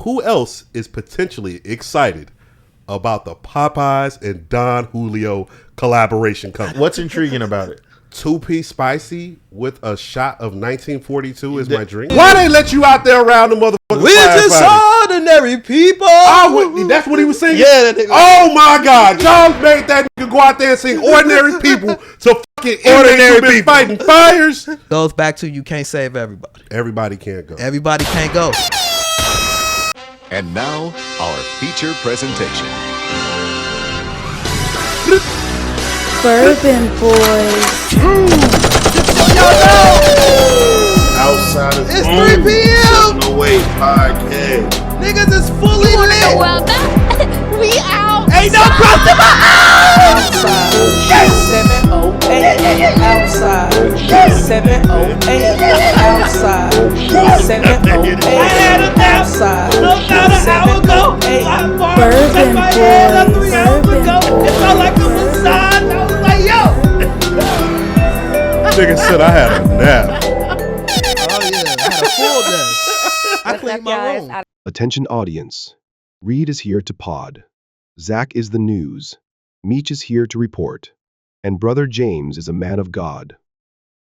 who else is potentially excited about the Popeyes and Don Julio collaboration coming? What's intriguing about it? 2-piece spicy with a shot of 1942 is my drink. Why they let you out there around the motherfuckers? We're just ordinary people. That's what he was saying? Yeah. Oh my God. Y'all made that nigga go out there and sing ordinary people to fucking ordinary people fighting fires. Goes back to you can't save everybody. Everybody can't go. Everybody can't go. And now, our feature presentation. Bourbon Boys. Y'all know. Outside of It's 3 p.m. No way, podcast. Niggas is fully lit. Well, we out. Ain't no customer. Outside. 708. Outside. 708. Outside. 708. I had a nap. Outside. About an hour ago. I Bourbon my head up 3 hours Boys. ago. It felt like a massage. I was like, yo. Nigga said I had a nap. Oh yeah, I had a full day. I cleaned my room. Attention audience. Reed is here to pod. Zach is the news. Meech is here to report. And Brother James is a man of God.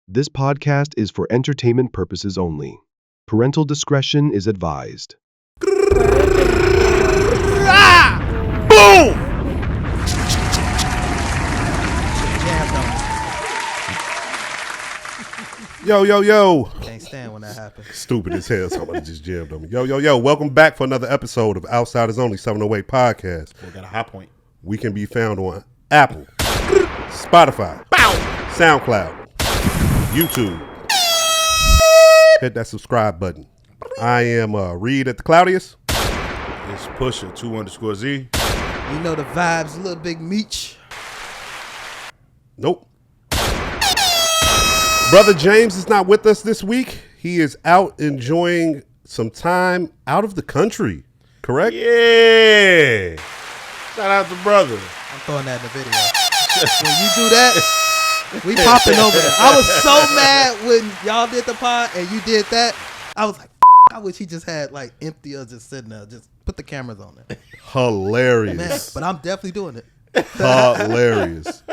This podcast is for entertainment purposes only. Parental discretion is advised. Boom! Yo. Can't stand when that happens. Stupid as hell. Somebody just jammed on me. Yo. Welcome back for another episode of Outsiders Only 708 Podcast. We got a high point. We can be found on Apple, Spotify, SoundCloud, YouTube. Hit that subscribe button. I am Reed at the Claudius. It's Pusher 2_Z. You know the vibes, little big Meech. Nope. Brother James is not with us this week. He is out enjoying some time out of the country. Correct? Yeah. Shout out to brother. I'm throwing that in the video. When you do that, we popping over there. I was so mad when y'all did the pod and you did that. I was like, I wish he just had like empty us just sitting there. Just put the cameras on there. Hilarious. Man, but I'm definitely doing it. Hilarious.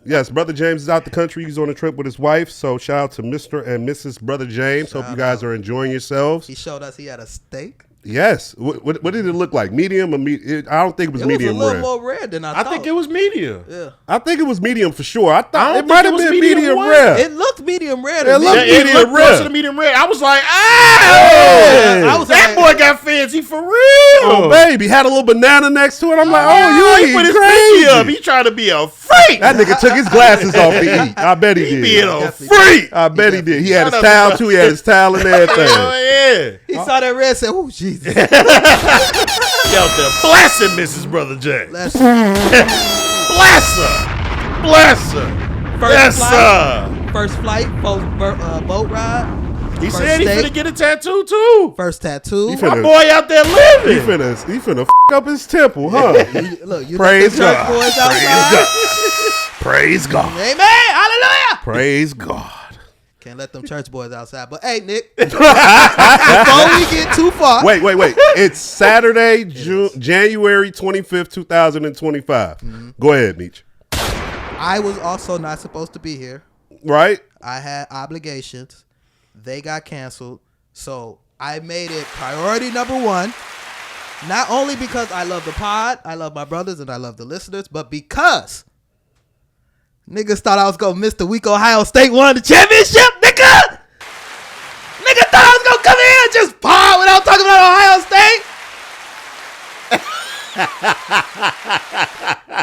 Yes, Brother James is out the country. He's on a trip with his wife. So shout out to Mr. and Mrs. Brother James. Hope you guys are enjoying yourselves. He showed us he had a steak. Yes. What did it look like? Medium or medium? I don't think it was medium rare. It was a rare. little more rare than I thought. I think it was medium. Yeah. I think it was medium for sure. I thought I it don't might think have it was been medium medium rare. rare. It looked medium rare It to me. looked It medium looked close rare. to the medium rare. I was like, Yeah. I was that like- boy got fancy for real. Oh, baby. Had a little banana next to it. I'm like, oh, he you put ain't his pinky up. crazy. He trying to be a freak. That nigga took his glasses off to eat. I bet he did. being a definitely freak. I bet he did. He had his Shout towel out too. He had his towel and everything. Hell yeah. He saw that red and said, oh, Jesus. He out there blessing Mrs. Brother J. Let's Bless her. Bless her. First Yes, flight. First flight, boat ride. He First said he steak. finna get a tattoo too. First tattoo. He My finna- boy out there He living. finna f up his temple, huh? Look, you Praise let the church God. boys Praise outside. God. Praise God. Amen. Hallelujah. Praise God. Can't let them church boys outside. But hey, Nick, before we get too far. Wait. It's Saturday, January 25th, 2025. Go ahead, Meech. I was also not supposed to be here. Right? I had obligations. They got canceled. So I made it priority number one. Not only because I love the pod, I love my brothers, and I love the listeners, but because niggas thought I was going to miss the week Ohio State won the championship, nigga! Nigga thought I was going to come here and just pod without talking about Ohio State.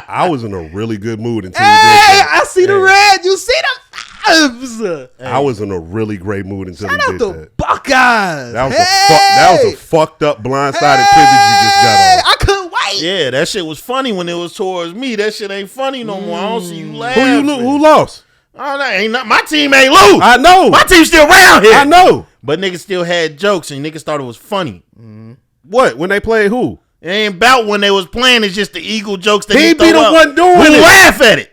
I was in a really good mood until Hey, you did that. I see the red. You see the vibes. I was in a really great mood until Shout you out did to that. Buckeyes. That was a fucked up blindsided pivot you just got on. I couldn't wait. Yeah, that shit was funny when it was towards me. That shit ain't funny no more. I don't see you Who laughing. who lost? Oh, that ain't not, my team ain't lose. I know. My team still around here. I know. But niggas still had jokes and niggas thought it was funny. What? When they played who? It ain't about when they was playing. It's just the Eagle jokes that He he be the throw up. one doing Who it. laugh at it?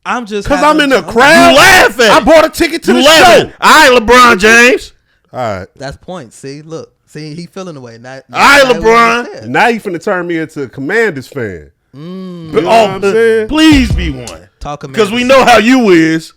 I'm just Because I'm in the You crowd. laugh at I it. bought a ticket to You the laughing. show. All right, LeBron James. All right. That's point. See, look. See, he feeling the way. All right, LeBron. Now you finna turn me into a Commanders fan. But, You know what I'm saying? please be one. Talking Because we know how you is.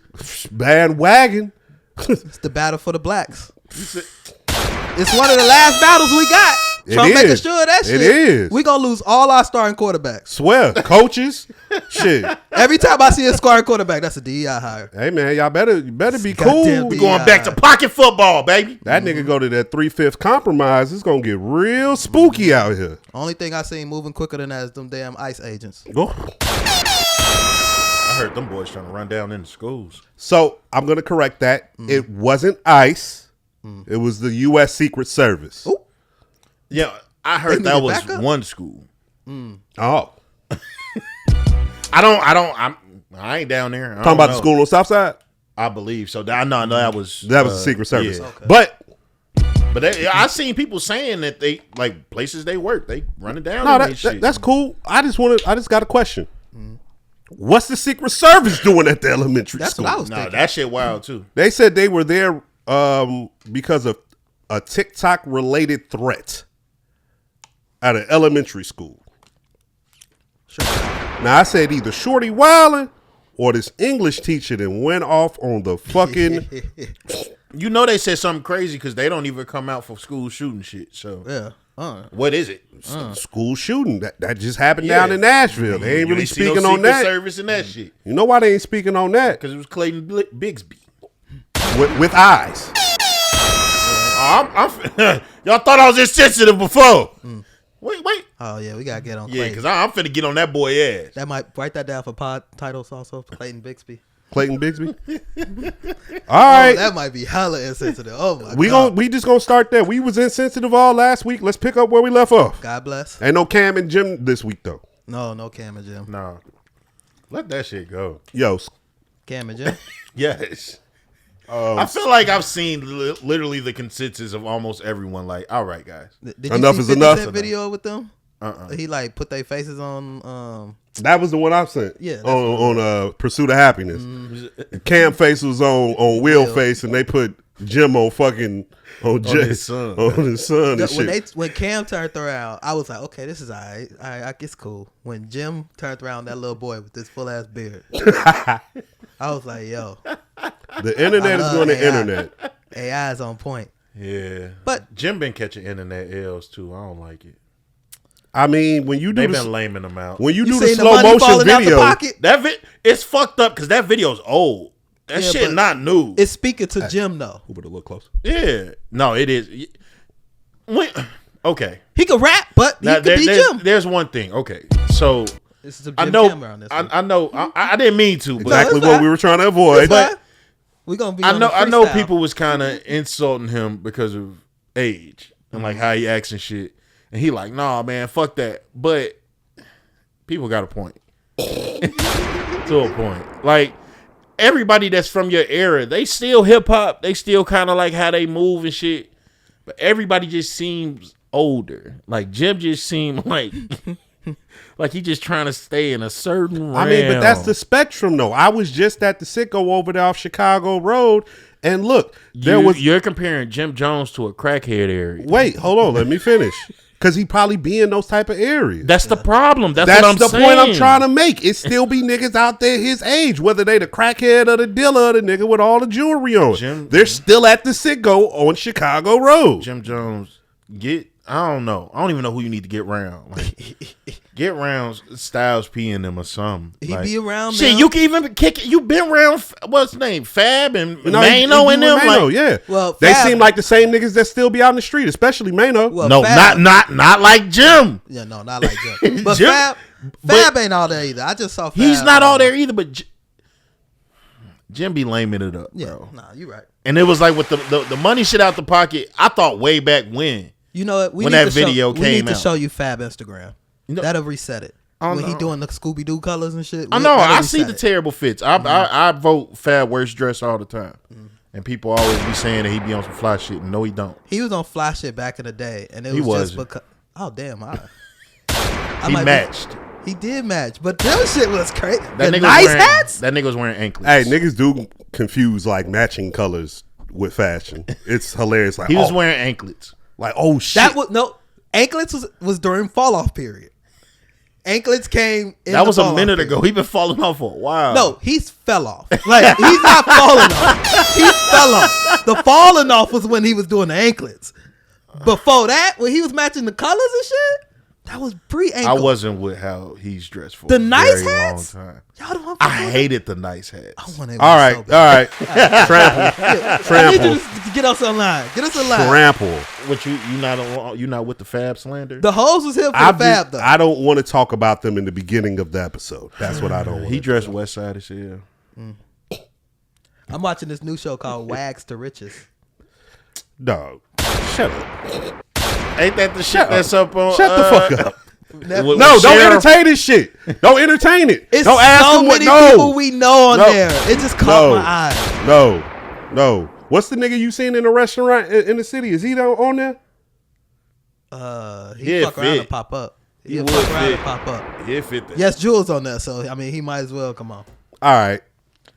Bandwagon. it's the battle for the blacks. It's one of the last battles we got. It So I'm making is. sure that It shit. is. We gonna lose all our starting quarterbacks. Swear, coaches. Shit. Every time I see a starting quarterback, that's a DEI hire. Hey man, y'all better be Goddamn cool. DEI. Going back to pocket football, baby. That nigga go to that 3/5 compromise. It's gonna get real spooky out here. Only thing I seen moving quicker than that is them damn ICE agents. Go. I heard them boys trying to run down in the schools. So I'm gonna correct that. It wasn't ICE. It was the U.S. Secret Service. Ooh. Yeah, I They heard need that it was back up? one school. Oh, I ain't down there. I talking don't about the know. school on South Side. I believe so. I know that was That was the Secret Service. yeah. But But I seen people saying that they like places they work, they running down. no, in they shit. that's cool. I just got a question. What's the Secret Service doing at the elementary That's school? what I was no, thinking. that shit wild too. They said they were there because of a TikTok related threat at an elementary school. Sure. Now I said either Shorty Wildin' or this English teacher that went off on the fucking You know they said something crazy because they don't even come out for school shooting shit. So Yeah. what is it? school shooting that just happened Yeah. down in Nashville. They ain't You really see no speaking on Secret that. Service and that shit You know why they ain't speaking on that because it was Clayton Bigsby. with eyes. Y'all thought I was insensitive before. Wait. Oh yeah, we gotta get on. Yeah, Clayton. because I'm finna get on that boy ass. That might write that down for pod titles also. Clayton Bixby. Clayton Bigsby. All right. Oh, that might be hella insensitive. Oh my We god. we just gonna start there. We was insensitive all last week. Let's pick up where we left off. God bless. Ain't no Cam and Jim this week though. No Cam and Jim. No, let that shit go. Yo, Cam and Jim. Yes. I feel like I've seen literally the consensus of almost everyone. Like, all right, guys. Did you Enough see is 50 enough. Cent video with them? He like put their faces on. that was the one I sent. Yeah, that's on Pursuit of Happiness. Cam face was on Will face, and they put Jim on fucking on his son. on his son and shit. When Cam turned around, I was like, okay, this is alright. I guess cool. When Jim turned around, that little boy with this full ass beard, I was like, yo, The internet is love going to AI. internet. AI is on point. Yeah, But- Jim been catching internet L's too. I don't like it. I mean, when you do They've the, been laming them out. when you do You the seen the slow money motion falling out the video, pocket? It's fucked up because that video's old. That Yeah, shit but not new. It's speaking to Jim though. who better look close? Yeah, no, it is. Okay, He could rap, but he now could be Jim. there's one thing. Okay, so This is a Jim I know, camera on this. I know, I didn't mean to, but Exactly it's what fine. we were trying to avoid. But we gonna be. I on know, the I know freestyle. people was kind of insulting him because of age and like how he acts and shit, and he like, nah, man, fuck that. But people got a point to a point. Like everybody that's from your era, they still hip hop. They still kind of like how they move and shit. But everybody just seems older. Like Jim just seemed like he just trying to stay in a certain realm. I mean, but that's the spectrum, though. I was just at the Sicko over there off Chicago Road, and look, You're comparing Jim Jones to a crackhead area. Wait, hold on, let me finish. Because he probably be in those type of areas. That's the problem. That's That's what I'm the saying. point I'm trying to make. It still be niggas out there his age, whether they the crackhead or the dealer or the nigga with all the jewelry on. They're still at the Sicko on Chicago Road. Jim Jones, I don't know. I don't even know who you need to get round. Like, get round Styles P and them or something. He Like, be around. shit, now. you can even kick it. You been around, what's his name? Fab and No, he Mano do and them. with Mano, Like, yeah. Well, they Fab- seem like the same niggas that still be out in the street, especially Mano. Well, no, Fab- not like Jim. Yeah, no, not like Jim. But Jim- Fab ain't all there either. I just saw Fab. He's not all there either, but Jim be laming it up, Yeah, bro. nah, you right. And it was like with the money shit out the pocket. I thought way back when. You know what? We When need that to video we came need to out. show you Fab Instagram. You know- That'll reset it. I When he know. doing the Scooby Doo colors and shit. I know. that'll I see reset the it. terrible fits. I vote Fab worst dress all the time, and people always be saying that he be on some fly shit. And no, he don't. He was on fly shit back in the day, and it He was just wasn't. because. Oh damn! He matched. He did match, but that shit was crazy. That The nigga was nice wearing, hats. That nigga was wearing anklets. Hey, niggas do confuse like matching colors with fashion. It's hilarious. Like, He was oh, wearing anklets. Like, oh shit. That was no anklets was during fall off period. Anklets came in That was a fall-off minute period. ago. He been falling off for a while. No, he's fell off. Like he's not falling off. He fell off. The falling off was when he was doing the anklets. Before that, when he was matching the colors and shit, that was pre-ankle. I wasn't with how he's dressed for The a nice very hats? long time. Y'all don't want I hated the nice hats. I want it. all right, all right. Trample, I need trample, you to get us online. Get us online. trample. What you not with the Fab slander? The hose was here for the Fab though. I don't want to talk about them in the beginning of the episode. That's what I don't want. He dressed West Side as hell. I'm watching this new show called Wags to Riches. Dog. Shut up. Ain't that the shit that's up on? Shut the fuck up. with No, don't Sheriff? entertain this shit. Don't entertain it. It's don't ask so them what. many people No, we know on No. there. It just caught my eye. no. What's the nigga you seen in a restaurant in the city? Is he on there? He Yeah, fuck around fit. and pop up. He He'll would fuck around fit. and pop up. He fit that. Yes, Jules on there, so I mean he might as well come on. All right.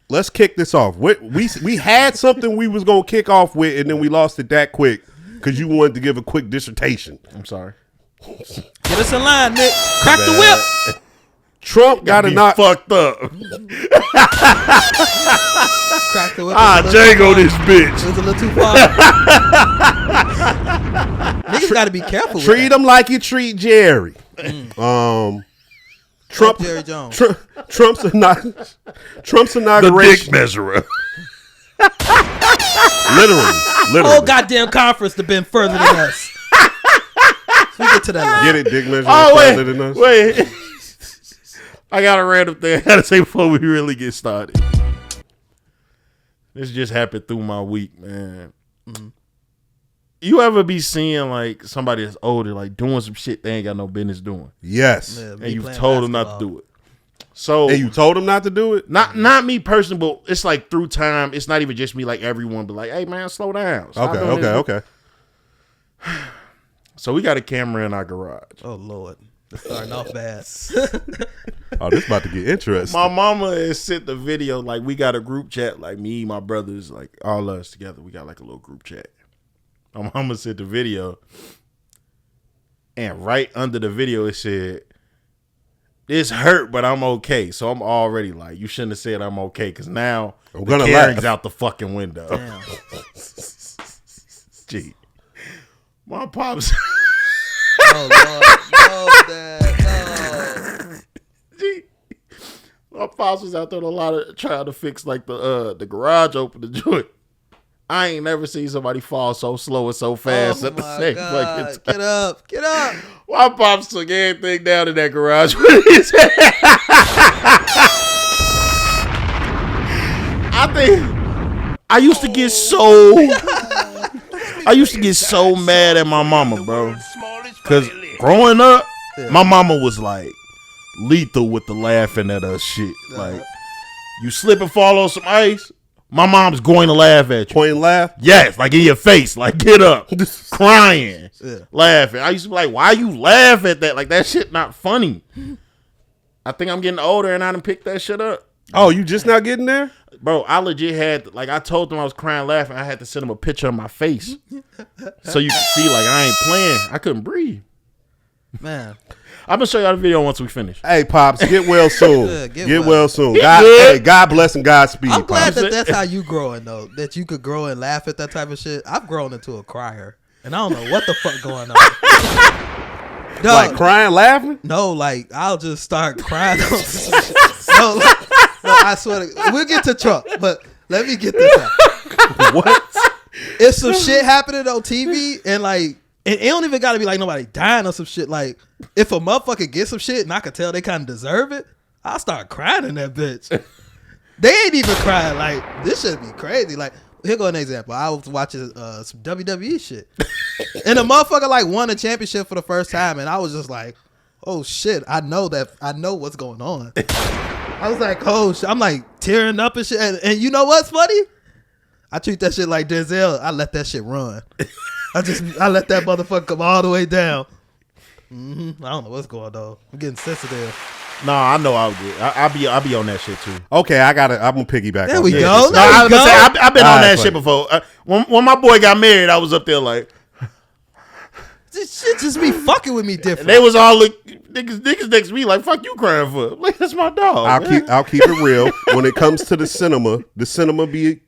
Let's kick this off. We had something we was gonna kick off with, and then we lost it that quick because you wanted to give a quick dissertation. I'm sorry. Get us in line, Nick. Crack the whip. Trump got to Be knock. fucked up. Crack the whip. Django this It bitch. was a little too far. Niggas got to be careful. Treat with him like you treat Jerry. Trump. Jerry Jones. Trump's The inauguration. dick measurer. Literally. Whole goddamn conference to been further than us. So we get to that. Line. Get it, dick measure Oh further than us. wait. I got a random thing I gotta say before we really get started. This just happened through my week, man. You ever be seeing like somebody that's older, like doing some shit they ain't got no business doing, Yes. Yeah, and me you've playing told them not to basketball. do it? So And you told him not to do it? not me personally, but it's like through time. It's not even just me, like everyone, but like, hey man, slow down. Stop doing this. Okay. So we got a camera in our garage. Oh Lord, it's starting off bad. Oh, this about to get interesting. My mama has sent the video. Like we got a group chat, like me, my brothers, like all us together. We got like a little group chat. My mama sent the video, and right under the video it said, "This hurt, but I'm okay." So I'm already like, you shouldn't have said I'm okay, because now I'm the gonna Karen's laugh. out the fucking window. Damn. Gee, my pops. Oh Lord, no, Dad, no. Gee, my pops was out there trying to fix like the garage opener joint. I ain't never seen somebody fall so slow and so fast Oh at the my same God. fucking time. Get up. My pops took everything down in that garage with his hand. I think I used to get so mad at my mama, bro. Cause growing up, my mama was like lethal with the laughing at us shit. Like you slip and fall on some ice, my mom's going to laugh at you. Point and laugh? Yes, like in your face, like get up, crying, Yeah. laughing. I used to be like, why you laugh at that? Like that shit not funny. I think I'm getting older and I done picked that shit up. Oh, you just not getting there? Bro, I legit had, like I told them I was crying laughing. I had to send them a picture of my face so you can see like I ain't playing. I couldn't breathe. Man. I'm gonna show y'all the video once we finish. Hey, Pops, get well soon. Yeah, get get well well. soon. He God, good. hey, God bless and Godspeed, I'm glad Pops. that that's how you growing though. That you could grow and laugh at that type of shit. I've grown into a crier, and I don't know what the fuck going on. Dog, Like crying, laughing? no, like I'll just start crying. On some shit. No, like, no, I swear to, we'll get to Trump, but let me get this out. What? If some shit happening on TV and like, and it don't even gotta be like nobody dying or some shit. Like, if a motherfucker gets some shit and I can tell they kind of deserve it, I'll start crying in that bitch. They ain't even crying. Like, this should be crazy. Like, here go an example. I was watching some WWE shit, and a motherfucker like won a championship for the first time, and I was just like, oh shit, I know what's going on. I was like, oh shit. I'm like tearing up and shit. And you know what's funny? I treat that shit like Denzel. I let that shit run. I let that motherfucker come all the way down. I don't know what's going on. I'm getting sensitive. Nah, I know I'll get. I'll be on that shit too. Okay, I'm gonna piggyback. There on we this. go. No, I was gonna say I've been All on right, that fuck shit it. before. When my boy got married, I was up there like, this shit just be fucking with me different. They was all niggas next to me like, fuck you crying for? Like, that's my dog. I'll keep it real. When it comes to the cinema be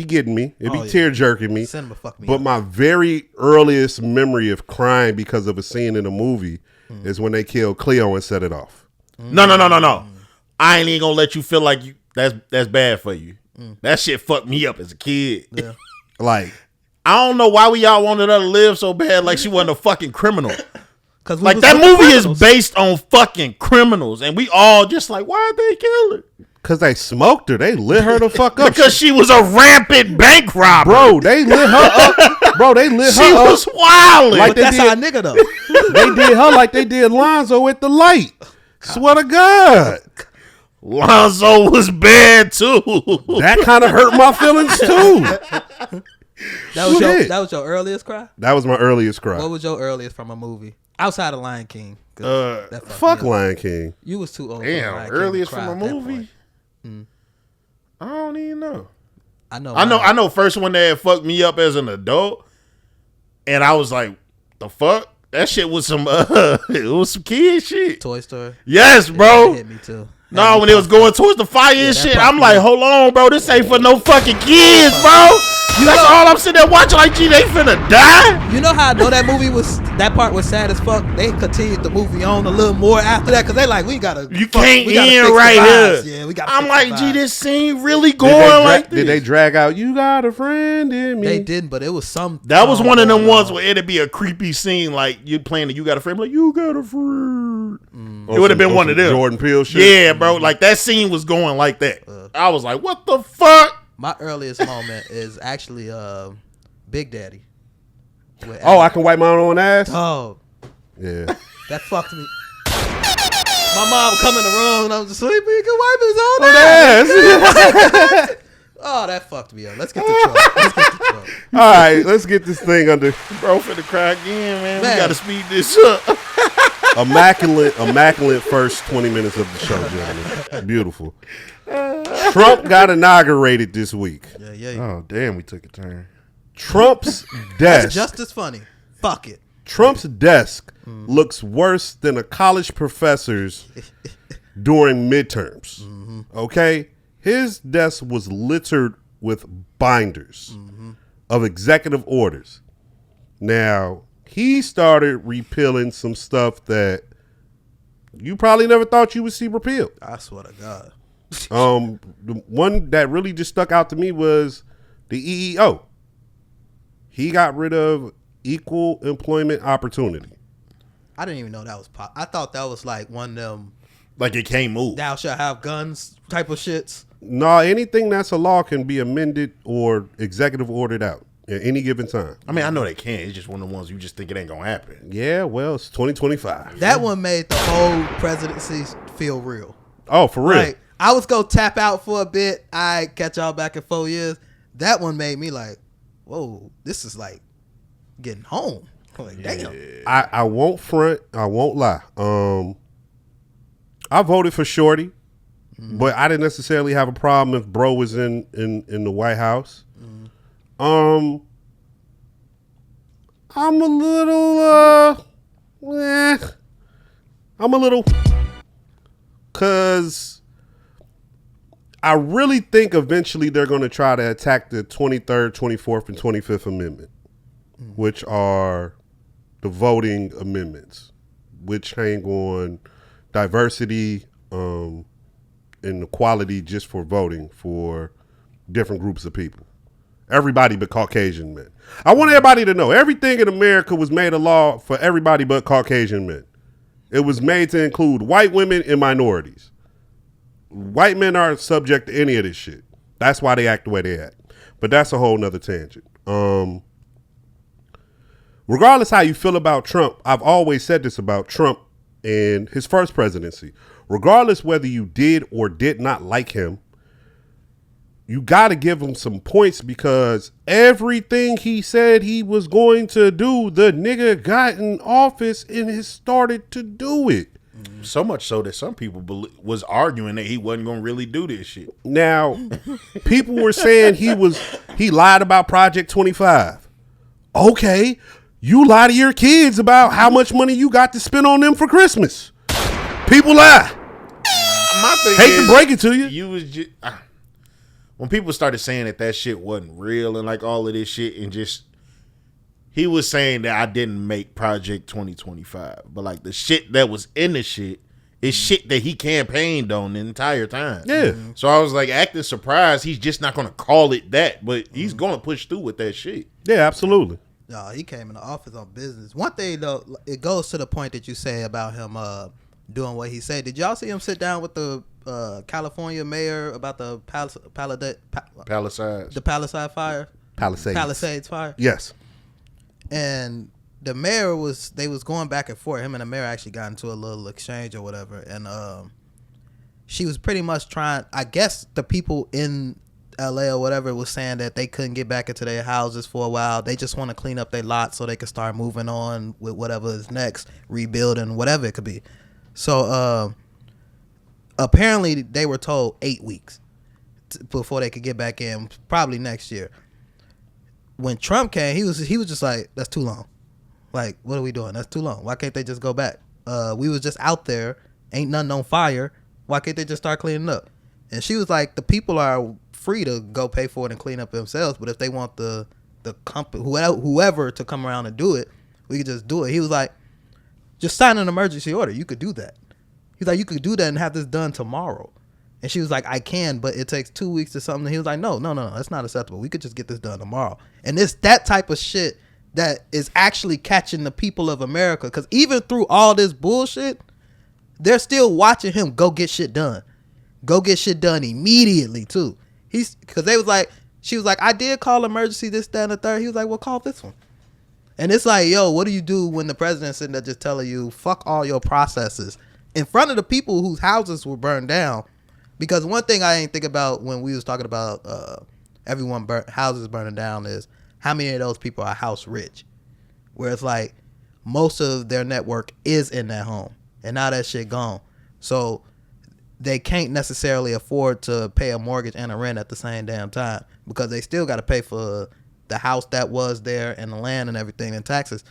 getting me. It be tear jerking me. Cinema fuck me But up. my very earliest memory of crying because of a scene in a movie is when they killed Cleo and set it off. No. I ain't even gonna let you feel like that's bad for you. That shit fucked me up as a kid. Yeah. Like, I don't know why we all wanted her to live so bad like she wasn't a fucking criminal. Cause we Like, was that with the movie is criminals. based on fucking criminals, and we all just like, why'd they kill her? because they smoked her. They lit her the fuck up. Because she was a rampant bank robber. Bro, they lit her up. Bro, they lit She her up. was wild. Like But they that's did- our nigga though. They did her like they did Lonzo at the light. Swear to God. Lonzo was bad too. That kind of hurt my feelings too. Shit. That was your earliest cry? That was my earliest cry. What was your earliest from a movie? Outside of Lion King. 'Cause that fucked Fuck me up. Lion King. You was too old. Damn, for Lion King to earliest cry from a at that movie? point. I don't even know. I know. I know. First one that fucked me up as an adult, and I was like, "The fuck." That shit was some it was some kid shit. Toy Story. Yes, bro. That hit me too. No, when it was going towards the fire and that shit, fucked I'm me like, up. hold on, bro. This ain't for no fucking kids, bro. That's all I'm sitting there watching. Like, gee, they finna die. You know how I know that part was sad as fuck? They continued the movie on a little more after that because they like, we gotta. You fuck- can't we gotta end fix the right vibes. here. Yeah, we got. I'm like, gee, this scene really Did going they, like this. did they drag out, you got a friend in me? They didn't, but it was some. That was one of them going ones on. where it'd be a creepy scene, like you playing the "You Got a Friend," like "You Got a Friend." On It would have some- been on one some of them. Jordan Peele shit. Yeah, bro. Like that scene was going like that. I was like, "What the fuck?" My earliest moment is actually Big Daddy. With Oh, I can wipe my own ass? Oh, Yeah. that fucked me. My mom would come in the room and I'm just like, he can wipe his own Yes. ass. Oh, that fucked me up. Let's get the truck. All right, let's get this thing under Bro, finna cry again, man. Man. We gotta speed this up. immaculate first 20 minutes of the show, gentlemen. Beautiful. Trump got inaugurated this week. Yeah. Oh, damn, we took a turn. Trump's That's desk. just as funny. Fuck it. Trump's desk looks worse than a college professor's during midterms. Okay? His desk was littered with binders of executive orders. Now, he started repealing some stuff that you probably never thought you would see repealed. I swear to God. The one that really just stuck out to me was the EEO. He got rid of equal employment opportunity. I didn't even know that was pop. I thought that was like one of them Like it can't move. thou shalt have guns type of shits. No, anything that's a law can be amended or executive ordered out at any given time. I mean, I know they can. It's just one of the ones you just think it ain't gonna happen. Yeah, well, it's 2025. That one made the whole presidency feel real. Oh, for real? Like, I was gonna tap out for a bit. I catch y'all back in 4 years. That one made me like, whoa, this is like getting home. Like, damn. I won't front. I won't lie. I voted for Shorty, but I didn't necessarily have a problem if Bro was in the White House. I'm a little I'm a little cause I really think eventually they're going to try to attack the 23rd, 24th, and 25th Amendment, which are the voting amendments, which hang on diversity and equality just for voting for different groups of people. Everybody but Caucasian men. I want everybody to know everything in America was made a law for everybody but Caucasian men. It was made to include white women and minorities. White men aren't subject to any of this shit. That's why they act the way they act. But that's a whole nother tangent. Regardless how you feel about Trump, I've always said this about Trump and his first presidency. Regardless whether you did or did not like him, you got to give him some points because everything he said he was going to do, the nigga got in office and has started to do it. So much so that some people was arguing that he wasn't gonna really do this shit. Now, people were saying he lied about Project 25. Okay, You lie to your kids about how much money you got to spend on them for Christmas. People lie. My thing Hate is, to break it to you. You was just when people started saying that shit wasn't real and like all of this shit and just he was saying that I didn't make Project 2025, but like the shit that was in the shit is shit that he campaigned on the entire time. Yeah. So I was like acting surprised. He's just not gonna call it that, but he's gonna push through with that shit. Yeah, absolutely. No, he came in the office on business. One thing though, it goes to the point that you say about him doing what he said. Did y'all see him sit down with the California mayor about the Palisade fire? Palisades fire. Yes. And the mayor was going back and forth. Him and the mayor actually got into a little exchange or whatever. And she was pretty much trying, I guess the people in LA or whatever was saying that they couldn't get back into their houses for a while. They just want to clean up their lot so they can start moving on with whatever is next, rebuilding, whatever it could be. So apparently they were told 8 weeks before they could get back in, probably next year. When Trump came, he was just like, that's too long. Like, what are we doing? That's too long. Why can't they just go back? We was just out there, ain't nothing on fire. Why can't they just start cleaning up? And she was like, the people are free to go pay for it and clean up themselves, but if they want the company, whoever to come around and do it, we could just do it. He was like, just sign an emergency order. You could do that. He's like, you could do that and have this done tomorrow. And she was like, I can, but it takes 2 weeks or something. And he was like, no, that's not acceptable. We could just get this done tomorrow. And it's that type of shit that is actually catching the people of America. Because even through all this bullshit, they're still watching him go get shit done. Go get shit done immediately, too. Because she was like, I did call emergency this, that, and the third. He was like, well, call this one. And it's like, yo, what do you do when the president's sitting there just telling you, fuck all your processes in front of the people whose houses were burned down? Because one thing I didn't think about when we was talking about houses burning down is how many of those people are house rich, where it's like most of their network is in that home, and now that shit gone, so they can't necessarily afford to pay a mortgage and a rent at the same damn time because they still got to pay for the house that was there and the land and everything and taxes.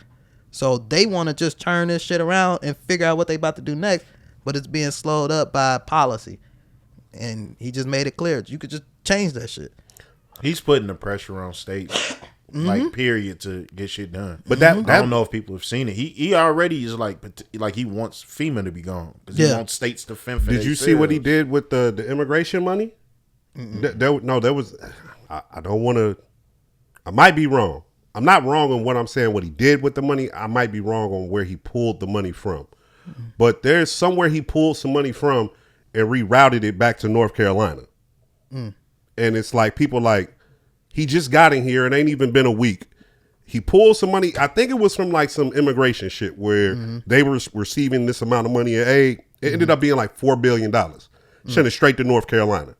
So they want to just turn this shit around and figure out what they about to do next, but it's being slowed up by policy. And he just made it clear you could just change that shit. He's putting the pressure on states, like period, to get shit done. But I don't know if people have seen it. He already is like he wants FEMA to be gone because he wants states to fend for Did you see what he did with the immigration money? There was. I don't want to. I might be wrong. I'm not wrong on what I'm saying. What he did with the money, I might be wrong on where he pulled the money from. But there's somewhere he pulled some money from and rerouted it back to North Carolina. And it's like people like, he just got in here. It ain't even been a week. He pulled some money. I think it was from like some immigration shit where they were receiving this amount of money in aid. It ended up being like $4 billion. Sent it straight to North Carolina.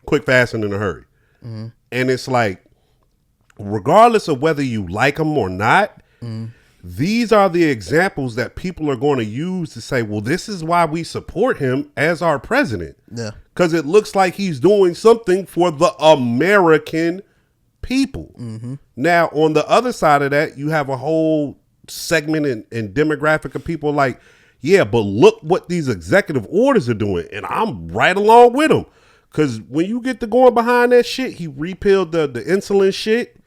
Quick, fast, and in a hurry. And it's like, regardless of whether you like them or not, these are the examples that people are going to use to say, well, this is why we support him as our president. Yeah. Because it looks like he's doing something for the American people. Now, on the other side of that, you have a whole segment and demographic of people like, yeah, but look what these executive orders are doing. And I'm right along with them. Because when you get to going behind that shit, he repealed the insulin shit.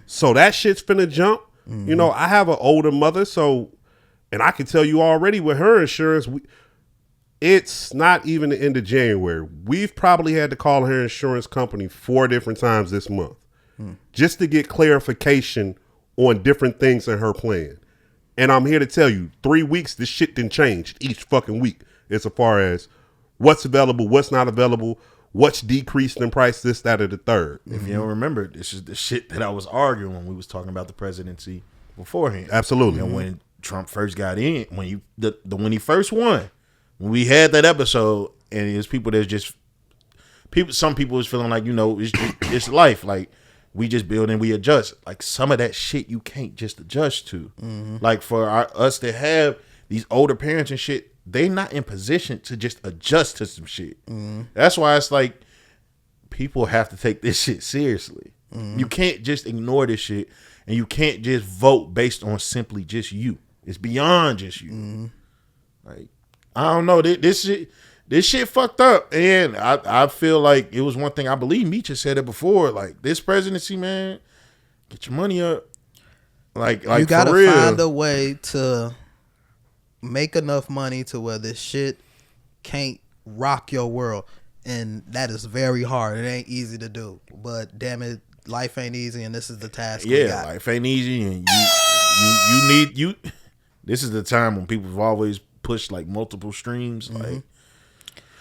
So that shit's finna jump. You know, I have an older mother, and I can tell you already with her insurance, it's not even the end of January. We've probably had to call her insurance company 4 different times this month just to get clarification on different things in her plan. And I'm here to tell you, 3 weeks, this shit done changed each fucking week as far as what's available, what's not available, what's decreased in price, this, that, or the third. If you don't remember, this is the shit that I was arguing when we was talking about the presidency beforehand. Absolutely. And when Trump first got in, when he first won, when we had that episode, and it was people that's just some people was feeling like, you know, it's life. Like, we just build and we adjust. Like, some of that shit you can't just adjust to. Like, for us to have these older parents and shit, they not in position to just adjust to some shit. That's why it's like people have to take this shit seriously. You can't just ignore this shit, and you can't just vote based on simply just you. It's beyond just you. Like, I don't know. This shit fucked up. And I feel like it was one thing, I believe Meech has said it before. Like, this presidency, man, get your money up. Like you gotta for real. find a way to make enough money to where this shit can't rock your world. And that is very hard. It ain't easy to do. But damn it, life ain't easy, and this is the task we got. Life ain't easy, and you need. This is the time when people have always pushed like multiple streams. Like,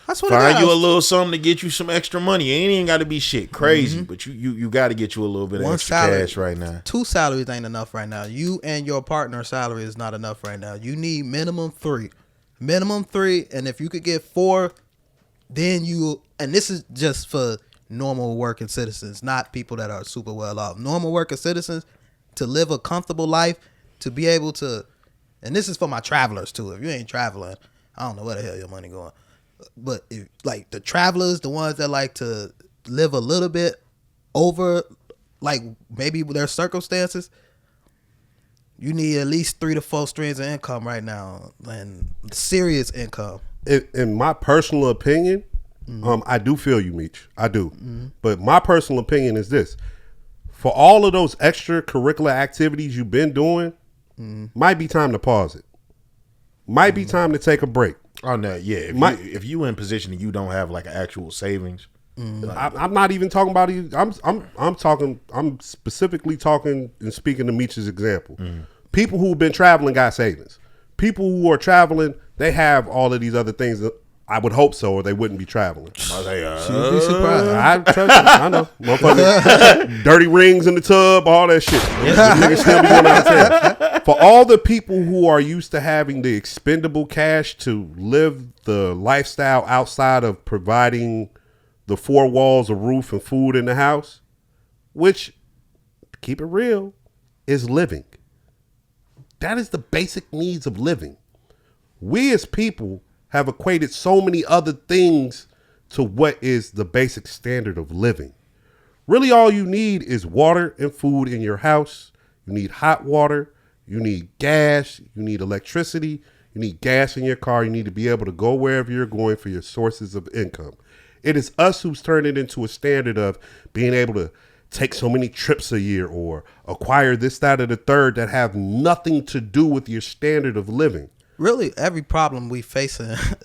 That's what find you a little something to get you some extra money. It ain't got to be shit crazy, but you got to get you a little bit of One extra salary, cash right now. 2 salaries ain't enough right now. You and your partner's salary is not enough right now. You need minimum 3. Minimum 3, and if you could get 4, then you, and this is just for normal working citizens, not people that are super well off. Normal working citizens, to live a comfortable life, to be able to, and this is for my travelers too. If you ain't traveling, I don't know where the hell your money going. But if, like the travelers, the ones that like to live a little bit over, like maybe their circumstances, you need at least 3 to 4 streams of income right now, and serious income. In my personal opinion, I do feel you, Meech. I do. But my personal opinion is this. For all of those extracurricular activities you've been doing, might be time to pause it. Might be time to take a break. Oh no, yeah. If you in position and you don't have like an actual savings, I'm not even talking about it. I'm specifically talking and speaking to Meech's example. People who've been traveling got savings. People who are traveling, they have all of these other things. That I would hope so, or they wouldn't be traveling. You'd be surprised. I trust you. I know. Motherfucker, dirty rings in the tub, all that shit. Niggas still be going out of town. For all the people who are used to having the expendable cash to live the lifestyle outside of providing the 4 walls, a roof, and food in the house, which, keep it real, is living. That is the basic needs of living. We as people have equated so many other things to what is the basic standard of living. Really, all you need is water and food in your house. You need hot water. You need gas. You need electricity. You need gas in your car. You need to be able to go wherever you're going for your sources of income. It is us who's turned it into a standard of being able to take so many trips a year or acquire this, that, or the third that have nothing to do with your standard of living. Really, every problem we face,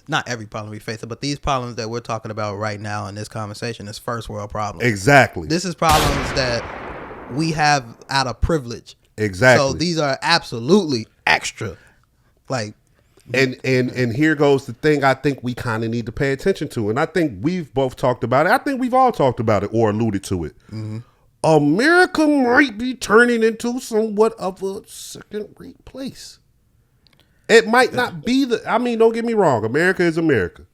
not every problem we face, but these problems that we're talking about right now in this conversation is first world problems. Exactly. This is problems that we have out of privilege. Exactly. So these are absolutely extra. Like, and here goes the thing I think we kind of need to pay attention to. And I think we've both talked about it. I think we've all talked about it or alluded to it. America might be turning into somewhat of a second-rate place. It might not be don't get me wrong. America is America.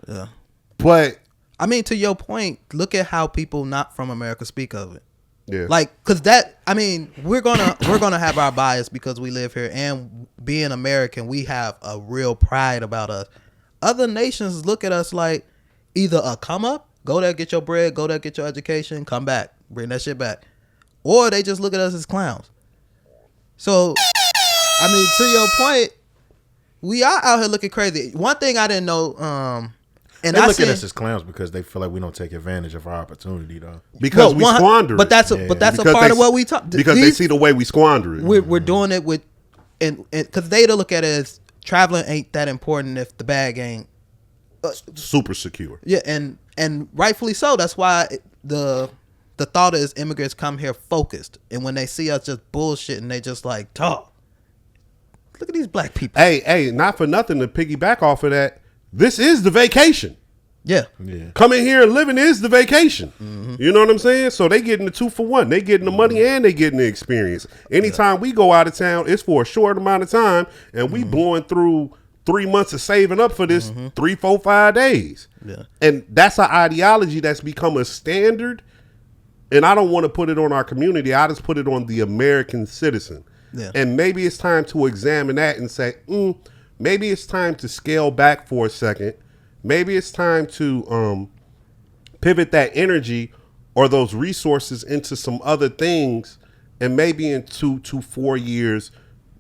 Yeah. But I mean, to your point, look at how people not from America speak of it. yeah. Like, cause that, I mean, we're gonna have our bias because we live here, and being American, we have a real pride about us. Other nations look at us like either a come up, go there, get your bread, go there, get your education, come back, bring that shit back, or they just look at us as clowns. So, I mean, to your point, we are out here looking crazy. One thing I didn't know, and they I look at seen, us as clowns because they feel like we don't take advantage of our opportunity, though. Because we squander it. but that's a Because part of what we talk. Because they see the way we squander it. We're doing it with, and because they look at it as traveling ain't that important if the bag ain't super secure. Yeah, and rightfully so. That's why the thought is immigrants come here focused, and when they see us just bullshitting, they just like, dog, look at these black people. Hey, not for nothing to piggyback off of that. This is the vacation. Yeah. Coming here and living is the vacation. You know what I'm saying? So they getting the 2 for 1. They getting the money and they getting the experience. Anytime we go out of town, it's for a short amount of time, and we blowing through 3 months of saving up for this 3, 4, 5 days. Yeah. And that's an ideology that's become a standard. And I don't want to put it on our community. I just put it on the American citizen. Yeah. And maybe it's time to examine that and say, maybe it's time to scale back for a second. Maybe it's time to pivot that energy or those resources into some other things, and maybe in 2 to 4 years,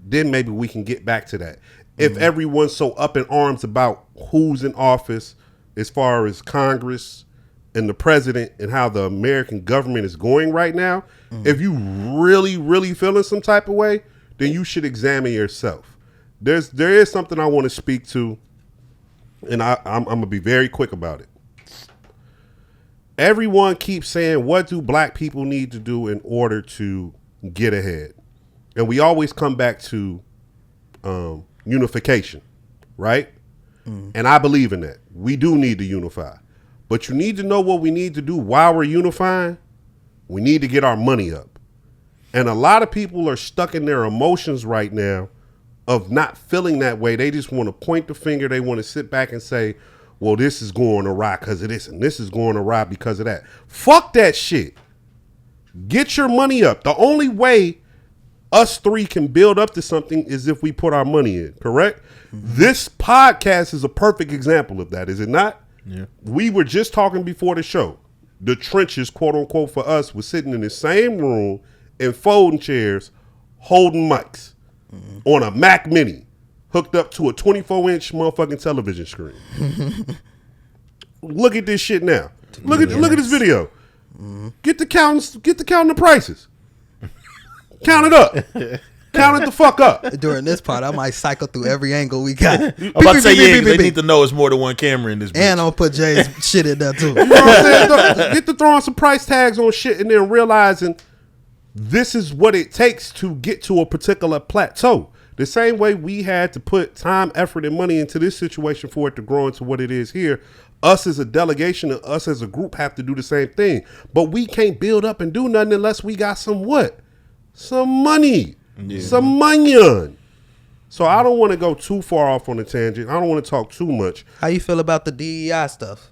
then maybe we can get back to that. If everyone's so up in arms about who's in office as far as Congress and the president and how the American government is going right now, if you really, really feeling some type of way, then you should examine yourself. There is something I want to speak to, and I'm going to be very quick about it. Everyone keeps saying, what do black people need to do in order to get ahead? And we always come back to unification, right? And I believe in that. We do need to unify. But you need to know what we need to do while we're unifying. We need to get our money up. And a lot of people are stuck in their emotions right now of not feeling that way. They just want to point the finger. They want to sit back and say, well, this is going awry because of this, and this is going awry because of that. Fuck that shit. Get your money up. The only way us three can build up to something is if we put our money in, correct? This podcast is a perfect example of that, is it not? Yeah. We were just talking before the show. The trenches, quote unquote, for us was sitting in the same room in folding chairs, holding mics on a Mac Mini, hooked up to a 24-inch motherfucking television screen. Look at this shit now. Look at this video. Get the counting the prices. Count it up. Count it the fuck up. During this part, I might cycle through every angle we got. I'm about to say, yeah, 'cause they need to know it's more than one camera in this bitch. And I'll put Jay's shit in there too. You know what I'm saying? Get to throwing some price tags on shit and then realizing this is what it takes to get to a particular plateau. The same way we had to put time, effort, and money into this situation for it to grow into what it is here, us as a delegation and us as a group have to do the same thing. But we can't build up and do nothing unless we got some what? Some money. Yeah. Some money. So I don't want to go too far off on a tangent. I don't want to talk too much. How you feel about the DEI stuff?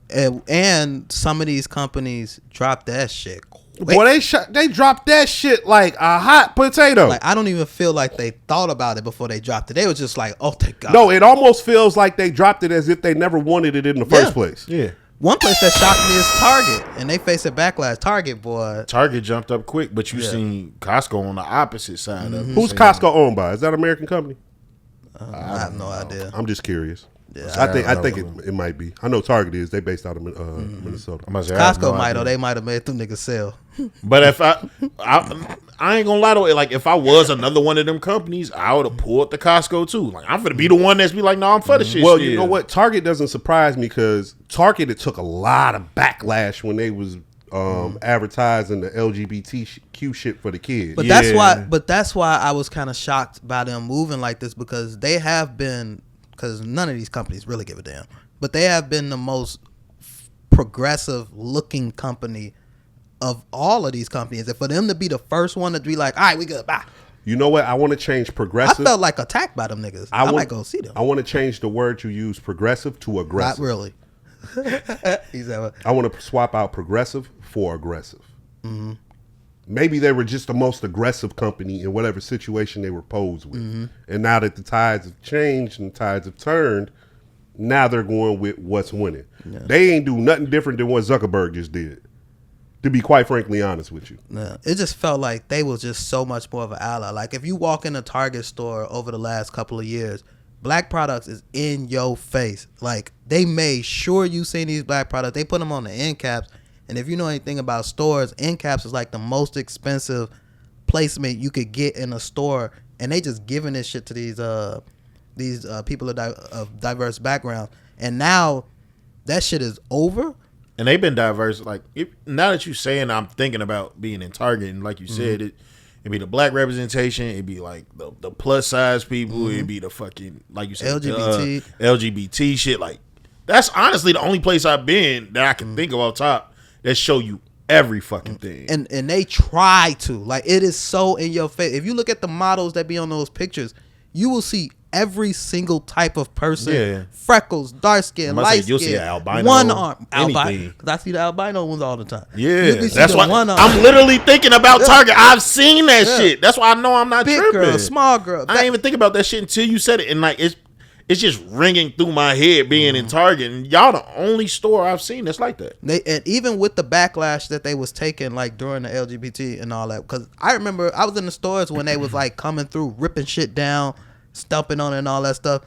And some of these companies drop that shit. Boy, they dropped that shit like a hot potato. Like, I don't even feel like they thought about it before they dropped it. They was just like, oh, thank God. No, it almost feels like they dropped it as if they never wanted it in the first place. Yeah. One place that shocked me is Target, and they face a backlash. Target, boy. Target jumped up quick, but you seen Costco on the opposite side of it. Who's Costco owned by? Is that an American company? I have no idea. I'm just curious. Yeah, I think it might be. I know Target is. They based out of Minnesota. Costco might, or they might have made them niggas sell. But if I ain't gonna lie to it. Like, if I was another one of them companies, I would have pulled the Costco too. Like, I'm gonna be the one that's be like, no, I'm for the shit. Well, you know what? Target doesn't surprise me because Target, it took a lot of backlash when they was advertising the LGBTQ shit for the kids. But that's why I was kind of shocked by them moving like this, because they have been, because none of these companies really give a damn, but they have been the most progressive looking company of all of these companies. And for them to be the first one to be like, all right, we good, bye. You know what? I want to change progressive. I felt like attacked by them niggas. I might go see them. I want to change the word you use, progressive, to aggressive. Not really. I want to swap out progressive for aggressive. Mm-hmm. Maybe they were just the most aggressive company in whatever situation they were posed with. Mm-hmm. And now that the tides have changed and the tides have turned, now they're going with what's winning. Yeah. They ain't do nothing different than what Zuckerberg just did, to be quite frankly honest with you. Yeah. It just felt like they was just so much more of an ally. Like, if you walk in a Target store over the last couple of years, black products is in your face. Like, they made sure you seen these black products. They put them on the end caps. And if you know anything about stores, end caps is like the most expensive placement you could get in a store. And they just giving this shit to these people of diverse backgrounds. And now that shit is over. And they've been diverse. Like, now that you saying, I'm thinking about being in Target, and like you said, it'd be the black representation. It'd be like the plus size people. It'd be the fucking, like you said, LGBT shit. Like, that's honestly the only place I've been that I can think of off top that show you every fucking thing. And they try to. Like, it is so in your face. If you look at the models that be on those pictures, you will see every single type of person. Yeah. Freckles, dark skin, light skin. You'll see an albino. One arm. Albino. Because I see the albino ones all the time. Yeah. That's why I'm literally thinking about Target. I've seen that shit. That's why I know I'm not big tripping. Girl, small girl. I didn't even think about that shit until you said it. And like, it's just ringing through my head being in Target, and y'all the only store I've seen that's like that. And even with the backlash that they was taking like during the LGBT and all that, because I remember I was in the stores when they was like coming through, ripping shit down, stumping on it and all that stuff.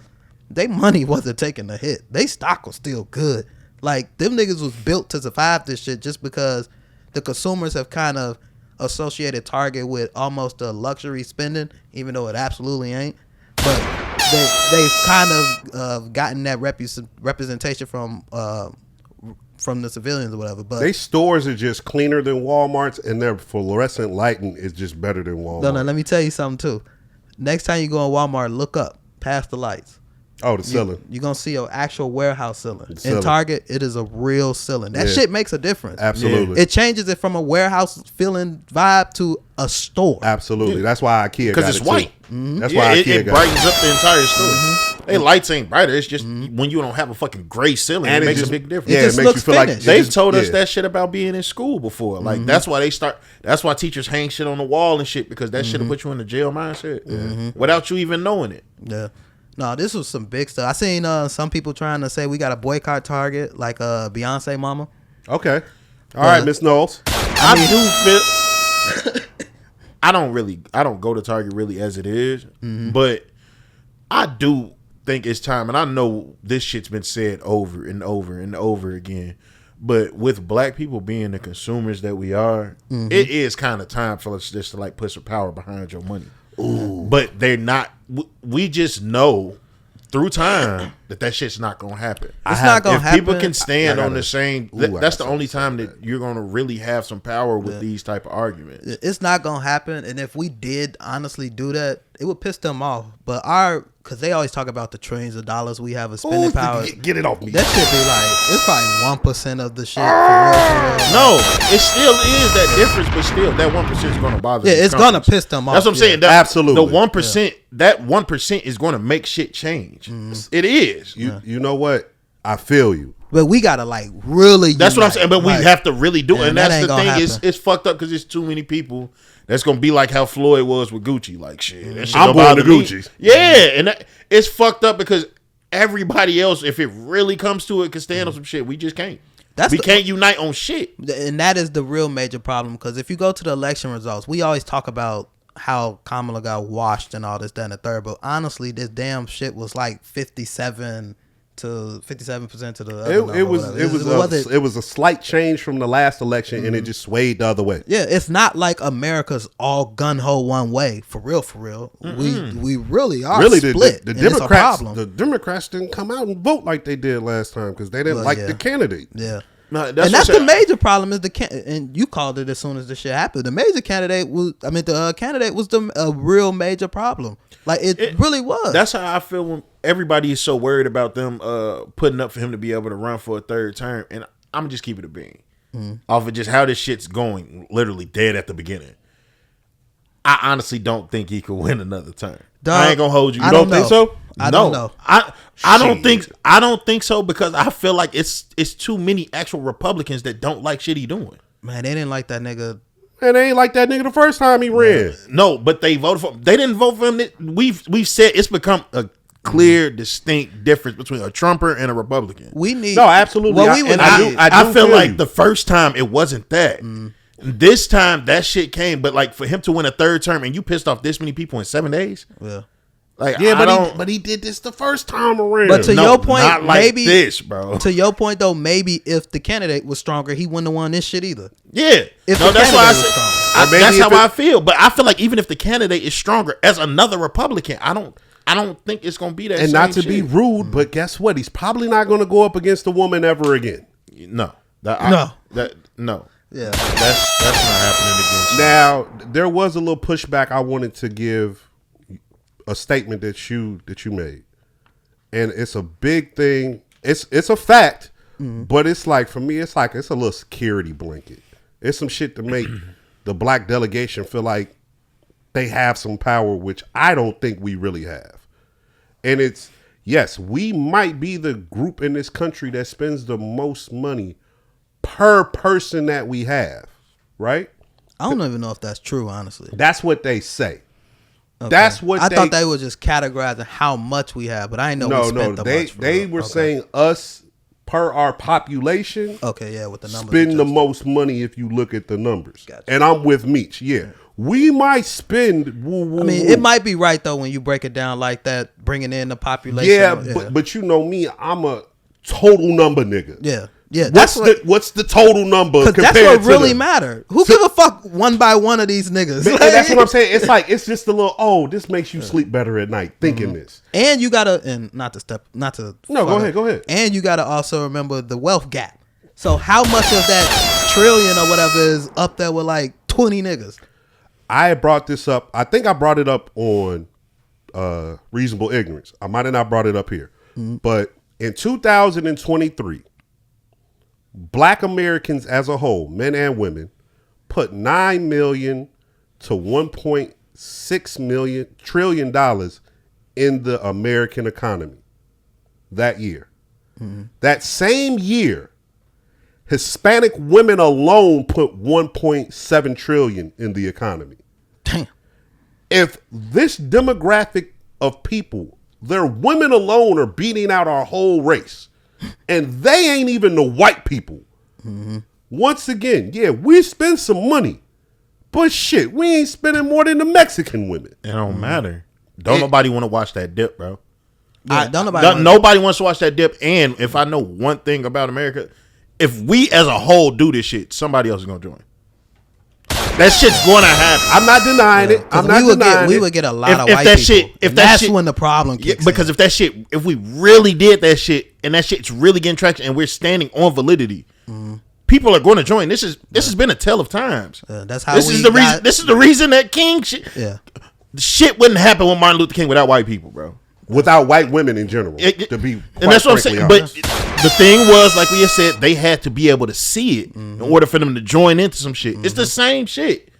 They money wasn't taking a hit. They stock was still good. Like them niggas was built to survive this shit just because the consumers have kind of associated Target with almost a luxury spending, even though it absolutely ain't. But they've kind of gotten that representation from the civilians or whatever. But They stores are just cleaner than Walmart's, and their fluorescent lighting is just better than Walmart. no, let me tell you something too. Next time you go in Walmart, look up past the lights. Oh, the ceiling. You're going to see an actual warehouse ceiling. Ceiling. In Target, it is a real ceiling. That Yeah. shit makes a difference. Absolutely. It changes it from a warehouse feeling vibe to a store. Absolutely. That's why IKEA got Because it's it too. white. That's Yeah, why it, IKEA it got brightens up the entire store. They lights ain't brighter. It's just when you don't have a fucking gray ceiling, And it it makes just- a big difference. Yeah, just it makes looks you feel like finished. They've just- told us yeah. that shit about being in school before. Like that's why that's why teachers hang shit on the wall and shit, because that shit'll put you in the jail mindset without you even knowing it. Yeah. No, this was some big stuff. I seen some people trying to say we got to boycott Target, like Beyonce mama. Okay. All right, Miss Knowles. I do feel I don't go to Target really as it is, but I do think it's time, and I know this shit's been said over and over and over again, but with black people being the consumers that we are, it is kind of time for us just to like put some power behind your money. Ooh. But they're not. We just know through time that shit's not gonna happen. It's not gonna If happen. people can stand on the same, Ooh, I that's the got only time that you're gonna really have some power with these type of arguments. It's not gonna happen. And if we did honestly do that, it would piss them off. But because they always talk about the trillions of dollars we have as spending Ooh, power. get it off me. That should be like, it's probably 1% of the shit. For real. No, it still is that difference, but still that 1% is going to bother. Yeah, these it's gonna companies. piss them off. That's what I'm yeah. saying. That, Absolutely. the 1%, that 1% is going to make shit change. It is. You know what? I feel you. But we gotta like really. That's what I'm unite. saying. But we Like, have to really do it, Yeah, and that that's ain't the gonna thing. happen. It's fucked up because it's too many people. That's gonna be like how Floyd was with Gucci. Like shit, that shit I'm don't going bother to me. Gucci's. Yeah, and it's fucked up because everybody else, if it really comes to it, can stand on some shit. We just can't. That's we the- can't unite on shit. And that is the real major problem, because if you go to the election results, we always talk about how Kamala got washed and all this, that, and the third. But honestly, this damn shit was like 57% to the other number, It whatever. was a slight change from the last election, and it just swayed the other way. Yeah, it's not like America's all gun ho one way. For real, for real. We really are Really, split. the and it's a Democrats, problem. the Democrats didn't come out and vote like they did last time because they didn't Well, like yeah. the candidate. Yeah. No, And that's the major problem is and you called it as soon as the shit happened. The major candidate was, the candidate was a real major problem. Like it really was. That's how I feel when everybody is so worried about them putting up for him to be able to run for a third term. And I'm just keep it a bean off of just how this shit's going, literally dead at the beginning. I honestly don't think he could win another term. Dog, I ain't gonna hold you. You I don't don't think know. so? I don't know. I don't think so because I feel like it's too many actual Republicans that don't like shit he doing. Man, they didn't like that nigga. And they ain't like that nigga the first time he ran. No, but they voted for him. They didn't vote for him. We've said it's become a clear, distinct difference between a Trumper and a Republican. We need No, absolutely. What we would need- I feel like you. the first time it wasn't that. This time that shit came, but like for him to win a third term and you pissed off this many people in 7 days. Yeah. Like Yeah, I don't, but he did this the first time around. But to No, your point, not like maybe this, bro. To your point though, maybe if the candidate was stronger, he wouldn't have won this shit either. Yeah, If no, the that's why I candidate was said strong. Or maybe that's if how it- I feel. But I feel like even if the candidate is stronger as another Republican, I don't think it's gonna be that. and same not to shit. be rude, but guess what? He's probably not going to go up against a woman ever again. No, No. Yeah. That's not happening against. Now, there was a little pushback I wanted to give a statement that you made. And it's a big thing. It's a fact, but it's like for me it's a little security blanket. It's some shit to make the black delegation feel like they have some power, which I don't think we really have. And it's yes, we might be the group in this country that spends the most money per person that we have, right? I don't even know if that's true, honestly. That's what they say. That's what I thought they were just categorizing how much we have, but I didn't know we spent the much. They were saying us per our population. Okay, yeah, with the numbers. Spend the most money if you look at the numbers. Gotcha. And I'm with Meech. Yeah. We might spend. It might be right though when you break it down like that, bringing in the population. Yeah, but you know me, I'm a total number nigga. Yeah. Yeah, what's the total number? Because that's what really matters. Who give a fuck one by one of these niggas? That's what I'm saying. It's like it's just a little. This makes you sleep better at night thinking this. And you gotta, go ahead. And you gotta also remember the wealth gap. So how much of that trillion or whatever is up there with like 20 niggas? I brought this up. I think I brought it up on Reasonable Ignorance. I might have not brought it up here, but in 2023. Black Americans as a whole, men and women, put $9 million to $1.6 trillion in the American economy that year. That same year, Hispanic women alone put $1.7 trillion in the economy. Damn. If this demographic of people, their women alone are beating out our whole race. And they ain't even the white people. Once again, yeah, we spend some money. But shit, we ain't spending more than the Mexican women. It don't matter. Don't nobody want to watch that dip, bro. Yeah, nobody wants to watch that dip. And if I know one thing about America, if we as a whole do this shit, somebody else is going to join. That shit's going to happen. I'm not denying it. I'm not denying it. We would get a lot of if white that people. Shit, if that's shit, when the problem kicks because in. if we really did that shit and that shit's really getting traction and we're standing on validity, people are going to join. This has been a tale of times. That's how this is the reason that King shit. Yeah, shit wouldn't happen with Martin Luther King without white people, bro. Without white women in general, to be and that's what I'm saying. Honest. But the thing was, like we had said, they had to be able to see it in order for them to join into some shit. It's the same shit.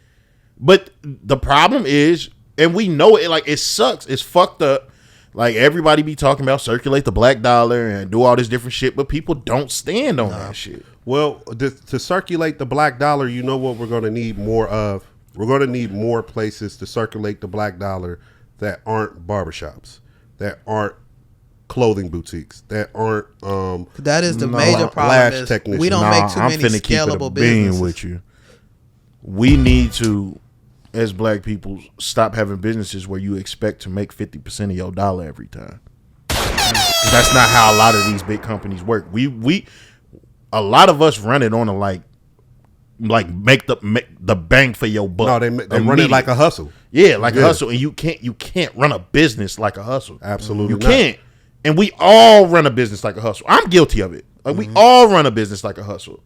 But the problem is, and we know it, like it sucks. It's fucked up. Like everybody be talking about circulate the black dollar and do all this different shit, but people don't stand on that shit. Well, to circulate the black dollar, you know what we're going to need more of? We're going to need more places to circulate the black dollar that aren't barbershops, that aren't clothing boutiques, that aren't that is the major problem. Is we don't make too many scalable businesses. With you, we need to, as black people, stop having businesses where you expect to make 50% of your dollar every time. That's not how a lot of these big companies work. A lot of us run it on a like make the bang for your buck. No, they run it like a hustle. Yeah, like a hustle, and you can't run a business like a hustle. Absolutely, you can't. And we all run a business like a hustle. I'm guilty of it. Like we all run a business like a hustle.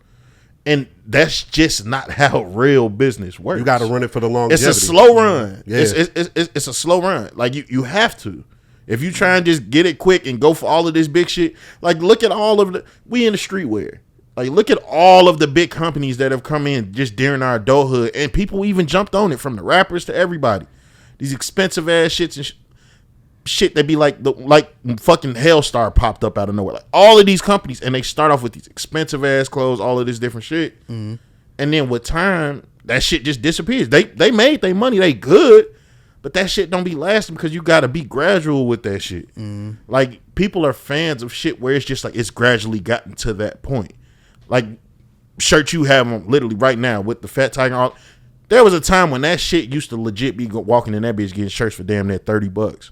And that's just not how real business works. You got to run it for the longevity. It's a slow run. Yeah. It's a slow run. Like you have to. If you try and just get it quick and go for all of this big shit, like look at all of we in the streetwear. Like look at all of the big companies that have come in just during our adulthood, and people even jumped on it, from the rappers to everybody. These expensive ass shits and shit that be like fucking Hellstar popped up out of nowhere. Like all of these companies, and they start off with these expensive ass clothes, all of this different shit, and then with time, that shit just disappears. They made their money, they good, but that shit don't be lasting because you gotta be gradual with that shit. Like people are fans of shit where it's just like it's gradually gotten to that point. Like shirts you have on literally right now with the Fat Tiger. There was a time when that shit used to legit be walking in that bitch getting shirts for damn near $30.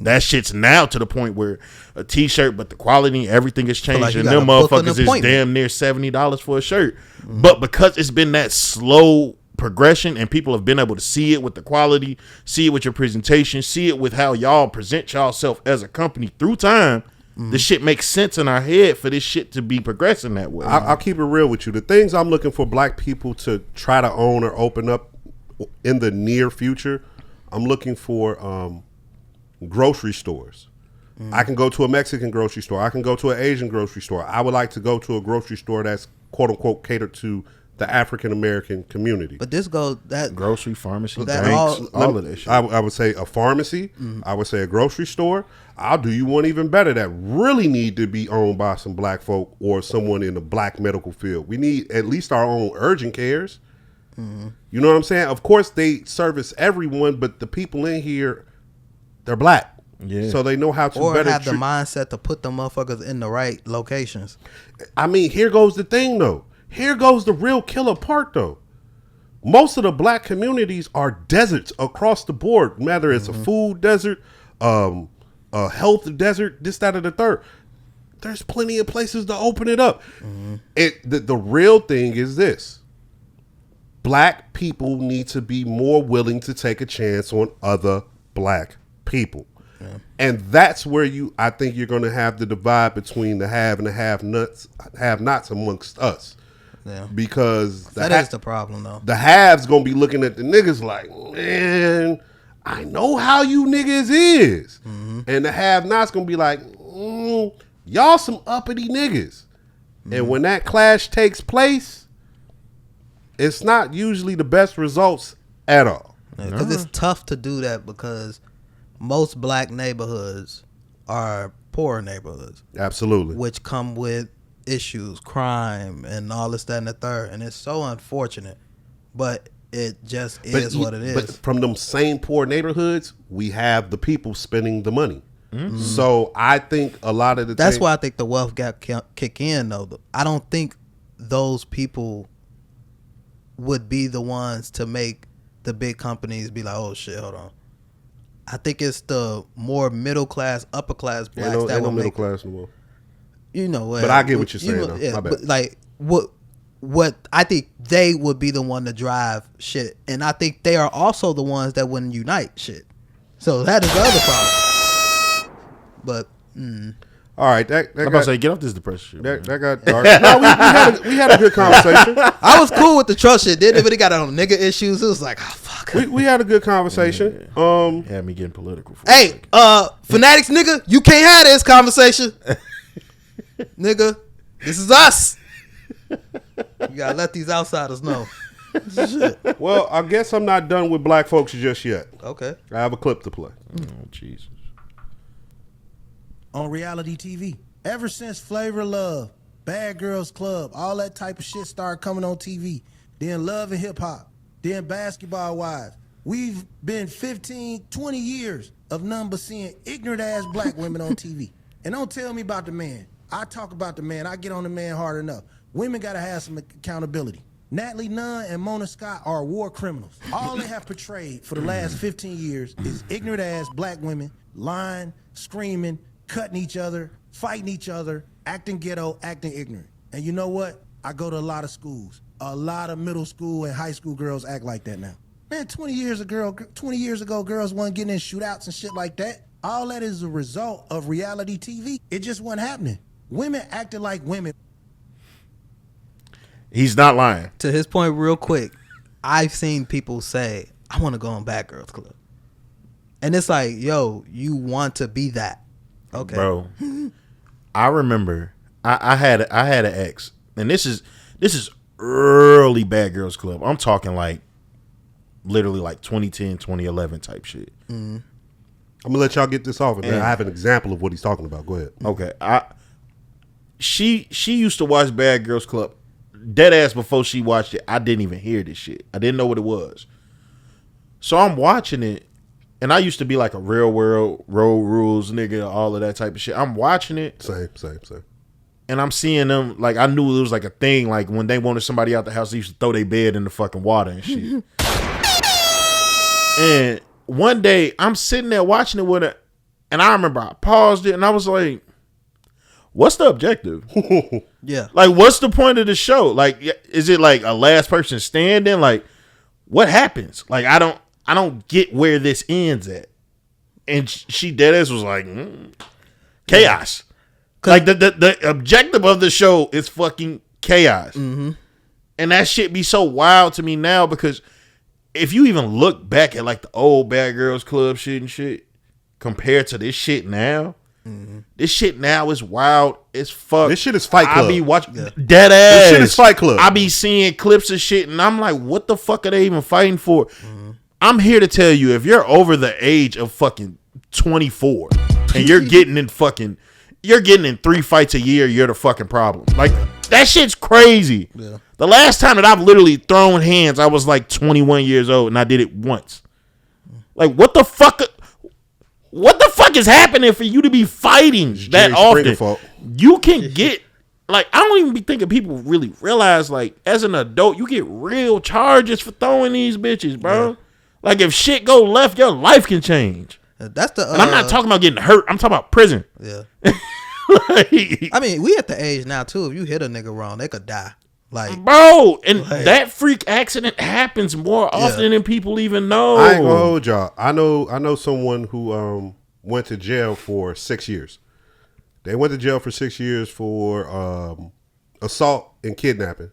That shit's now to the point where a t-shirt, but the quality, everything has changed, like and them motherfuckers is damn near $70 for a shirt. But because it's been that slow progression, and people have been able to see it with the quality, see it with your presentation, see it with how y'all present y'allself as a company through time, this shit makes sense in our head for this shit to be progressing that way. I'll keep it real with you. The things I'm looking for black people to try to own or open up in the near future, I'm looking for grocery stores. I can go to a Mexican grocery store. I can go to an Asian grocery store. I would like to go to a grocery store that's quote unquote catered to the African American community. But this goes that grocery, pharmacy, that banks, all of that shit. I would say a pharmacy. I would say a grocery store. I'll do you one even better that really need to be owned by some black folk or someone in the black medical field. We need at least our own urgent cares. You know what I'm saying? Of course, they service everyone, but the people in here, they're black. Yeah. So they know how to Or better have the mindset to put the motherfuckers in the right locations. I mean, here goes the thing, though. Here goes the real killer part, though. Most of the black communities are deserts across the board, whether it's a food desert, a health desert, this, that, or the third. There's plenty of places to open it up. The real thing is this. Black people need to be more willing to take a chance on other black people. Yeah. And that's where I think you're going to have the divide between the have and the have-nots amongst us. Yeah. Because that is the problem, though. The haves going to be looking at the niggas like, man, I know how you niggas is. And the have-nots going to be like, y'all some uppity niggas. And when that clash takes place, it's not usually the best results at all. Because it's tough to do that because most black neighborhoods are poor neighborhoods. Absolutely. Which come with issues, crime, and all this, that, and the third. And it's so unfortunate. But it just is what it is. But from them same poor neighborhoods, we have the people spending the money. So I think a lot of that's why I think the wealth gap kick in, though. I don't think those people would be the ones to make the big companies be like, oh shit, hold on. I think it's the more middle class, upper class blacks that will middle make class no more. You know, but I get what you're saying. Though. My bad. But like what I think they would be the one to drive shit, and I think they are also the ones that wouldn't unite shit. So that is the other problem. But. All right, that I'm about to say, get off this depression shit. That got dark. No, we had a good conversation. I was cool with the trust shit. Then if it got on nigga issues, it was like, oh fuck. We had a good conversation. Had me getting political. Hey, fanatics, nigga, you can't have this conversation, nigga. This is us. You gotta let these outsiders know. Shit. Well, I guess I'm not done with black folks just yet. Okay, I have a clip to play. Oh Jesus. On reality TV. Ever since Flavor of Love, Bad Girls Club, all that type of shit started coming on TV. Then Love and Hip Hop, then Basketball Wives. We've been 15, 20 years of none but seeing ignorant ass black women on TV. And don't tell me about the man. I talk about the man. I get on the man hard enough. Women gotta have some accountability. Natalie Nunn and Mona Scott are war criminals. All they have portrayed for the last 15 years is ignorant ass black women lying, screaming, cutting each other, fighting each other, acting ghetto, acting ignorant. And you know what? I go to a lot of schools. A lot of middle school and high school girls act like that now. Man, 20 years ago, girls weren't getting in shootouts and shit like that. All that is a result of reality TV. It just wasn't happening. Women acted like women. He's not lying. To his point, real quick, I've seen people say, I want to go on Bad Girls Club. And it's like, yo, you want to be that. Okay. Bro, I remember I had an ex, and this is early Bad Girls Club. I'm talking like literally like 2010, 2011 type shit. I'm gonna let y'all get this off, and then I have an example of what he's talking about. Go ahead. Okay. She used to watch Bad Girls Club. Dead ass before she watched it, I didn't even hear this shit. I didn't know what it was. So I'm watching it. And I used to be like a real world road rules nigga, all of that type of shit. I'm watching it. Same. And I'm seeing them, like, I knew it was like a thing. Like, when they wanted somebody out the house, they used to throw their bed in the fucking water and shit. And one day, I'm sitting there watching it with her. And I remember I paused it and I was like, what's the objective? Yeah. Like, what's the point of the show? Like, is it like a last person standing? Like, what happens? Like, I don't get where this ends at. And she deadass was like, chaos. Like the objective of the show is fucking chaos. Mm-hmm. And that shit be so wild to me now because if you even look back at like the old Bad Girls Club shit and shit compared to this shit now, this shit now is wild as fuck. This shit is Fight Club. I be watching dead ass. This shit is Fight Club. I be seeing clips of shit and I'm like, what the fuck are they even fighting for? I'm here to tell you, if you're over the age of fucking 24 and you're getting in 3 fights a year, you're the fucking problem. Like, that shit's crazy. Yeah. The last time that I've literally thrown hands, I was like 21 years old, and I did it once. Like, what the fuck? What the fuck is happening for you to be fighting that often? You can get, like, I don't even be thinking people really realize, like, as an adult, you get real charges for throwing these bitches, bro. Yeah. Like, if shit go left, your life can change. That's the. And I'm not talking about getting hurt. I'm talking about prison. Yeah. Like, I mean, we at the age now too. If you hit a nigga wrong, they could die. Like, bro, and that freak accident happens more often than people even know. I ain't gonna hold y'all. I know someone who went to jail for 6 years. They went to jail for 6 years for assault and kidnapping.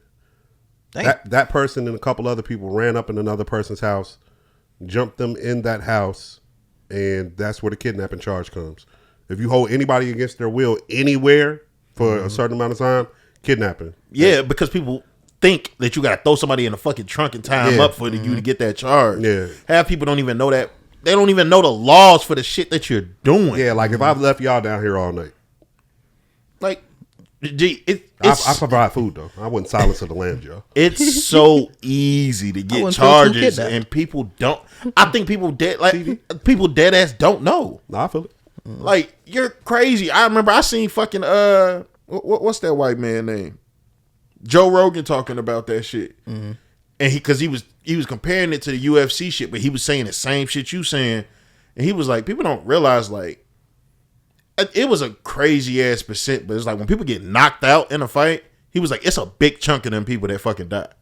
That person and a couple other people ran up in another person's house, jumped them in that house, and that's where the kidnapping charge comes. If you hold anybody against their will anywhere for a certain amount of time, kidnapping. Yeah, because people think that you got to throw somebody in the fucking trunk and tie them up for you to get that charge. Yeah. Half people don't even know that. They don't even know the laws for the shit that you're doing. Yeah, like if I've left y'all down here all night. Like, gee, I provide food, though. I wouldn't silence the land, y'all. It's so easy to get charges, and people don't. I think people dead ass don't know. No, I feel it. Like, you're crazy. I remember I seen fucking what's that white man name? Joe Rogan talking about that shit. And because he was comparing it to the UFC shit, but he was saying the same shit you saying. And he was like, people don't realize, like, it was a crazy ass percent, but it's like when people get knocked out in a fight, he was like, it's a big chunk of them people that fucking die.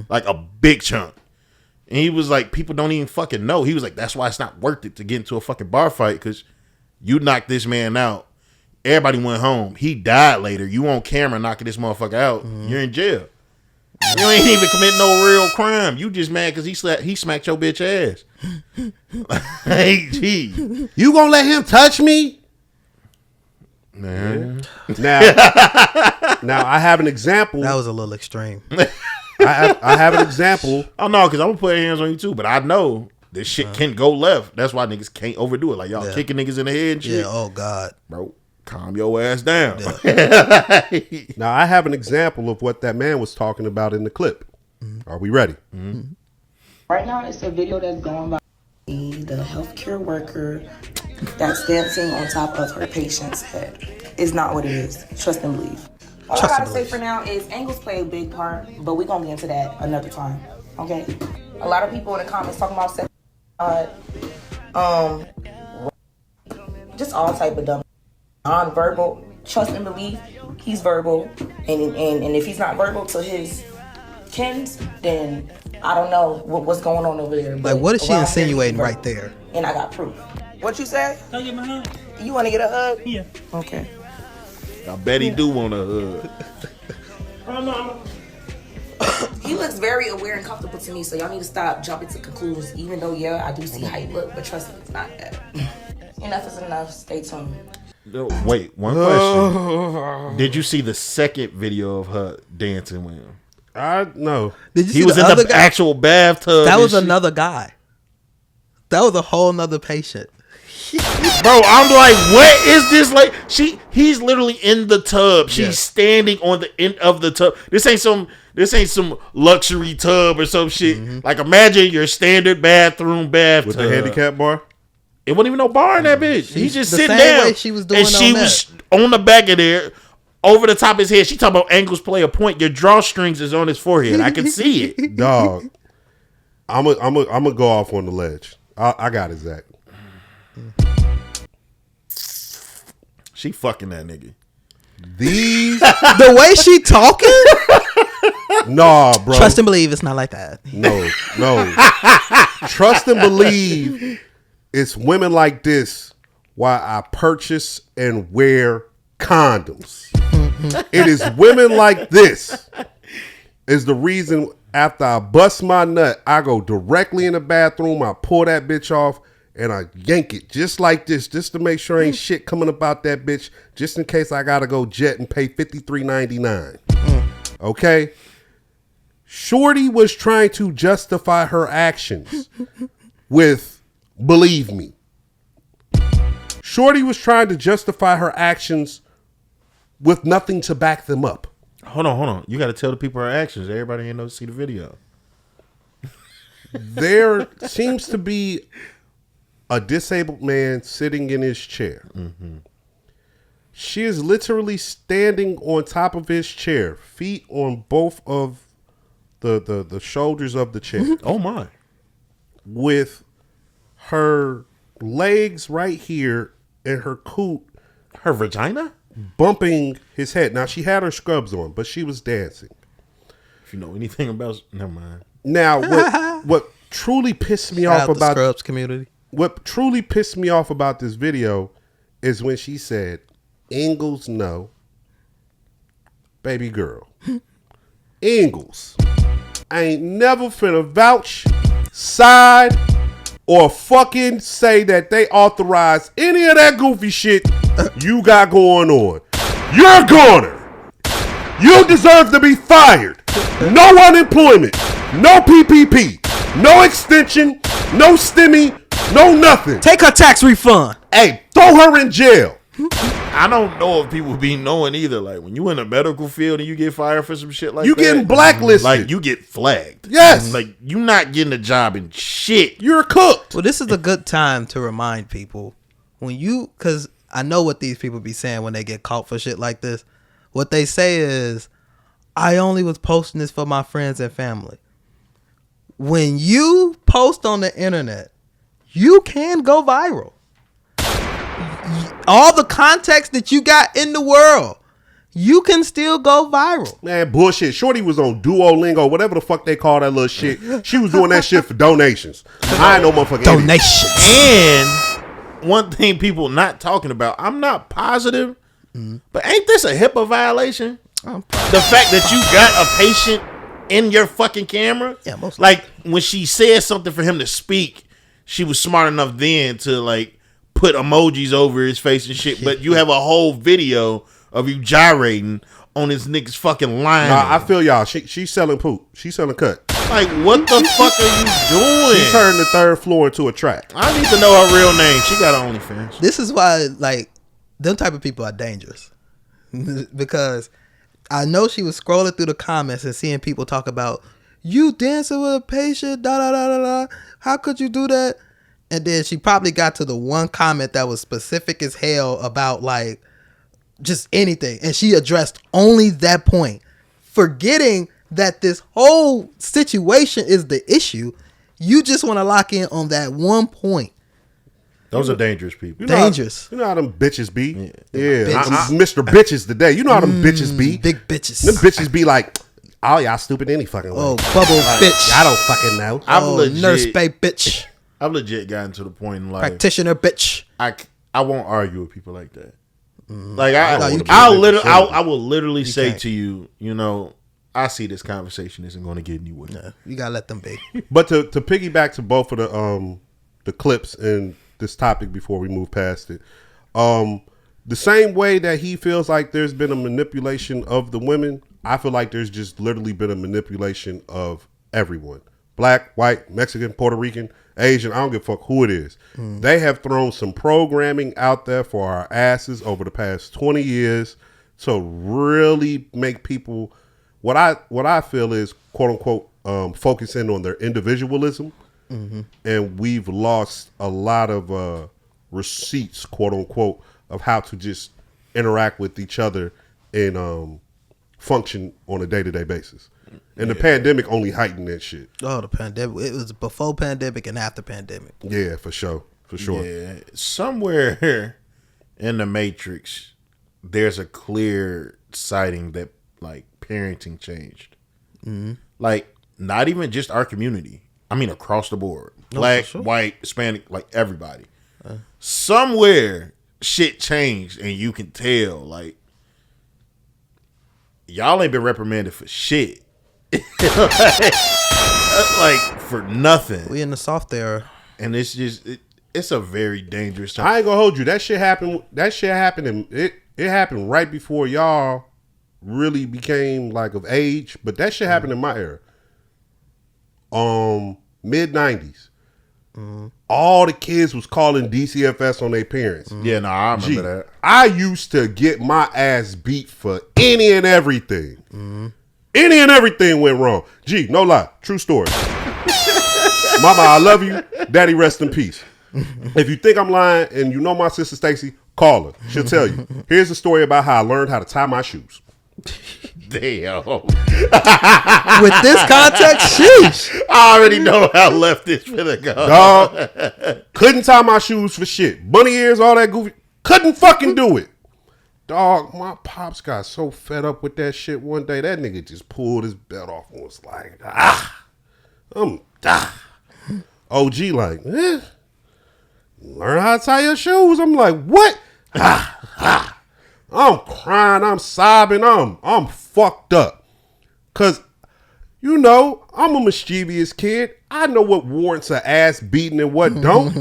Like a big chunk. And he was like, people don't even fucking know. He was like, that's why it's not worth it to get into a fucking bar fight, because you knocked this man out. Everybody went home. He died later. You on camera knocking this motherfucker out. You're in jail. You ain't even commit no real crime. You just mad because he smacked your bitch ass. Hey, gee. You gonna let him touch me? Man. Now I have an example. That was a little extreme. I have an example. Oh, no, because I'm going to put hands on you too, but I know this shit can go left. That's why niggas can't overdo it. Like, y'all kicking niggas in the head and shit. Yeah, oh, God. Bro, calm your ass down. Now, I have an example of what that man was talking about in the clip. Are we ready? Right now, it's a video that's going by the healthcare worker that's dancing on top of her patient's head. It's not what it is. Trust and believe. All I gotta say for now is angles play a big part, but we're gonna get into that another time. Okay? A lot of people in the comments talking about sex, just all type of dumb, non-verbal. Trust and believe. He's verbal, and if he's not verbal to his kins, then I don't know what's going on over there. Like, what is she insinuating right there? And I got proof. What you say? Can I get my hug? You want to get a hug? Yeah. Okay. I bet he do want a hug. He looks very aware and comfortable to me, so y'all need to stop jumping to conclusions. Even though, yeah, I do see how you look, but trust me, it's not that. Enough is enough. Stay tuned. Wait, one question. Did you see the second video of her dancing with him? No. Did you see he was in the actual bathtub. That was another guy. That was a whole nother patient. Bro, I'm like, what is this? Like, he's literally in the tub. She's standing on the end of the tub. This ain't some luxury tub or some shit. Like, imagine your standard bathtub with the handicap bar. It wasn't even no bar in that bitch. He's just sitting same down. way she was doing and she was on the back of there, over the top of his head. She talking about angles play a point. Your drawstrings is on his forehead. I can see it. Dog. I'm gonna go off on the ledge. I got it, Zach. She fucking that nigga. The way she talking? Nah, bro. Trust and believe it's not like that. No. Trust and believe it's women like this why I purchase and wear condoms. It is women like this is the reason after I bust my nut, I go directly in the bathroom, I pull that bitch off, and I yank it just like this, just to make sure ain't shit coming about that bitch, just in case I gotta go jet and pay $53.99. Okay? Shorty was trying to justify her actions with believe me. Shorty was trying to justify her actions with nothing to back them up. Hold on. You got to tell the people her actions. Everybody ain't know to see the video. There seems to be a disabled man sitting in his chair. Mm-hmm. She is literally standing on top of his chair, feet on both of the shoulders of the chair. Oh my! With her legs right here and her coot, her vagina, bumping his head. Now she had her scrubs on, but she was dancing. If you know anything about, never mind. Now, what truly pissed me off about the scrubs community? What truly pissed me off about this video is when she said, "Ingalls, no, baby girl, Ingalls, I ain't never finna vouch, side, or fucking say that they authorize any of that goofy shit you got going on. You're a goner. You deserve to be fired. No unemployment. No PPP. No extension. No STEMI. No nothing. Take her tax refund. Hey, throw her in jail." I don't know if people be knowing either. Like when you in the medical field and you get fired for some shit like you that, getting blacklisted. Like you get flagged. Yes. Like you not getting a job in shit. You're cooked. Well, this is a good time to remind people because I know what these people be saying when they get caught for shit like this. What they say is, I only was posting this for my friends and family. When you post on the internet, you can go viral. All the context that you got in the world, you can still go viral. Man, bullshit. Shorty was on Duolingo, whatever the fuck they call that little shit. She was doing that shit for donations. I ain't no motherfucking donations. And one thing people not talking about, I'm not positive, but ain't this a HIPAA violation? The fact that you got a patient in your fucking camera? Yeah, most like when she said something for him to speak, she was smart enough then to like put emojis over his face and shit, but you have a whole video of you gyrating on this nigga's fucking line. Nah, I feel y'all. She's selling poop. She's selling cut. Like, what the fuck are you doing? She turned the third floor into a track. I need to know her real name. She got OnlyFans. This is why, like, them type of people are dangerous. Because I know she was scrolling through the comments and seeing people talk about, you dancing with a patient, da da da da da. How could you do that? And then she probably got to the one comment that was specific as hell about like just anything. And she addressed only that point, forgetting that this whole situation is the issue. You just want to lock in on that one point. Those are dangerous people. Dangerous. You know how them bitches be? Yeah. Bitches. I'm Mr. Bitches today. You know how them bitches be? Big bitches. Them bitches be like, oh, y'all stupid any fucking way. Oh, bubble bitch. I don't fucking know. Nurse babe bitch. I've legit gotten to the point in life. Practitioner bitch. I won't argue with people like that. Like I will literally say to you, you know, I see this conversation isn't going to get anywhere. No, you gotta let them be. But to piggyback to both of the clips and this topic before we move past it, the same way that he feels like there's been a manipulation of the women, I feel like there's just literally been a manipulation of everyone. Black, white, Mexican, Puerto Rican, Asian, I don't give a fuck who it is. They have thrown some programming out there for our asses over the past 20 years to really make people, what I feel is, quote unquote, focusing on their individualism. And we've lost a lot of receipts, quote unquote, of how to just interact with each other and function on a day-to-day basis. And the pandemic only heightened that shit. Oh, the pandemic. It was before pandemic and after pandemic. Yeah, for sure. For sure. Yeah. Somewhere in the Matrix, there's a clear sighting that like parenting changed. Like not even just our community. I mean across the board. Black, white, Hispanic, like everybody. Somewhere shit changed and you can tell like y'all ain't been reprimanded for shit. Like for nothing. We in the soft era. And it's just it's a very dangerous time. I ain't gonna hold you. That shit happened and it happened right before y'all really became like of age. But that shit happened in my era. Mid-90s. all the kids was calling DCFS on their parents. Yeah, no, I remember that. I used to get my ass beat for any and everything. Any and everything went wrong. Gee, no lie. True story. Mama, I love you. Daddy, rest in peace. If you think I'm lying and you know my sister Stacy, call her. She'll tell you. Here's the story about how I learned how to tie my shoes. Damn. With this context, sheesh. I already know how left this finna go. Dog, couldn't tie my shoes for shit. Bunny ears, all that goofy. Couldn't fucking do it. Dog, my pops got so fed up with that shit one day. That nigga just pulled his belt off and was like, OG like, learn how to tie your shoes. I'm like, what? I'm crying, I'm sobbing, I'm fucked up. Cause, you know, I'm a mischievous kid. I know what warrants an ass beating and what don't.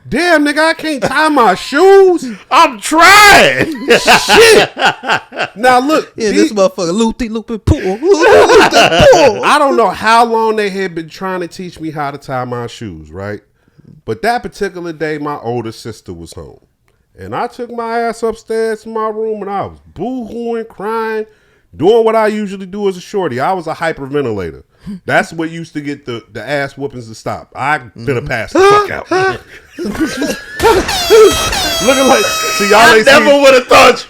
Damn, nigga, I can't tie my shoes. I'm trying. Shit. Now look, This motherfucker looping pool. I don't know how long they had been trying to teach me how to tie my shoes, right? But that particular day, my older sister was home. And I took my ass upstairs to my room and I was boo-hooing, crying, doing what I usually do as a shorty. I was a hyperventilator. That's what used to get the ass whoopings to stop. I finna pass the fuck out. Looking like, see, y'all I ain't never would have thought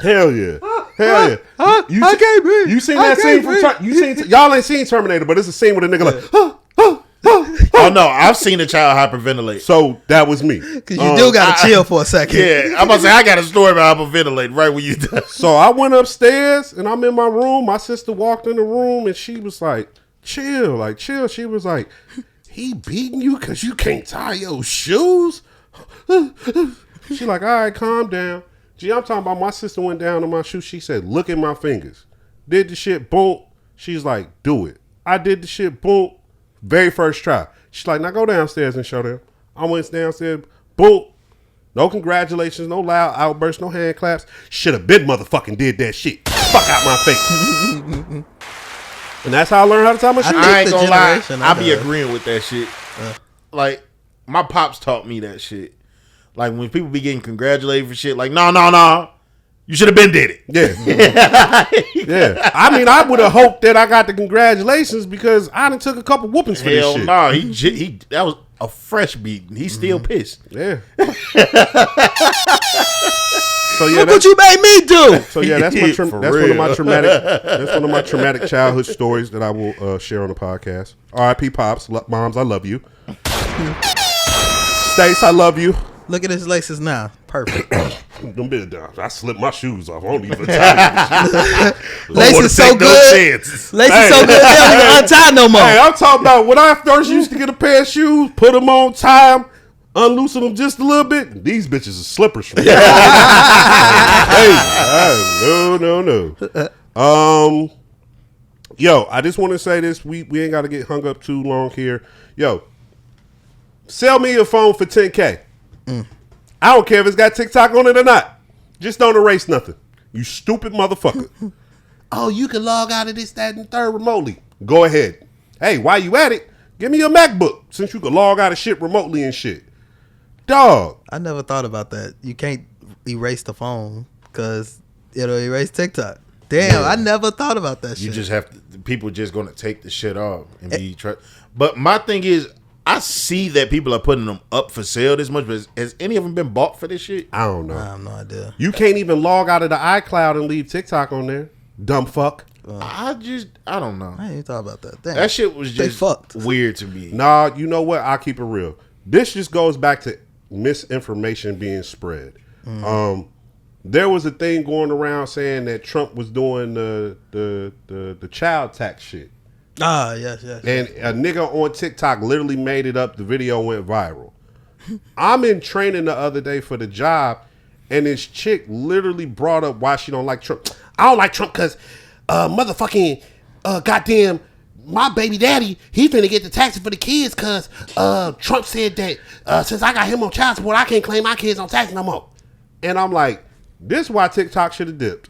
you. Hell yeah. You seen that scene from y'all ain't seen Terminator, but it's a scene with a nigga like, Oh no, I've seen a child hyperventilate. So that was me. Cause you do gotta chill for a second. Yeah, I'm about to say I got a story about hyperventilating right when you done. So I went upstairs and I'm in my room. My sister walked in the room and she was like, chill. She was like, he beating you because you can't tie your shoes? She like, all right, calm down. Gee, I'm talking about my sister went down on my shoes. She said, look at my fingers. Did the shit, boom. She's like, do it. I did the shit, boom. Very first try. She's like, now go downstairs and show them. I went downstairs, boom. No congratulations, no loud outbursts, no hand claps. Should have been motherfucking did that shit. Fuck out my face. And that's how I learned how to tie my shoes. I ain't gonna lie, I be agreeing with that shit. Like, my pops taught me that shit. Like, when people be getting congratulated for shit, like, no. You should have been did it. Yeah. Yeah. I mean, I would have hoped that I got the congratulations because I done took a couple whoopings for this shit. Hell no. He that was a fresh beating. He's still pissed. Yeah. So yeah, look what you made me do. So yeah, that's one of my traumatic childhood stories that I will share on the podcast. R.I.P. Pops, moms, I love you. Stace, I love you. Look at his laces now. Perfect. I slipped my shoes off. I don't even tie laces so good. Laces so good. They don't even untie no more. Hey, I'm talking about when I first used to get a pair of shoes, put them on, tie them, unloosen them just a little bit. These bitches are slippers from me. No. Yo, I just want to say this. We ain't got to get hung up too long here. Yo, sell me your phone for $10K. I don't care if it's got TikTok on it or not. Just don't erase nothing. You stupid motherfucker. Oh, you can log out of this, that, and third remotely. Go ahead. Hey, while you at it, give me your MacBook since you can log out of shit remotely and shit. Dog. I never thought about that. You can't erase the phone because it'll erase TikTok. Damn, I never thought about that shit. You just have to, people just going to take the shit off and be But my thing is, I see that people are putting them up for sale this much, but has any of them been bought for this shit? I don't know. I have no idea. You can't even log out of the iCloud and leave TikTok on there. Dumb fuck. I don't know. I ain't even thought about that. Damn. That shit was just weird to me. Nah, you know what? I'll keep it real. This just goes back to misinformation being spread. There was a thing going around saying that Trump was doing the child tax shit. Ah, yes. And a nigga on TikTok literally made it up. The video went viral. I'm in training the other day for the job, and this chick literally brought up why she don't like Trump. I don't like Trump because motherfucking goddamn my baby daddy, he finna get the taxes for the kids because Trump said that since I got him on child support, I can't claim my kids on tax no more. And I'm like, this is why TikTok should have dipped.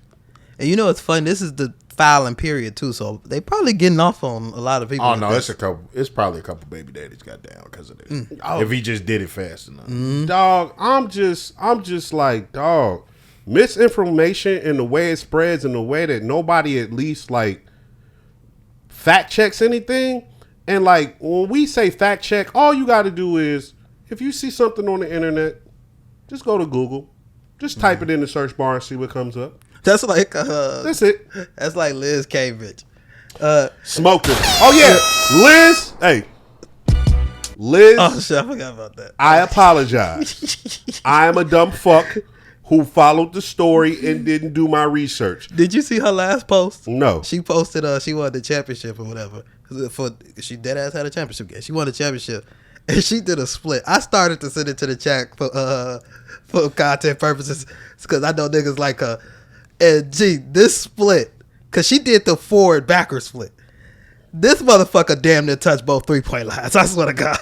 And you know what's funny? This is the filing period too, so they probably getting off on a lot of people. Oh no, it's probably a couple baby daddies got down because of this. If he just did it fast enough, Dog, I'm just like, dog, misinformation and the way it spreads and the way that nobody at least like fact checks anything. And like when we say fact check, all you got to do is if you see something on the internet, just go to Google, just type it in the search bar and see what comes up. That's like That's it. That's like Liz Cambridge. Smoked it. Oh yeah, Liz. Hey, Liz. Oh shit, I forgot about that. I apologize. I am a dumb fuck who followed the story and didn't do my research. Did you see her last post? No. She posted she won the championship or whatever. She dead ass had a championship game. She won the championship. And she did a split. I started to send it to the chat for content purposes because I know niggas like her. And this split, because she did the forward backward split. This motherfucker damn near touched both 3-point lines. I swear to God.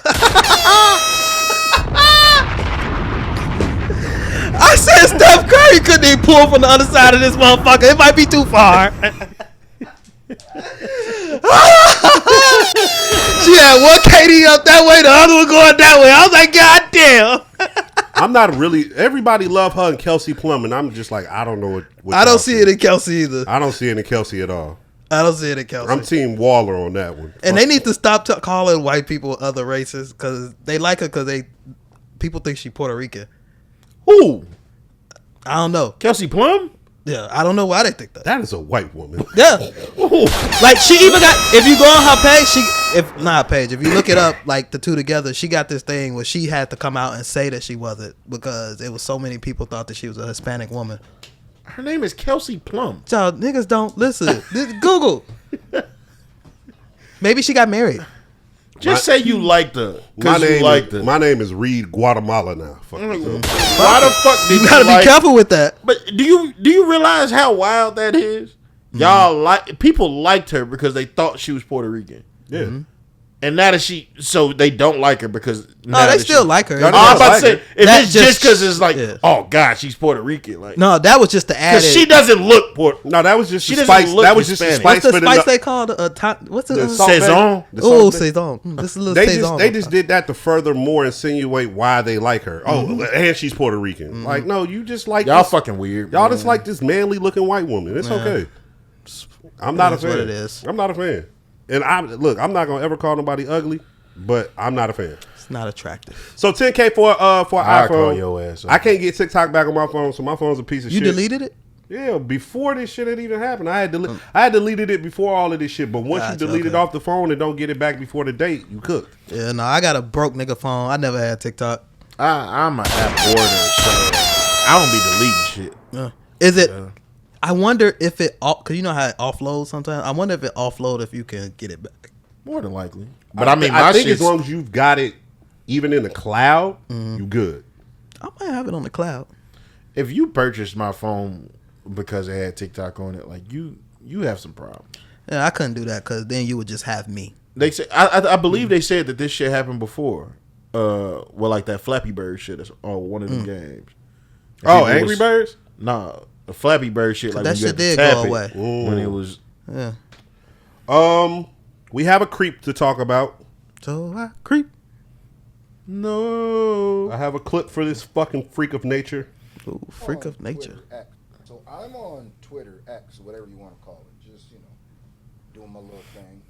I said Steph Curry couldn't even pull from the other side of this motherfucker. It might be too far. She had one KD up that way, the other one going that way. I was like, God damn. I'm not really. Everybody love her and Kelsey Plum, and I'm just like, I don't know what I don't see it in Kelsey either. I don't see it in Kelsey at all. I don't see it in Kelsey. I'm Team Waller on that one. And they need to stop calling white people other races because they like her because people think she Puerto Rican. Who? I don't know. Kelsey Plum? Yeah, I don't know why they think that. That is a white woman. Yeah. Like she even got, if you go on her page, if you look it up, like the two together, she got this thing where she had to come out and say that she wasn't because it was so many people thought that she was a Hispanic woman. Her name is Kelsey Plum. Child, niggas don't listen. Google. Maybe she got married. Just say you liked her. My name is Reed Guatemala now. Fuck Why the fuck did you gotta be careful with that? But do you realize how wild that is? Y'all people liked her because they thought she was Puerto Rican. Yeah. Mm-hmm. And now that so they don't like her because they still like her. I'm about to say if it's just because it's like, oh God, she's Puerto Rican. Like, no, that was just the added. Because she doesn't look Puerto. No, that was just the spice. That was just the spice. What's the spice they called? What's the saison? Oh, saison. This is a little saison. They just did that to furthermore insinuate why they like her. Oh, and she's Puerto Rican. Like, no, you just like y'all fucking weird. Y'all just like this manly looking white woman. It's okay. I'm not a fan. What it is. I'm not a fan. And I'm not gonna ever call nobody ugly, but I'm not a fan. It's not attractive. So $10K for iPhone. Call your ass up. I can't get TikTok back on my phone, so my phone's a piece of shit. You deleted it? Yeah, before this shit had even happened. I had deleted it before all of this shit. But once you delete it off the phone and don't get it back before the date, you cooked. Yeah, no, I got a broke nigga phone. I never had TikTok. I'm an app hoarder, so I don't be deleting shit. Is it? I wonder if it, because you know how it offloads sometimes. I wonder if it offload if you can get it back. More than likely. But I think as long as you've got it, even in the cloud, you good. I might have it on the cloud. If you purchased my phone because it had TikTok on it, like you have some problems. Yeah, I couldn't do that because then you would just have me. They say I believe they said that this shit happened before. Well, like that Flappy Bird shit is one of them games. Angry Birds? Nah. The Flappy Bird shit, like that when you shit had to did tap go it away. When it was. Yeah. We have a creep to talk about. So I creep. No. I have a clip for this fucking freak of nature. Ooh, freak of nature. X. So I'm on Twitter, X, whatever you want to call it. Just, doing my little thing.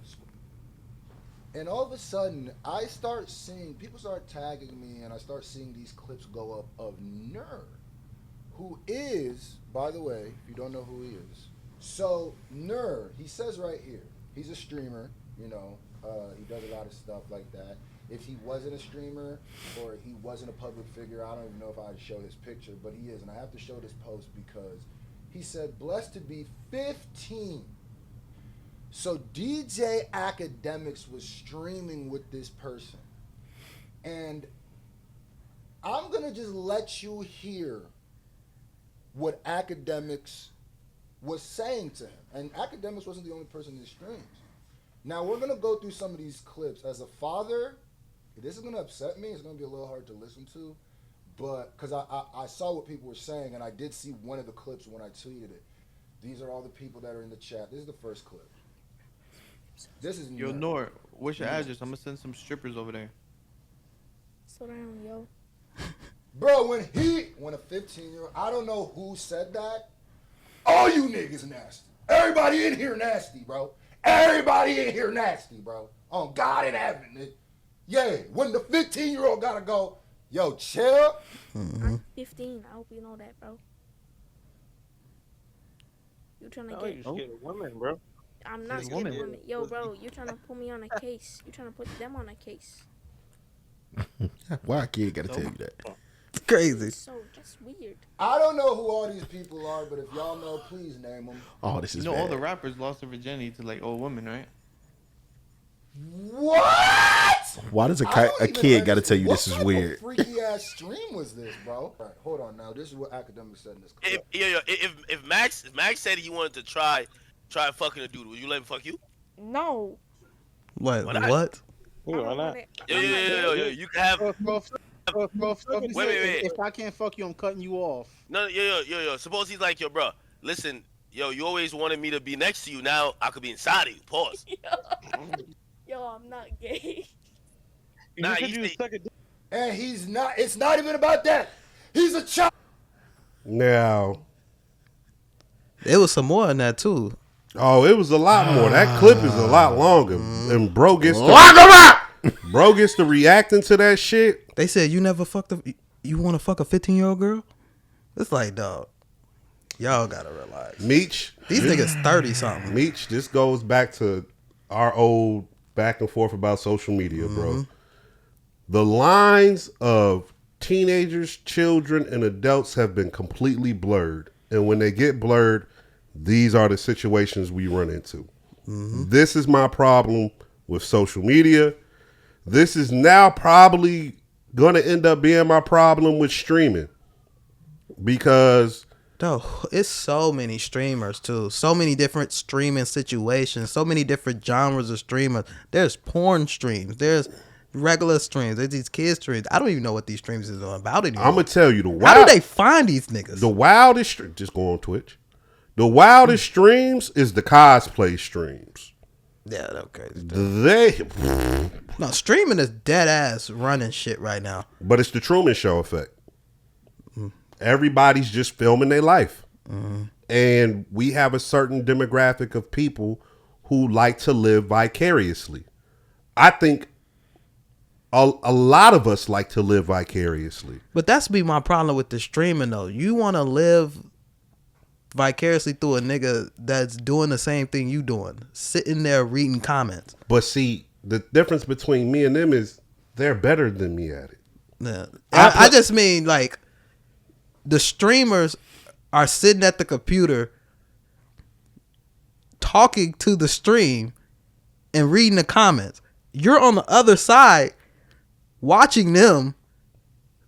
And all of a sudden, I start seeing, people start tagging me, and I start seeing these clips go up of Nerd. Who is, by the way, if you don't know who he is. So, Nerd, he says right here, he's a streamer, he does a lot of stuff like that. If he wasn't a streamer or he wasn't a public figure, I don't even know if I'd show his picture, but he is. And I have to show this post because he said, blessed to be 15. So DJ Akademiks was streaming with this person. And I'm going to just let you hear what Akademiks was saying to him. And Akademiks wasn't the only person in the streams. Now, we're going to go through some of these clips. As a father, this is going to upset me. It's going to be a little hard to listen to. But, because I saw what people were saying, and I did see one of the clips when I tweeted it. These are all the people that are in the chat. This is the first clip. This is Yo, Nor, what's your address? I'm gonna send some strippers over there. Slow down, yo. Bro, when a 15-year-old, I don't know who said that. All you niggas nasty. Everybody in here nasty, bro. Everybody in here nasty, bro. On God in heaven, nigga. Yeah, when the 15-year-old gotta go, yo, chill. I'm 15. I hope you know that, bro. You trying to Oh, get... you scared of women, bro. I'm not scared of women. Yo, bro, you trying to put me on a case. You trying to put them on a case. Why a kid gotta tell you that? It's crazy. So, just weird. I don't know who all these people are, but if y'all know, please name them. Oh, this is You know, bad. all the rappers lost their virginity to like old women, right? What? Why does a kid gotta tell you this is weird? What freaky ass stream was this, bro? All right, hold on now. This is what Akademiks said in this clip. If Max said he wanted to try fucking a dude, would you let him fuck you? No. What? Why not? What? Yeah, why not? Yo, you can have. Wait. If I can't fuck you, I'm cutting you off. No, yo. Suppose he's like, yo, bro, listen, yo, you always wanted me to be next to you. Now I could be inside of you. Pause. Yo, I'm not gay. Nah, And he's not. It's not even about that. He's a child. Now, there was some more in that too. Oh, it was a lot more. That clip is a lot longer, and bro gets to reacting to that shit. They said you never fucked you want to fuck a 15-year-old girl? It's like, dog, y'all gotta realize. Meech, these niggas 30 something. Meech, this goes back to our old back and forth about social media, bro. The lines of teenagers, children, and adults have been completely blurred, and when they get blurred, these are the situations we run into. This is my problem with social media. This is now probably going to end up being my problem with streaming. Because... it's so many streamers, too. So many different streaming situations. So many different genres of streamers. There's porn streams. There's regular streams. There's these kids streams. I don't even know what these streams is about anymore. I'm going to tell you, how do they find these niggas? The wildest... Just go on Twitch. The wildest streams is the cosplay streams. Yeah, okay. No, streaming is dead ass running shit right now. But it's the Truman Show effect. Everybody's just filming their life. And we have a certain demographic of people who like to live vicariously. I think a lot of us like to live vicariously. But that's be my problem with the streaming, though. You want to live vicariously through a nigga that's doing the same thing you doing, sitting there reading comments. But see, the difference between me and them is they're better than me at it. Yeah. I just mean, like, the streamers are sitting at the computer talking to the stream and reading the comments. You're on the other side watching them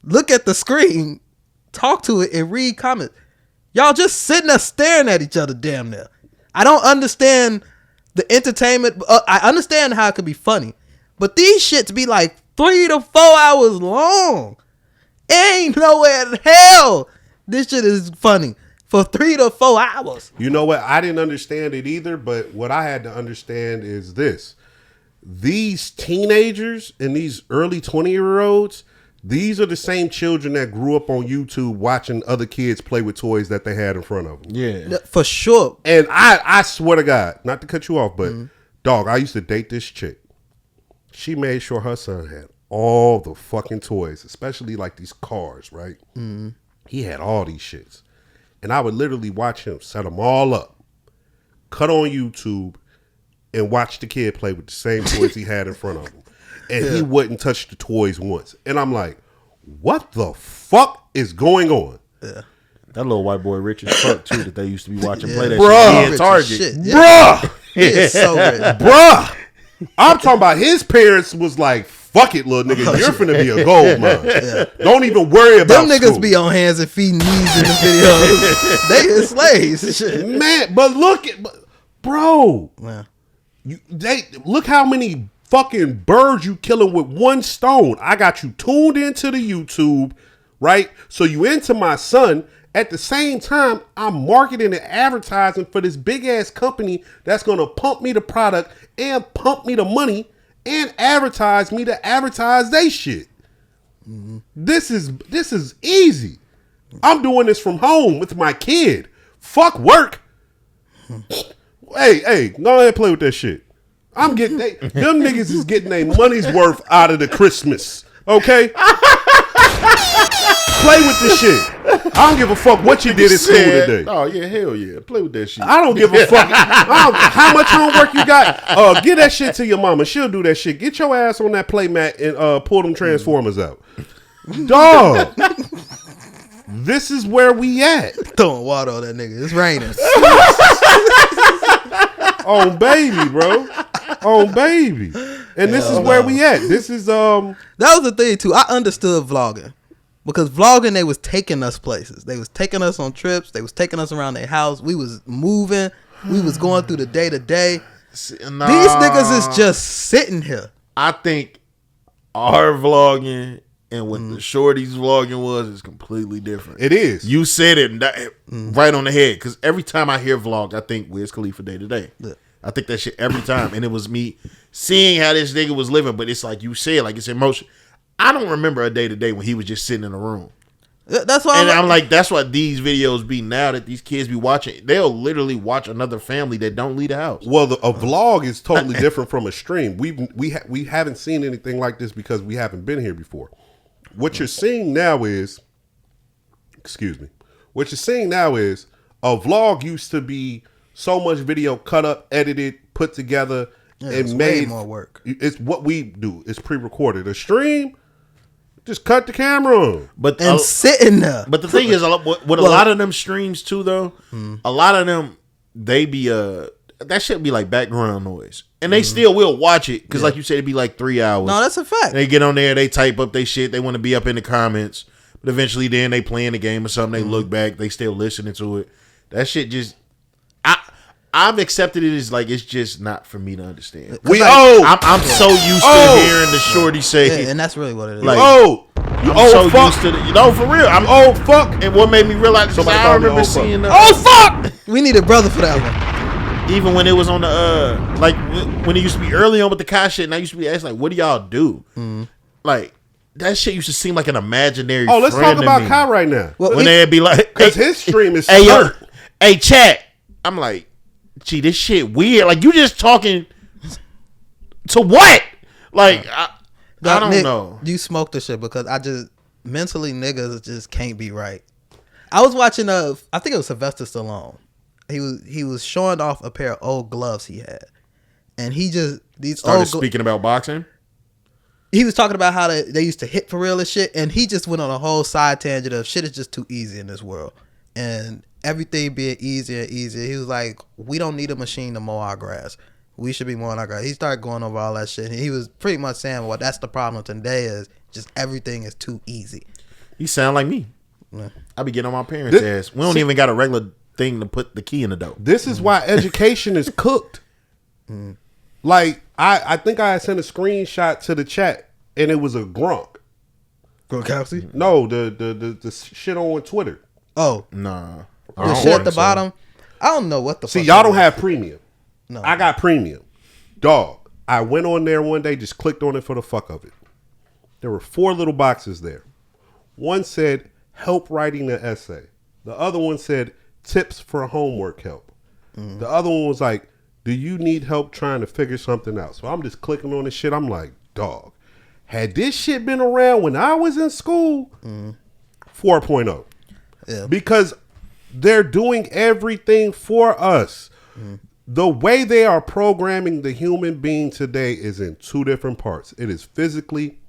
look at the screen, talk to it, and read comments. Y'all just sitting there staring at each other damn near. I don't understand the entertainment. I understand how it could be funny, but these shits be like 3 to 4 hours long. Ain't nowhere in hell this shit is funny for 3 to 4 hours. You know what? I didn't understand it either, but what I had to understand is this. These teenagers and these early 20-year-olds, these are the same children that grew up on YouTube watching other kids play with toys that they had in front of them. Yeah. For sure. And I swear to God, not to cut you off, but dog, I used to date this chick. She made sure her son had all the fucking toys, especially like these cars, right? He had all these shits. And I would literally watch him set them all up, cut on YouTube, and watch the kid play with the same toys he had in front of him. And he wouldn't touch the toys once. And I'm like, what the fuck is going on? Yeah. That little white boy rich as fuck too that they used to be watching play that Bruh. shit. Target. Bruh. He is so rich. Bruh. I'm talking about his parents was like, fuck it, little nigga. You're finna be a gold mine. Don't even worry about them niggas school. be on hands and feet and knees in the videos. They is slaves and shit. Man, but look at, bro. Yeah. They look how many fucking birds you killing with one stone. I got you tuned into the YouTube, right? So you into my son, At the same time, I'm marketing and advertising for this big ass company that's gonna pump me the product and pump me the money and advertise me to advertise they shit. This is easy. I'm doing this from home with my kid. Fuck work. Hey, go ahead and play with that shit. I'm getting them niggas is getting their money's worth out of the Christmas. Okay? Play with this shit. I don't give a fuck what you did at school today. Oh yeah, hell yeah. Play with that shit. I don't give a fuck. How much homework you got? Give that shit to your mama. She'll do that shit. Get your ass on that play mat and pull them transformers out. Dog. This is where we at. Throwing water on that nigga. It's raining. On baby, bro. On baby. And this is where we at. This is That was the thing too. I understood vlogging. Because vlogging, they was taking us places. They was taking us on trips. They was taking us around their house. We was moving. We was going through the day to day. These niggas is just sitting here. I think our vlogging and what the shorties vlogging was is completely different. It is. You said it right on the head. Because every time I hear vlog, I think Wiz Khalifa day to day. I think that shit every time. And it was me seeing how this nigga was living. But it's like you said, like it's emotion. I don't remember a day to day when he was just sitting in a room. That's why I'm like, that's what these videos be now that these kids be watching. They'll literally watch another family that don't leave the house. Well, a vlog is totally different from a stream. We haven't seen anything like this because we haven't been here before. What you're seeing now is, what you're seeing now is a vlog used to be so much video cut up, edited, put together, and made way more work. It's what we do. It's pre-recorded. A stream. Just cut the camera on. And sitting there. But the thing is, with a lot of them streams too, though, a lot of them, they be, that shit be like background noise. And they still will watch it, because like you said, it'd be like 3 hours. No, that's a fact. They get on there, they type up their shit, they want to be up in the comments. But eventually then they playing the game or something, they look back, they still listening to it. That shit just, I've accepted it as like it's just not for me to understand. I'm so used to hearing the shorty say, and that's really what it is. Like, I'm so fuck. used to for real. I'm old fuck. And what made me realize, I remember seeing fuck. We need a brother for that one. Even when it was on the like when it used to be early on with the Kai shit, and I used to be asked like, what do y'all do? Like that shit used to seem like an imaginary. Oh, let's talk about Kai right now. Well, when they'd be like, because his stream is hey chat. I'm like, gee, this shit weird. Like, you just talking to what? Like, I don't know. You smoke the shit because I just mentally niggas just can't be right. I was watching I think it was Sylvester Stallone. He was showing off a pair of old gloves he had, and he just started speaking about boxing. He was talking about how they used to hit for real and shit, and he just went on a whole side tangent of shit is just too easy in this world, and everything being easier and easier. He was like, we don't need a machine to mow our grass. We should be mowing our grass. He started going over all that shit. And he was pretty much saying, well, that's the problem today is just everything is too easy. He sound like me. I be getting on my parents' ass. We don't even got a regular thing to put the key in the door. This is why education is cooked. Like, I think I sent a screenshot to the chat, and it was a Grunk. Gronkowski? No, the shit on Twitter. Oh. Nah. The shit at the bottom. I don't know what the fuck. See, y'all don't have premium. No. I got premium. Dog. I went on there one day, just clicked on it for the fuck of it. There were 4 little boxes there. One said, help writing an essay. The other one said, tips for homework help. The other one was like, do you need help trying to figure something out? So I'm just clicking on this shit. I'm like, dog, had this shit been around when I was in school, 4.0. Yeah. Because they're doing everything for us. The way they are programming the human being today is in 2 different parts. It is physically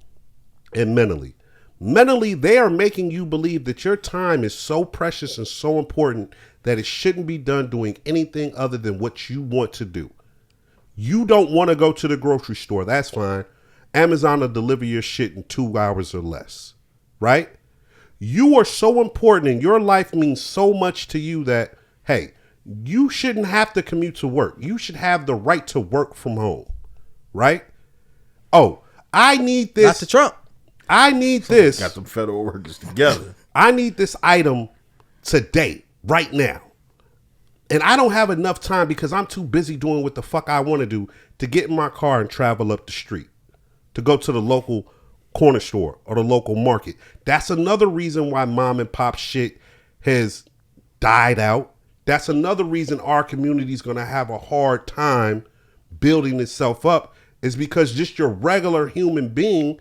and mentally. Mentally, they are making you believe that your time is so precious and so important that it shouldn't be done doing anything other than what you want to do. You don't want to go to the grocery store. That's fine. Amazon will deliver your shit in 2 hours or less. Right? You are so important and your life means so much to you that, hey, you shouldn't have to commute to work. You should have the right to work from home. Right? Oh, I need this. Not to Trump. I need this. Got some federal workers together. I need this item today, right now. And I don't have enough time because I'm too busy doing what the fuck I want to do to get in my car and travel up the street to go to the local corner store or the local market. That's another reason why mom and pop shit has died out. That's another reason our community is going to have a hard time building itself up, is because just your regular human being,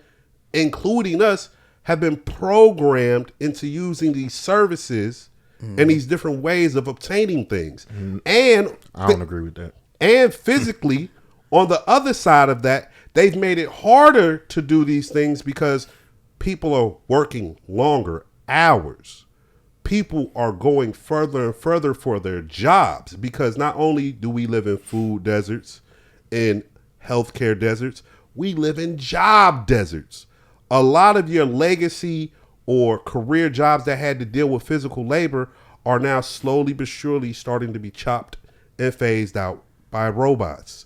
including us, have been programmed into using these services and these different ways of obtaining things. And I don't agree with that. And physically, on the other side of that, they've made it harder to do these things because people are working longer hours. People are going further and further for their jobs because not only do we live in food deserts, in healthcare deserts, we live in job deserts. A lot of your legacy or career jobs that had to deal with physical labor are now slowly but surely starting to be chopped and phased out by robots.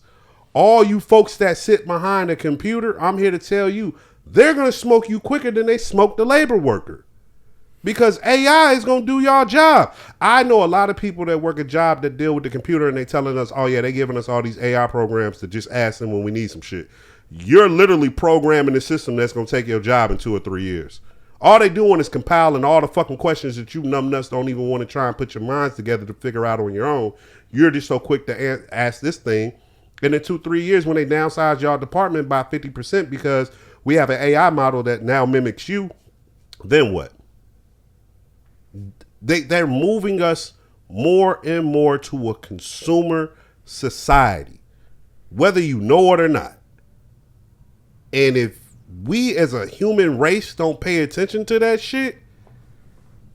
All you folks that sit behind a computer, I'm here to tell you, they're going to smoke you quicker than they smoke the labor worker. Because AI is going to do y'all job. I know a lot of people that work a job that deal with the computer and they telling us, oh yeah, they giving us all these AI programs to just ask them when we need some shit. You're literally programming the system that's going to take your job in 2 or 3 years. All they doing is compiling all the fucking questions that you numbnuts don't even want to try and put your minds together to figure out on your own. You're just so quick to ask this thing. And in 2-3 years, when they downsize y'all department by 50% because we have an AI model that now mimics you, then what? They're moving us more and more to a consumer society, whether you know it or not. And if we as a human race don't pay attention to that shit,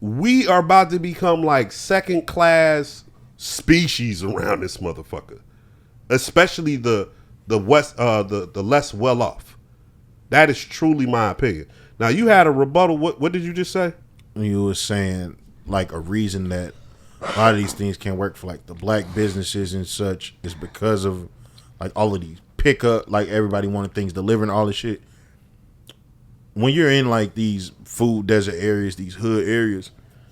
we are about to become like second class species around this motherfucker. Especially the less well off. That is truly my opinion. Now you had a rebuttal. What did you just say? You were saying like a reason that a lot of these things can't work for like the black businesses and such is because of like all of these pickup, like everybody wanted things delivered and all this shit. When you're in like these food desert areas, these hood areas,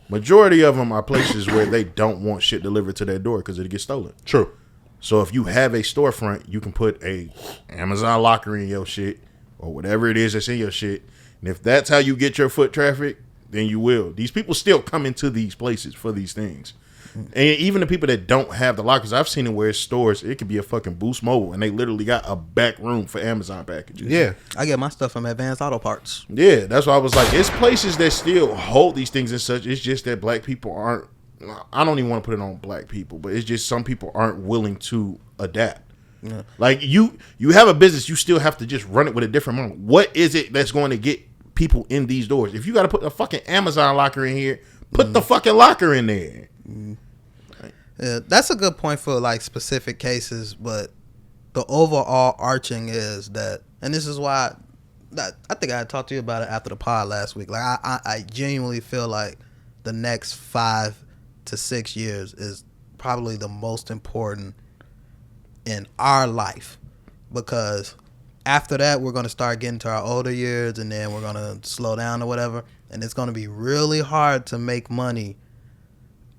majority of them are places where they don't want shit delivered to their door because it gets stolen. True. So if you have a storefront, you can put a Amazon locker in your shit or whatever it is that's in your shit. And if that's how you get your foot traffic, then you will. These people still come into these places for these things. And even the people that don't have the lockers, I've seen it where it's stores, it could be a fucking Boost Mobile, and they literally got a back room for Amazon packages. Yeah. I get my stuff from Advanced Auto Parts. Yeah, that's why I was like, it's places that still hold these things and such. It's just that black people aren't, I don't even want to put it on black people, but it's just some people aren't willing to adapt. Yeah. Like you have a business, you still have to just run it with a different model. What is it that's going to get people in these doors? If you got to put a fucking Amazon locker in here, put the fucking locker in there. Yeah, that's a good point for like specific cases, but the overall arching is that, and this is why I think I talked to you about it after the pod last week. Like I genuinely feel like the next 5 to 6 years is probably the most important in our life, because after that we're going to start getting to our older years, and then we're going to slow down or whatever, and it's going to be really hard to make money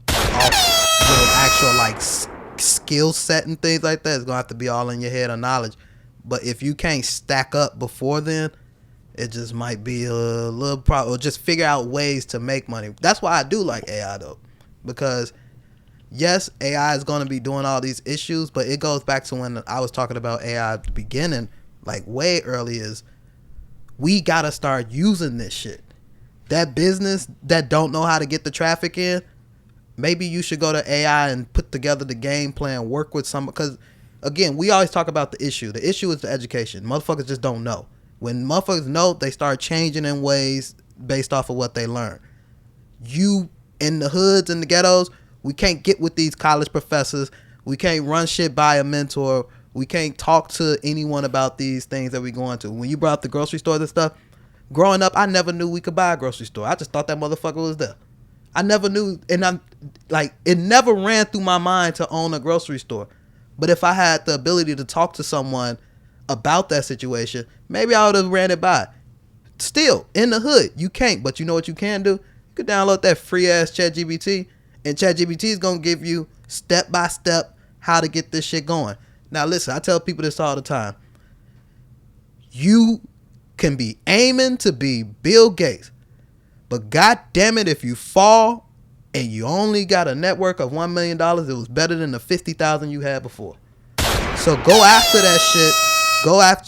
off your actual like skill set and things like that. It's going to have to be all in your head of knowledge. But if you can't stack up before then, it just might be a little problem. Or just figure out ways to make money. That's why I do like AI though, because yes, AI is going to be doing all these issues, but it goes back to when I was talking about AI at the beginning, like way early, is we got to start using this shit. That business that don't know how to get the traffic in, maybe you should go to AI and put together the game plan, work with some, because again, we always talk about the issue. The issue is the education. Motherfuckers just don't know. When motherfuckers know, they start changing in ways based off of what they learn. You in the hoods and the ghettos, we can't get with these college professors. We can't run shit by a mentor. We can't talk to anyone about these things that we going to. When you brought up the grocery stores and stuff, growing up, I never knew we could buy a grocery store. I just thought that motherfucker was there. I never knew, and I'm like, it never ran through my mind to own a grocery store. But if I had the ability to talk to someone about that situation, maybe I would have ran it by. Still, in the hood, you can't. But you know what you can do? could download that free ass ChatGPT, and ChatGPT is gonna give you step by step how to get this shit going. Now listen, I tell people this all the time. You can be aiming to be Bill Gates, but god damn it, if you fall and you only got a network of $1 million, it was better than the 50,000 you had before. So go after that shit.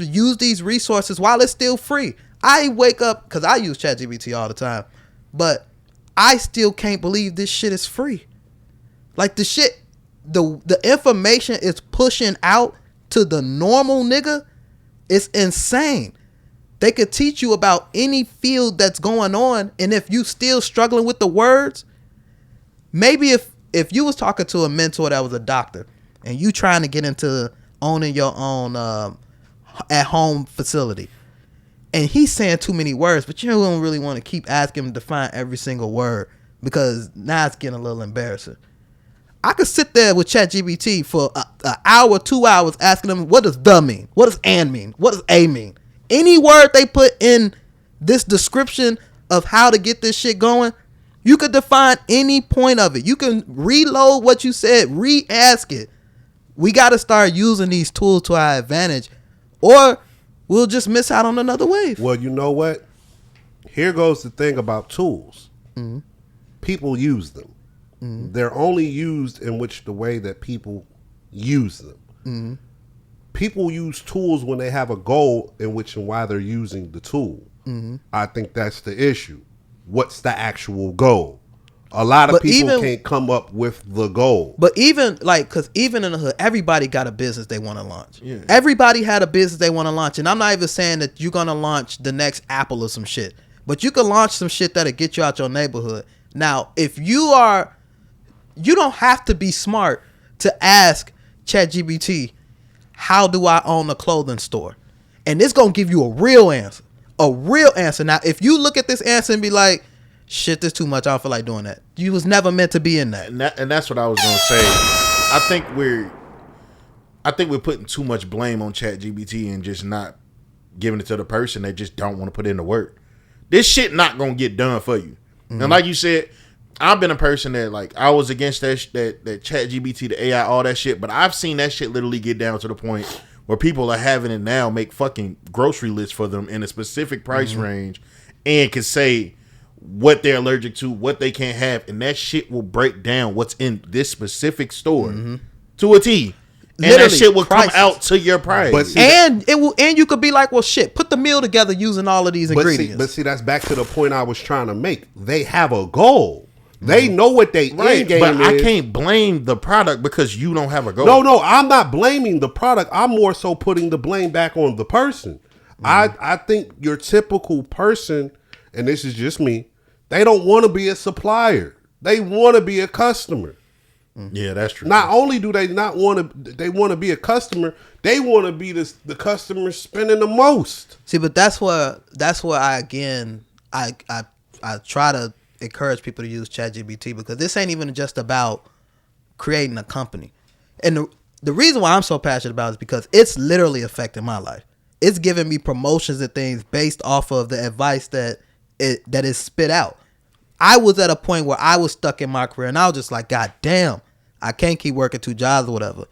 Use these resources while it's still free. I wake up, because I use ChatGPT all the time, but I still can't believe this shit is free. Like the shit, the information it's pushing out to the normal nigga is insane. They could teach you about any field that's going on, and if you still struggling with the words, maybe if you was talking to a mentor that was a doctor and you trying to get into owning your own at-home facility, and he's saying too many words, but you don't really want to keep asking him to define every single word because now it's getting a little embarrassing. I could sit there with ChatGPT for an hour, 2 hours asking them, what does the mean? What does and mean? What does a mean? Any word they put in this description of how to get this shit going, you could define any point of it. You can reload what you said, re-ask it. We got to start using these tools to our advantage, or we'll just miss out on another wave. Well, you know what? Here goes the thing about tools. Mm-hmm. People use them. Mm-hmm. They're only used in which the way that people use them. Mm-hmm. People use tools when they have a goal in which and why they're using the tool. Mm-hmm. I think that's the issue. What's the actual goal? A lot of people can't come up with the goal. But even because even in the hood, everybody got a business they want to launch. Yeah. Everybody had a business they want to launch. And I'm not even saying that you're going to launch the next Apple or some shit. But you can launch some shit that'll get you out your neighborhood. Now, if you don't have to be smart to ask ChatGPT, how do I own a clothing store? And it's going to give you a real answer. A real answer. Now, if you look at this answer and be like, shit, this too much, I don't feel like doing that. You was never meant to be in that. And that's what I was going to say. I think we're putting too much blame on ChatGPT and just not giving it to the person that just don't want to put in the work. This shit not going to get done for you. Mm-hmm. And like you said, I've been a person that I was against that ChatGPT, the AI, all that shit, but I've seen that shit literally get down to the point where people are having it now make fucking grocery lists for them in a specific price range and can say what they're allergic to, what they can't have, and that shit will break down what's in this specific store to a T. And literally, that shit will come out to your price. But see, and you could be like, well, shit, put the meal together using all of these ingredients. But see, that's back to the point I was trying to make. They have a goal. They know what they end game but is. I can't blame the product because you don't have a goal. No, I'm not blaming the product. I'm more so putting the blame back on the person. I think your typical person, and this is just me, they don't want to be a supplier. They want to be a customer. Yeah, that's true. Not only do they not want to, they want to be a customer. They want to be the customer spending the most. See, but that's where I try to encourage people to use ChatGPT, because this ain't even just about creating a company. And the reason why I'm so passionate about it is because it's literally affecting my life. It's giving me promotions and things based off of the advice that is spit out. I was at a point where I was stuck in my career and I was just like, God damn, I can't keep working 2 jobs or whatever.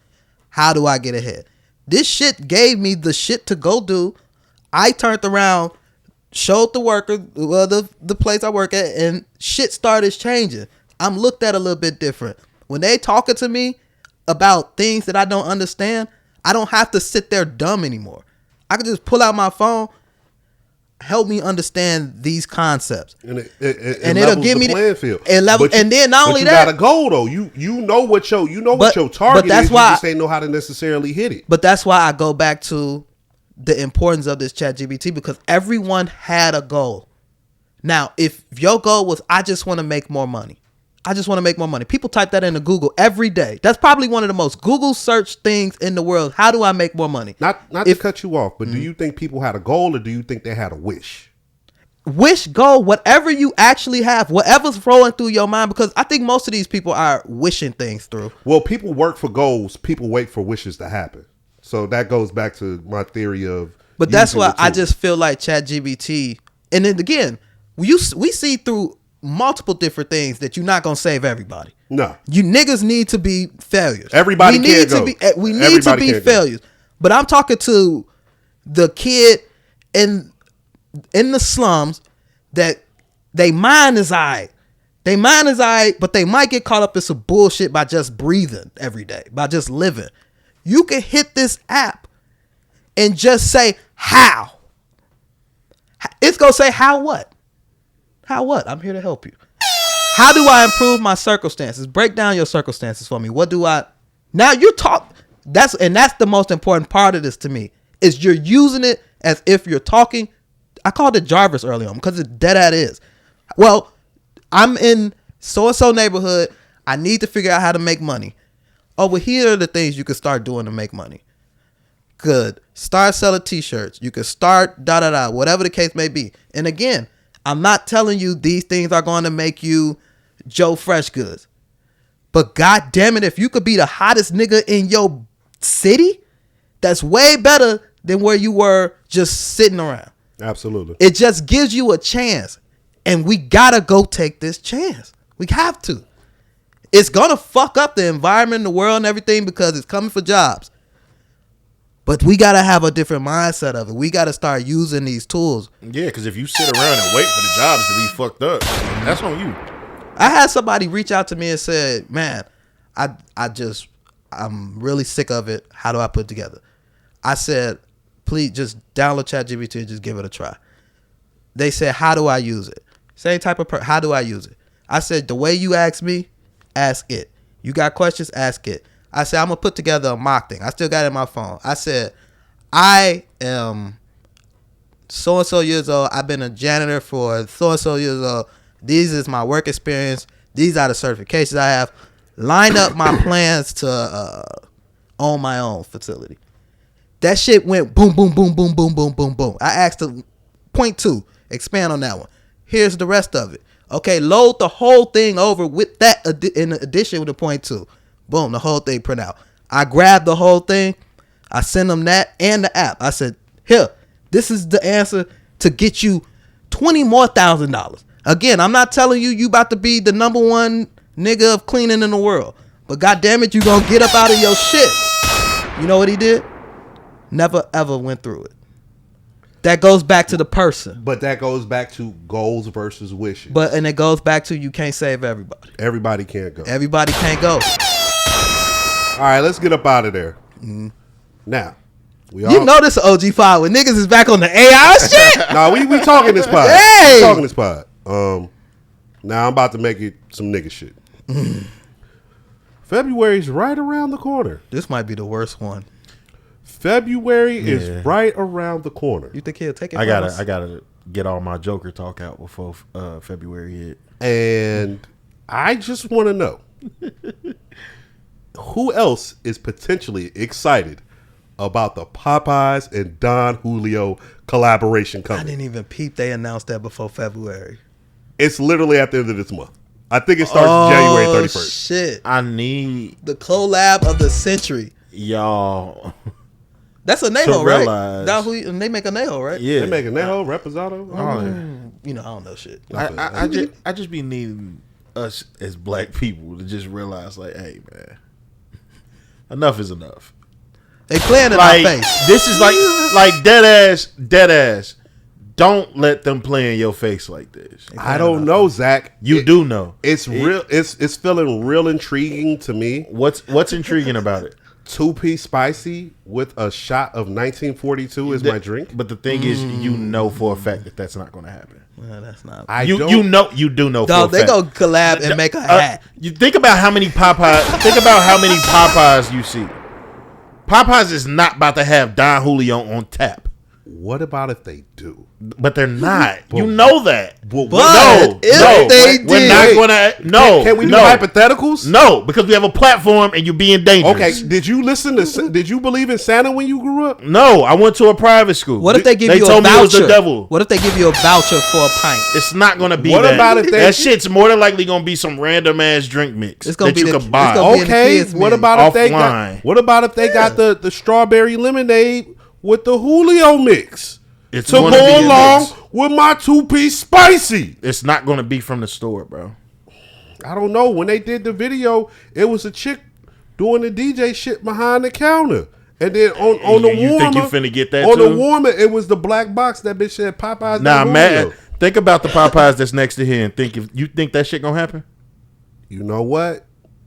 How do I get ahead? This shit gave me the shit to go do. I turned around, showed the worker, the place I work at, and shit started changing. I'm looked at a little bit different. When they talking to me about things that I don't understand, I don't have to sit there dumb anymore. I can just pull out my phone, help me understand these concepts, and it'll give me the playing field. And then not only that, you got a goal though. You know what your target is. You just ain't know how to necessarily hit it. But that's why I go back to the importance of this ChatGPT, because everyone had a goal. Now, if your goal was, I just want to make more money. I just want to make more money. People type that into Google every day. That's probably one of the most Google search things in the world. How do I make more money? Not to cut you off, but do you think people had a goal, or do you think they had a wish? Wish, goal, whatever you actually have, whatever's rolling through your mind, because I think most of these people are wishing things through. Well, people work for goals. People wait for wishes to happen. So that goes back to my theory of. But that's why I just feel like ChatGPT, and then again, we see through multiple different things that you're not gonna save everybody. No. You niggas need to be failures. Everybody we can't need to go. be we need Everybody to be can't go. failures. But I'm talking to the kid in the slums that they mind is alright. They mind is alright, but they might get caught up in some bullshit by just breathing every day, by just living. You can hit this app and just say how. It's gonna say how what? How what? I'm here to help you. How do I improve my circumstances? Break down your circumstances for me. What do I now you're talk that's the most important part of this to me, is you're using it as if you're talking. I called it Jarvis early on because it dead at is. Well, I'm in so-and-so neighborhood. I need to figure out how to make money. Oh, well, here are the things you can start doing to make money. Good. Start selling t-shirts. You can start da-da-da, whatever the case may be. And again, I'm not telling you these things are going to make you Joe Fresh Goods. But God damn it, if you could be the hottest nigga in your city, that's way better than where you were just sitting around. Absolutely. It just gives you a chance. And we gotta go take this chance. We have to. It's gonna fuck up the environment, the world, and everything because it's coming for jobs. But we gotta have a different mindset of it. We gotta start using these tools. Yeah, because if you sit around and wait for the jobs to be fucked up, that's on you. I had somebody reach out to me and said, "Man, I'm really sick of it. How do I put it together?" I said, "Please just download ChatGPT and just give it a try." They said, "How do I use it?" Same type of how do I use it? I said, the way you ask me, ask it. You got questions, ask it. I said, I'm going to put together a mock thing. I still got it in my phone. I said, I am so-and-so years old. I've been a janitor for so-and-so years old. These is my work experience. These are the certifications I have. Line up my plans to own my own facility. That shit went boom, boom, boom, boom, boom, boom, boom, boom. I asked the point 2, expand on that one. Here's the rest of it. Okay, load the whole thing over with that in addition with the point 2. Boom, the whole thing print out. I grabbed the whole thing. I sent them that and the app. I said, here, this is the answer to get you $20,000. Again, I'm not telling you about to be the number one nigga of cleaning in the world. But goddamn it, you gonna get up out of your shit. You know what he did? Never ever went through it. That goes back to the person. But that goes back to goals versus wishes. And it goes back to you can't save everybody. Everybody can't go. Everybody can't go. All right, let's get up out of there. Mm-hmm. Now, you know this OG5 when niggas is back on the AI shit. Nah, we talking this pod. Hey! We talking this pod. Now I'm about to make it some nigga shit. February's right around the corner. This might be the worst one. February is right around the corner. You think he'll take it? I gotta get all my Joker talk out before February hit. And I just want to know who else is potentially excited about the Popeyes and Don Julio collaboration coming. I didn't even peep they announced that before February. It's literally at the end of this month. I think it starts January 31st. Shit. I need the collab of the century. Y'all. That's a Neho, right? Don Julio, and they make a Neho, right? Yeah. They make a Neho, Reposado. You know, I don't know shit. I just be needing us as black people to just realize, like, hey, man, enough is enough. They playing in like, our face. This is like dead ass. Don't let them play in your face like this. I don't know, Zach. You do know. It's real. It's feeling real intriguing to me. What's intriguing about it? 2-piece spicy with a shot of 1942 is my drink. But the thing is, you know for a fact that that's not going to happen. Well, that's not. You do know. Dog, for a fact. they go collab and make a hat. You think about how many Popeyes. Think about how many Popeyes you see. Popeyes is not about to have Don Julio on tap. What about if they do? But they're not. You know that. But if they did, we're not gonna. No, can we do hypotheticals? No, because we have a platform and you're being dangerous. Okay, did you listen to? Did you believe in Santa when you grew up? No, I went to a private school. What if they give you a told me it was voucher? the devil. What if they give you a voucher for a pint? It's not gonna be What that. about if they- that shit's more than likely gonna be some random ass drink mix It's gonna that be you the- could buy. it's gonna be in the Okay, kids' what menu. about if they Offline. got? What about if they got the strawberry lemonade with the Julio mix? It's to gonna be go a along mix. with my 2-piece spicy? It's not going to be from the store, bro. I don't know. When they did the video, it was a chick doing the DJ shit behind the counter. And then on the warmer, you think you finna get that on too? the warmer, it was the black box that bitch said Popeyes. Nah, Don man. Julio. Think about the Popeyes that's next to here and think if you think that shit gonna happen. You know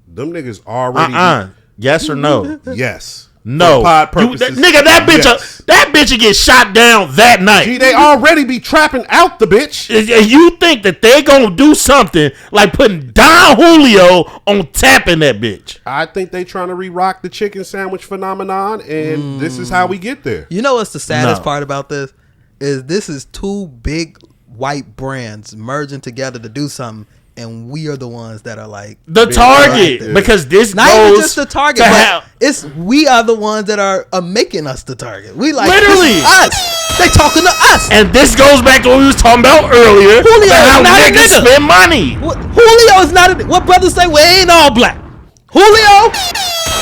them niggas already. Yes or no? Yes. No. For pod purposes, nigga, that bitch, yes. that bitch will get shot down that night. Gee, they already be trapping out the bitch. You think that they gonna do something like putting Don Julio on tapping that bitch? I think they trying to re-rock the chicken sandwich phenomenon, and this is how we get there. You know what's the saddest part about this? This is two big white brands merging together to do something, and we are the ones that are like the target, because this not goes even just the target, but we are the ones that are making us the target. We like literally us. They talking to us, and this goes back to what we was talking about earlier. Julio about is how not a niggas nigga. spend money. Julio is not. What brothers say? We ain't all black. Julio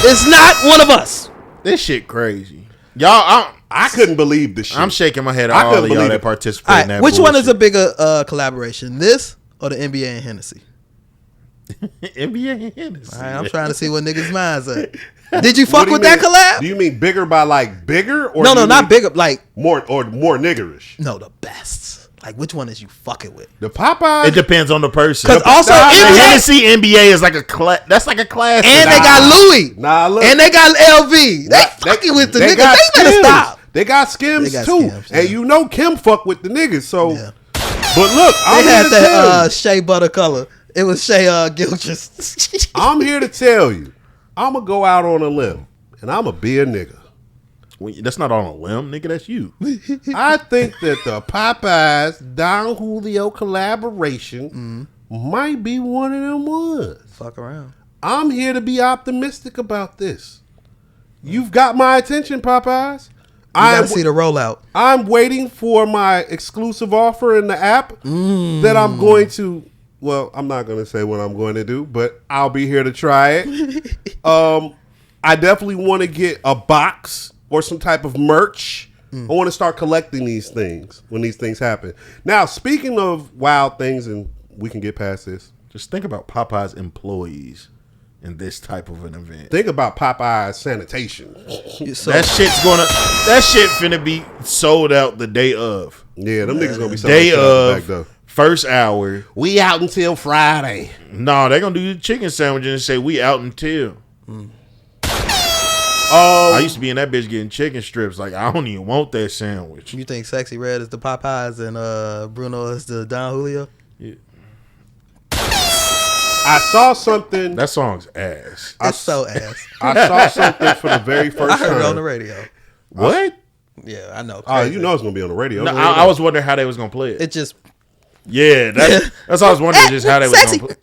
is not one of us. This shit crazy, y'all. I couldn't believe this shit. I'm shaking my head at all of y'all that participate in that. Which one is bullshit. a bigger collaboration? This or the NBA and Hennessy? NBA and Hennessy. All right, I'm trying to see what niggas' minds at. Did you fuck do with you that mean? collab? Do you mean bigger by like bigger, or No, do you not mean bigger. Like more niggerish? No, the best. Like which one is you fucking with? The Popeyes. It depends on the person. Because also the NBA, Hennessy NBA is like a class. That's like a class. and they got Louis. Look. And they got LV. They fucking with the niggas. They better Skims. stop. They got Skims They got too, Skims, and you know Kim fuck with the niggas. So, but look, They I'm had here to tell that you. Shea Butter color. It was Shea Gilchrist. I'm here to tell you, I'm gonna go out on a limb, and I'm gonna be a nigga. That's not on a limb, nigga. That's you. I think that the Popeyes Don Julio collaboration might be one of them ones. Fuck around. I'm here to be optimistic about this. You've got my attention, Popeyes. I gotta see the rollout. I'm waiting for my exclusive offer in the app that I'm going to. Well, I'm not going to say what I'm going to do, but I'll be here to try it. I definitely want to get a box or some type of merch. I want to start collecting these things when these things happen. Now, speaking of wild things, and we can get past this. Just think about Popeye's employees in this type of an event. Think about Popeye's sanitation. That shit finna be sold out the day of. Yeah, them niggas gonna be sold day out back of though. First hour. We out until Friday. No, they gonna do the chicken sandwich and say we out until. I used to be in that bitch getting chicken strips. Like, I don't even want that sandwich. You think Sexy Red is the Popeyes and Bruno is the Don Julio? Yeah. I saw something. That song's ass. It's so ass. I saw something for the very first I heard time it on the radio. What? Yeah, I know. Oh, you know it's gonna be on the radio. No, I was wondering how they was gonna play it. It just. Yeah, that's what I was wondering, just how they was gonna play.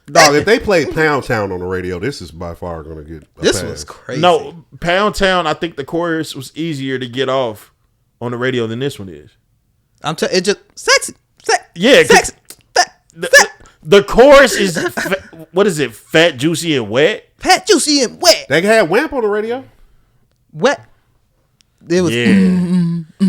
Dog, if they played Pound Town on the radio, this is by far gonna get a This pass. was crazy. No, Pound Town, I think the chorus was easier to get off on the radio than this one is. It just sexy. Yeah, Sexy. the chorus is what is it? Fat, juicy, and wet. Fat, juicy, and wet. They had Wamp on the radio. Wet. It was.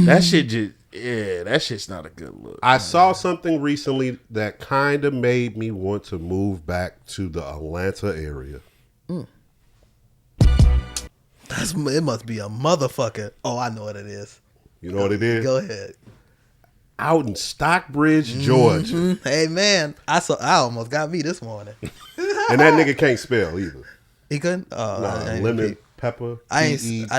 That shit just. Yeah, that shit's not a good look. I saw something recently that kind of made me want to move back to the Atlanta area. It must be a motherfucker. Oh, I know what it is. You know what it is? Go ahead. Out in Stockbridge, Georgia. Hey man, I almost got me this morning. And that nigga can't spell either. He couldn't. Oh, Nah, lemon pepper. I didn't see it.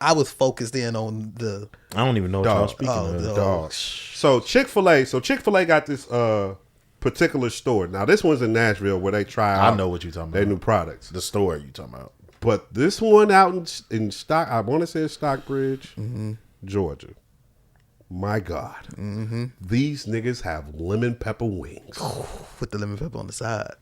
I was focused in on the. I don't even know what y'all speaking of. Dog. So Chick-fil-A got this particular store. Now this one's in Nashville where they try out. I know what you're talking about. Their new products. The store you talking about. But this one out in Stock, I want to say Stockbridge, Georgia. My God, these niggas have lemon pepper wings with the lemon pepper on the side.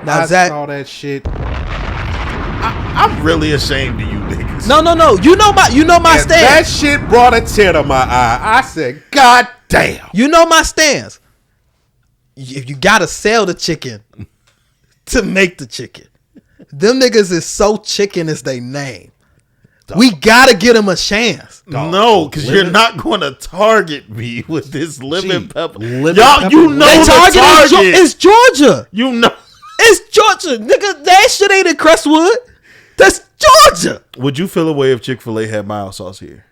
Now Zach, all that shit. I'm really ashamed of you niggas. No. You know my stance. That shit brought a tear to my eye. I said, God damn. You know my stance. If you gotta sell the chicken to make the chicken, them niggas is so chicken as they name. We gotta get him a chance. No, because you're not going to target me with this lemon pepper. lemon Y'all, pepper you wings. know They the targeted target. it's Georgia. You know. It's Georgia, nigga. That shit ain't in Crestwood. That's Georgia. Would you feel a way if Chick-fil-A had mild sauce here?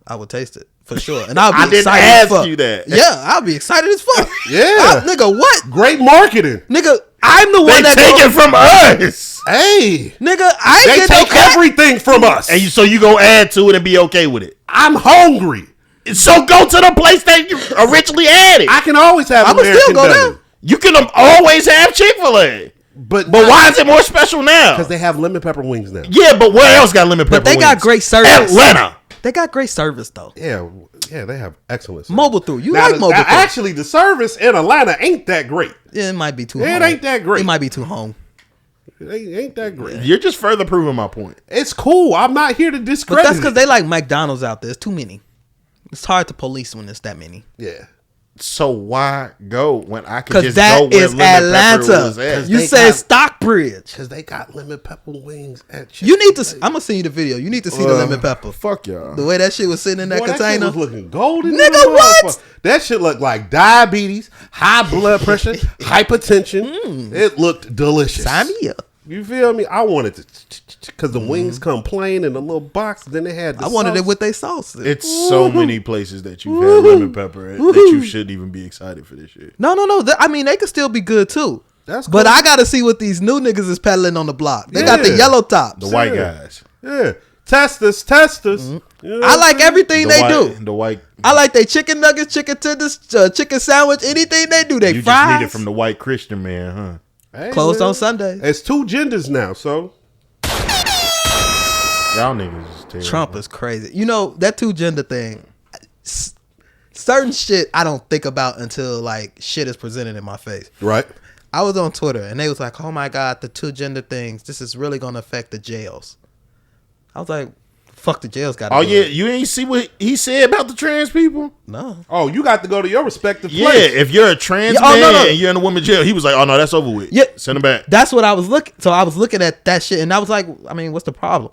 I would taste it for sure, and I'll be I didn't excited ask as fuck. you that. Yeah, I'll be excited as fuck. Yeah. Nigga, what? Great marketing. Nigga, I'm the one They that take it from us. Hey. Nigga, I They ain't get no take cut. everything from us. And so you gonna add to it and be okay with it. I'm hungry. So go to the place that you originally had it. I can always have I'ma American still go Deli. there. You can always have Chick-fil-A. But why is it more special now? Because they have lemon pepper wings now. Yeah, but where else got lemon pepper But they got wings? great service. Atlanta. They got great service though. Yeah, they have excellent service. Mobile through. You Now, like mobile through. actually, the service in Atlanta ain't that great. Yeah, it might be too It home. ain't that great. It might be too home. It ain't that great. You're just further proving my point. It's cool. I'm not here to But discredit that's because it. they like McDonald's out there. It's too many. It's hard to police when it's that many. Yeah. So why go when I can Because just that go where is lemon pepper Atlanta. was at? You they said got- Stockbridge. Because they got lemon pepper wings at Chick. You need to. I'm gonna send you the video. You need to see the lemon pepper. Fuck y'all. The way that shit was sitting in that Boy, that shit container. was looking golden. Nigga, in the what? motherfucker. That shit looked like diabetes, high blood pressure, hypertension. It looked delicious. Sign me up. You feel me? I wanted to, because the wings come plain in a little box. Then they had the I wanted sauce. it with their sauce. It's so many places that you've had lemon pepper at that you shouldn't even be excited for this shit. No. I mean, they could still be good too. That's But cool. I got to see what these new niggas is peddling on the block. They got the Yeah. yellow tops. The white guys. Yeah. Testers. You know I like everything The they white, do. The white. I like they chicken nuggets, chicken tenders, chicken sandwich, anything they do. They You fries. just need it from the white Christian man, huh? Hey, Closed man. on Sunday. It's two genders now, so Y'all niggas is terrible. Trump is crazy. You know, that two gender thing, certain shit I don't think about until like shit is presented in my face. right. I was on Twitter and they was like, oh my God, the two gender things, this is really going to affect the jails. I was like, fuck the jails got to Oh do yeah, it. you ain't see what he said about the trans people? No. Oh, you got to go to your respective Yeah, place. if you're a trans Yeah, oh, man no. and you're in a woman's jail, he was like, "Oh no, that's over with. Yeah. Send him back." That's what I was looking. So I was looking at that shit and I was like, I mean, what's the problem?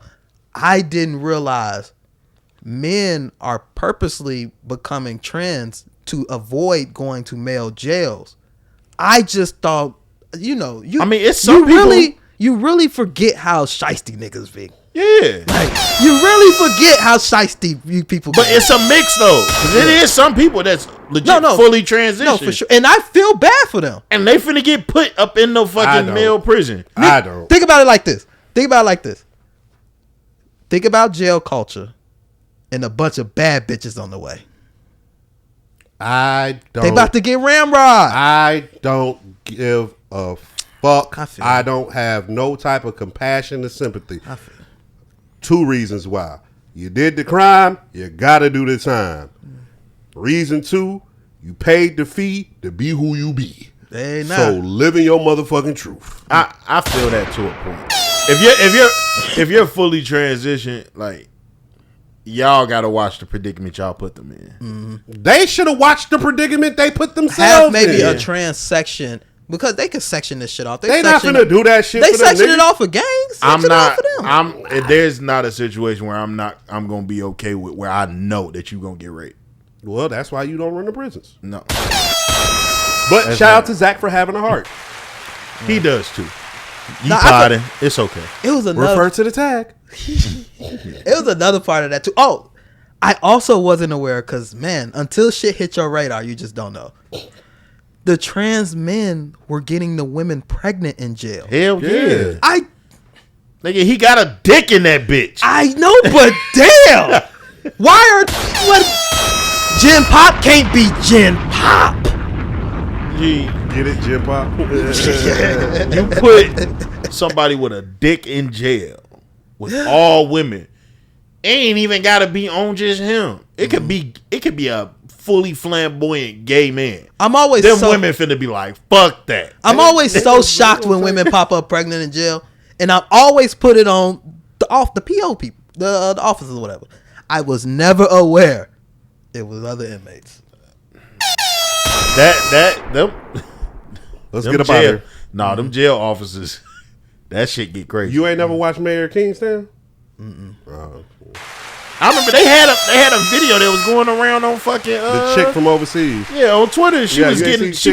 I didn't realize men are purposely becoming trans to avoid going to male jails. I just thought, you know, you. I mean, it's some you really forget how shiesty niggas be. Yeah, Like you really forget how shiesty you people. but can it's a mix though, because it is some people that's legit No. fully transitioned. no, for sure, and I feel bad for them. And they finna get put up in no I fucking don't. male prison. I don't. Think about it like this. Think about jail culture and a bunch of bad bitches on the way. I don't. They about to get ramrod. I don't give a fuck. I feel I you. don't have no type of compassion or sympathy. I feel. Two reasons why. You did the crime, you gotta do the time. Reason two, you paid the fee to be who you be. They not. So living your motherfucking truth. I feel that to a point. If you're fully transitioned, like y'all gotta watch the predicament y'all put them in. They should have watched the predicament they put Have themselves maybe in. a trans section because they can section this shit off. They not section- finna do that shit They for them section it niggas. off for gangs. I'm Section it off not. for them. There's not a situation where I'm gonna be okay with where I know that you gonna get raped. Well, that's why you don't run the prisons. No, But That's shout out right. to Zach for having a heart. he does too. You Nah, I potting? It's okay. It was another. Refer to the tag. It was another part of that too. Oh, I also wasn't aware because man, until shit hit your radar, you just don't know. The trans men were getting the women pregnant in jail. Hell yeah. I Nigga, he got a dick in that bitch. I know, but damn, why are what? Gen Pop can't be Gen Pop. Get it, Jim Pop? You put somebody with a dick in jail with all women. Ain't even gotta be on just him. It could be a fully flamboyant gay man. I'm always Them so, women finna be like, fuck that. I'm always so shocked when women pop up pregnant in jail, and I always put it on the PO people, the officers or whatever. I was never aware it was other inmates. Them Let's them get up out jail, here. Nah, them jail officers, that shit get crazy. You ain't never watched Mayor of Kingstown? I remember they had a video that was going around on fucking the chick from overseas. Yeah, on Twitter, she was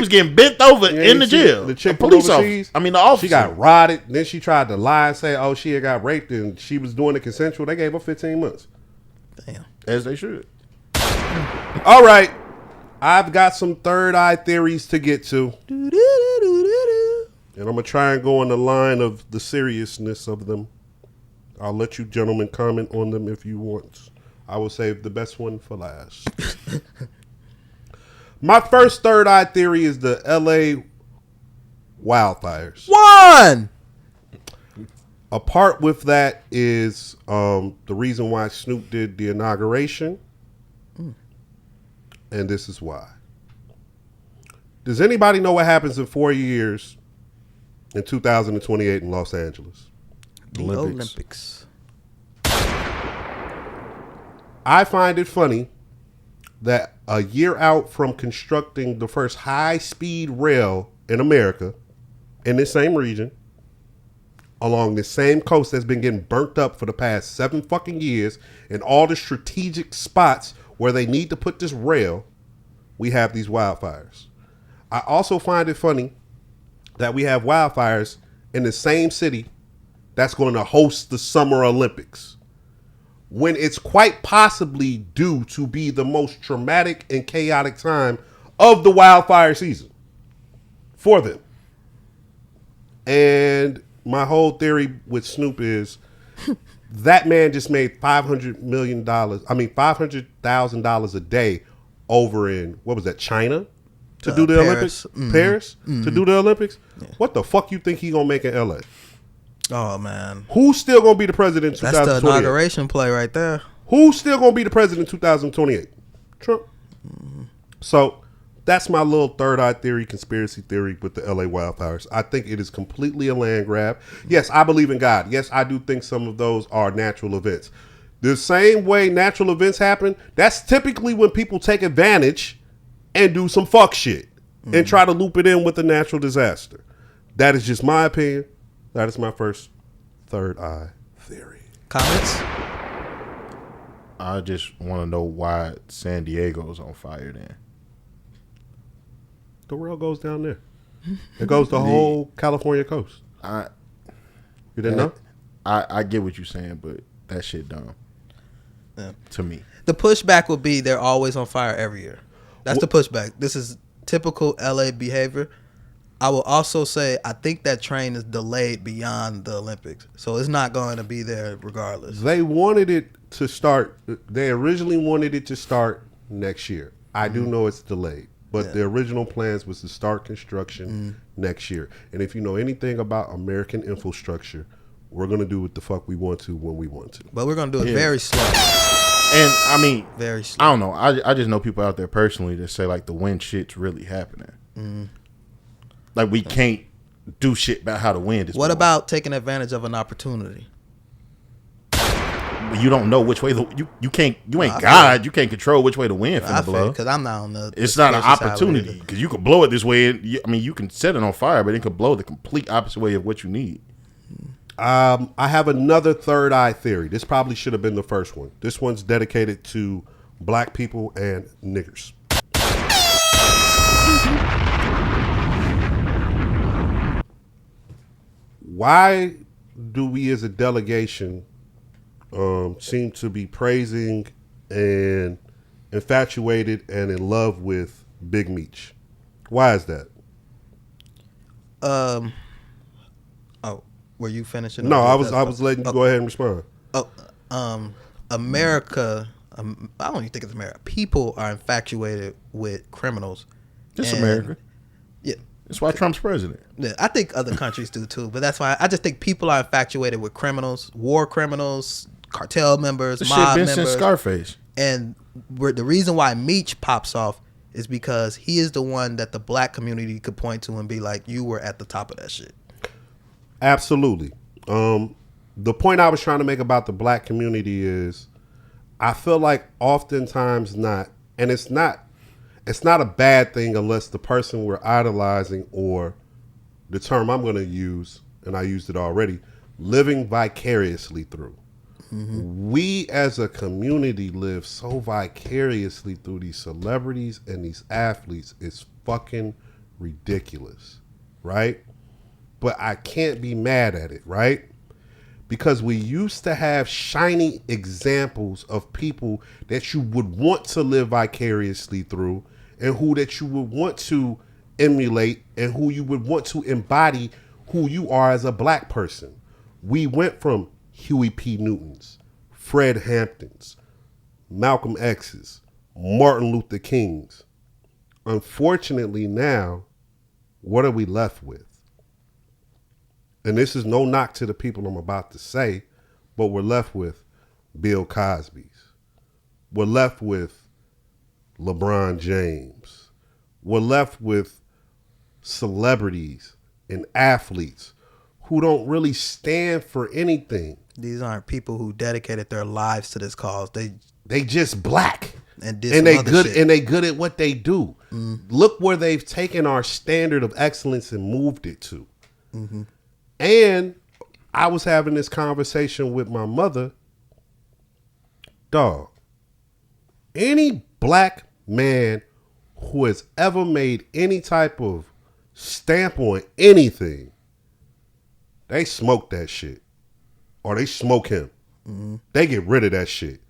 getting bent over in the jail. The chick from police overseas. I mean, the officer. She got rotted. Then she tried to lie and say, "Oh, she had got raped and she was doing it consensual." They gave her 15 months. Damn. As they should. All right, I've got some third eye theories to get to, and I'm gonna try and go on the line of the seriousness of them. I'll let you gentlemen comment on them if you want. I will save the best one for last. My first third eye theory is the LA wildfires. One! A part with that is the reason why Snoop did the inauguration. And this is why. Does anybody know what happens in 4 years in 2028 in Los Angeles? Olympics. I find it funny that a year out from constructing the first high-speed rail in America, in this same region, along the same coast that's been getting burnt up for the past 7 fucking years, in all the strategic spots where they need to put this rail, we have these wildfires. I also find it funny that we have wildfires in the same city that's going to host the Summer Olympics, when it's quite possibly due to be the most traumatic and chaotic time of the wildfire season for them. And my whole theory with Snoop is that man just made $500,000 a day over in, what was that, China? To do the Paris. Olympics? Paris? To do the Olympics? Yeah. What the fuck you think he gonna make in LA? Oh, man. Who's still gonna be the president in 2028? That's the inauguration play right there. Who's still gonna be the president in 2028? Trump. So that's my little third eye theory, conspiracy theory with the LA wildfires. I think it is completely a land grab. Yes, I believe in God. Yes, I do think some of those are natural events. The same way natural events happen, that's typically when people take advantage and do some fuck shit and try to loop it in with a natural disaster. That is just my opinion. That is my first third eye theory. Comments? I just want to know why San Diego's on fire then. The rail goes down there. It goes the whole California coast. You didn't know? I get what you're saying, but that shit dumb. Yeah. To me. The pushback would be they're always on fire every year. That's the pushback. This is typical LA behavior. I will also say I think that train is delayed beyond the Olympics. So it's not going to be there regardless. They wanted it to start. They originally wanted it to start next year. I do know it's delayed. But the original plans was to start construction next year. And if you know anything about American infrastructure, we're going to do what the fuck we want to when we want to. But we're going to do it very slow. And I mean, very slow. I don't know. I just know people out there personally that say like the wind shit's really happening. Like we can't do shit about how the wind is. What about taking advantage of an opportunity? You don't know which way you ain't God. You can't control which way the wind finna blow. Because I'm not on the. It's not an opportunity because you could blow it this way. I mean, you can set it on fire, but it could blow the complete opposite way of what you need. I have another third eye theory. This probably should have been the first one. This one's dedicated to black people and niggers. Why do we as a delegation seem to be praising and infatuated and in love with Big Meech? Why is that? Were you finishing? No, I was letting you go ahead and respond. America, I don't even think it's America. People are infatuated with criminals. It's America. Yeah. That's why Trump's president. Yeah, I think other countries do too, but that's why I just think people are infatuated with criminals, war criminals, cartel members, This mob shit been members. since Scarface. And the reason why Meech pops off is because he is the one that the black community could point to and be like, you were at the top of that shit. Absolutely. The point I was trying to make about the black community is I feel like oftentimes not, and it's not a bad thing unless the person we're idolizing, or the term I'm going to use, and I used it already, living vicariously through. We as a community live so vicariously through these celebrities and these athletes. It's fucking ridiculous, right? But I can't be mad at it, right? Because we used to have shiny examples of people that you would want to live vicariously through and who that you would want to emulate and who you would want to embody who you are as a black person. We went from Huey P. Newtons, Fred Hamptons, Malcolm X's, Martin Luther King's. Unfortunately now, what are we left with? And this is no knock to the people I'm about to say, but we're left with Bill Cosby's. We're left with LeBron James. We're left with celebrities and athletes who don't really stand for anything. These aren't people who dedicated their lives to this cause. They just black. And did and some they other good shit. and they good at what they do. Look where they've taken our standard of excellence and moved it to. And I was having this conversation with my mother. Dog, any black man who has ever made any type of stamp on anything, they smoke that shit. Or they smoke him. They get rid of that shit.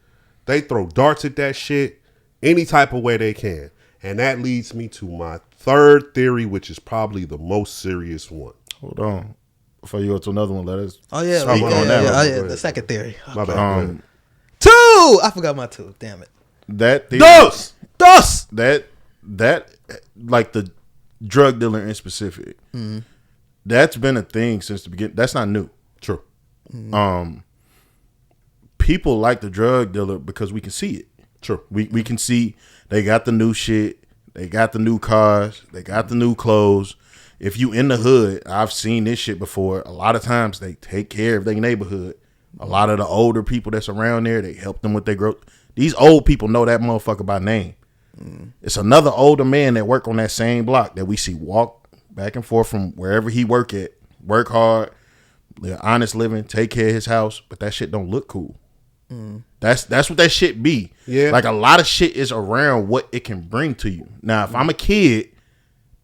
They throw darts at that shit any type of way they can. And that leads me to my third theory, which is probably the most serious one. Hold on. Before you go to another one, let us Oh yeah, speak on that. the second theory. My bad. Two. I forgot my two. Damn it. That theory, Dos. That like the drug dealer in specific. That's been a thing since the beginning. That's not new. True. People like the drug dealer because we can see it. True. We can see they got the new shit, they got the new cars, they got the new clothes. If you in the hood, I've seen this shit before. A lot of times they take care of their neighborhood. A lot of the older people that's around there, they help them with their growth. These old people know that motherfucker by name. It's another older man that work on that same block that we see walk back and forth from wherever he work at, work hard, live honest living, take care of his house, but that shit don't look cool. That's what that shit be. Yeah. Like a lot of shit is around what it can bring to you. Now, if I'm a kid